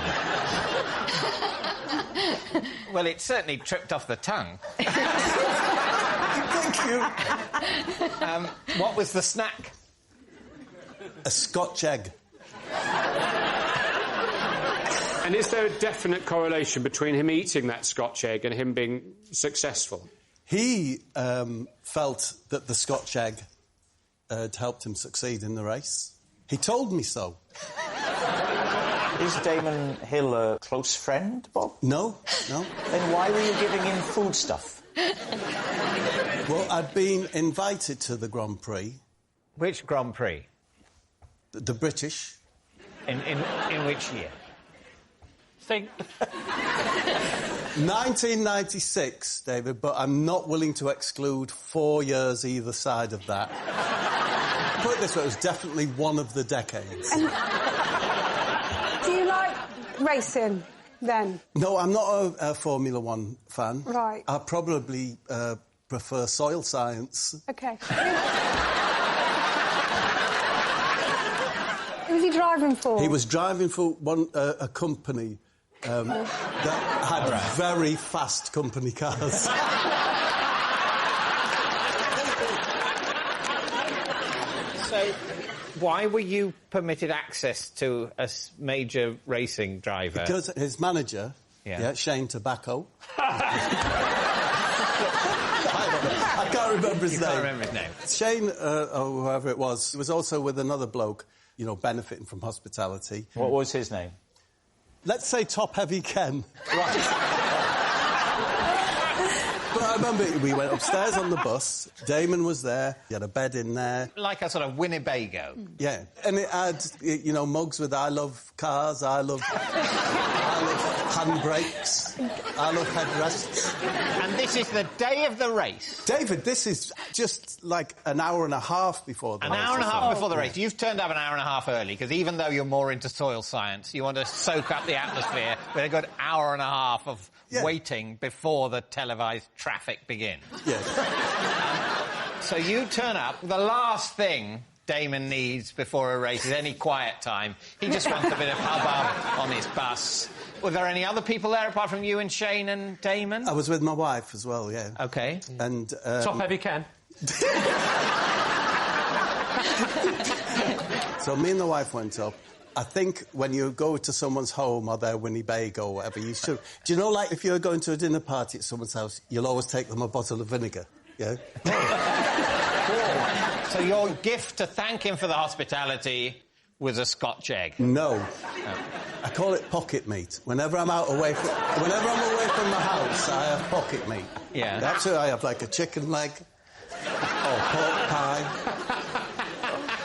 Well, it certainly tripped off the tongue. Thank you. What was the snack? A Scotch egg. And is there a definite correlation between him eating that Scotch egg and him being successful? He felt that the Scotch egg had helped him succeed in the race. He told me so. Is Damon Hill a close friend, Bob? No. Then why were you giving him food stuff? Well, I'd been invited to the Grand Prix. Which Grand Prix? The British. In which year? Think. 1996, David, but I'm not willing to exclude 4 years either side of that. Put it this way, it was definitely one of the decades. Do you like racing, then? No, I'm not a Formula One fan. Right. I probably prefer soil science. OK. Who was he driving for? He was driving for a company that had very fast company cars. So, why were you permitted access to a major racing driver? Because his manager, Shane Tobacco... I can't remember his name. You can't remember his name. Shane, or whoever it was also with another bloke, you know, benefiting from hospitality. What was his name? Let's say Top Heavy Ken. Right. But I remember we went upstairs on the bus. Damon was there. He had a bed in there. Like a sort of Winnebago. Yeah. And it had, you know, mugs with I love cars, I love handbrakes, I love headrests. And this is the day of the race? David, this is just like an hour and a half before the race. An hour and a half before the race. You've turned up an hour and a half early, because even though you're more into soil science, you want to soak up the atmosphere with a good hour and a half of waiting before the televised traffic begins. Yes. So you turn up. The last thing Damon needs before a race is any quiet time. He just wants a bit of hubbub on his bus. Were there any other people there apart from you and Shane and Damon? I was with my wife as well, yeah. OK. And... Top Heavy Ken? So me and the wife went up. I think when you go to someone's home or their Winnebago or whatever, you should... Do you know, like, if you're going to a dinner party at someone's house, you'll always take them a bottle of vinegar, yeah? So your gift to thank him for the hospitality was a Scotch egg? No. I call it pocket meat. Whenever I'm away from the house, I have pocket meat. Yeah. That's it. I have, like, a chicken leg or pork pie.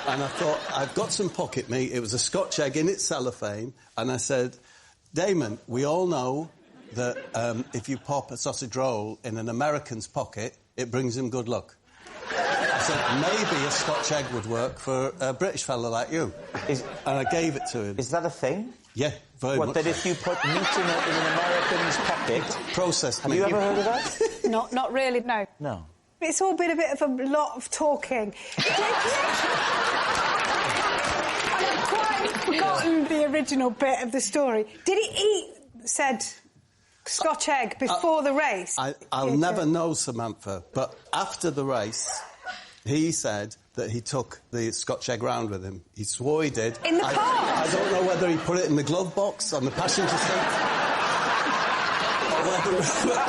And I thought, I've got some pocket meat. It was a Scotch egg in its cellophane. And I said, Damon, we all know that if you pop a sausage roll in an American's pocket, it brings him good luck. I said, maybe a Scotch egg would work for a British fella like you. And I gave it to him. Is that a thing? Yeah, very much. What, that if you put meat in an American's pocket... Processed meat. Have you ever heard of that? Not really, no. No. It's all been a bit of a lot of talking. I've quite forgotten the original bit of the story. Did he eat said Scotch egg before the race? I'll never know, Samantha, but after the race, he said that he took the Scotch egg round with him. He swore he did. In the car? I don't know whether he put it in the glove box on the passenger seat. Whether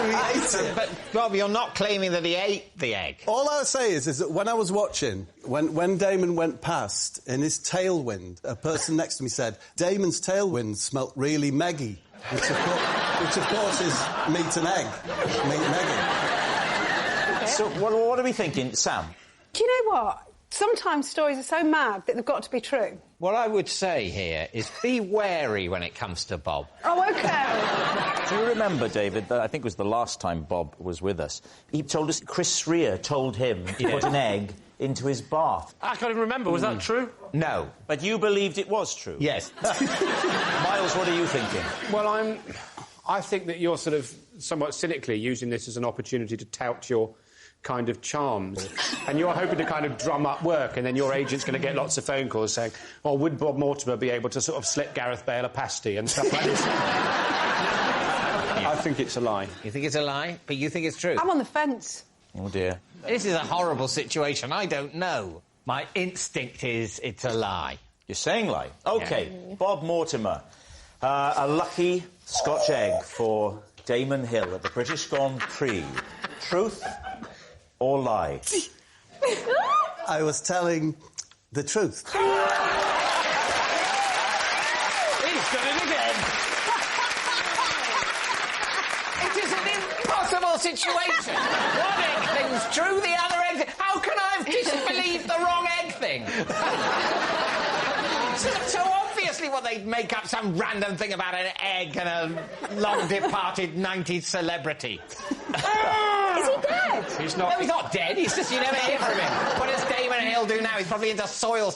he ate it. But, Bob, you're not claiming that he ate the egg. All I'll say is that when I was watching, when Damon went past, in his tailwind, a person next to me said, Damon's tailwind smelt really meggy, which of course is meat and egg. Meat and egg. So what are we thinking, Sam? Do you know what? Sometimes stories are so mad that they've got to be true. What I would say here is be wary when it comes to Bob. Oh, OK. Do you remember, David, that I think it was the last time Bob was with us, he told us Chris Rea told him to put an egg into his bath. I can't even remember. Was that true? No. But you believed it was true? Yes. Miles, what are you thinking? Well, I think that you're sort of somewhat cynically using this as an opportunity to tout your kind of charms. And you're hoping to kind of drum up work, and then your agent's going to get lots of phone calls saying, oh, would Bob Mortimer be able to sort of slip Gareth Bale a pasty and stuff like this? I think it's a lie. You think it's a lie? But you think it's true? I'm on the fence. Oh, dear. This is a horrible situation. I don't know. My instinct is it's a lie. You're saying lie? OK, yeah. Bob Mortimer. A lucky Scotch egg for Damon Hill at the British Grand Prix. Truth or lie? I was telling the truth. He's done it again. It is an impossible situation. One egg thing's true, the other egg... How can I have disbelieved the wrong egg thing? So obviously what they'd make up some random thing about an egg and a long-departed 90s celebrity. Is he dead? He's not... No, he's not dead. He's just... You never hear from him. What does Damon Hill do now? He's probably into soil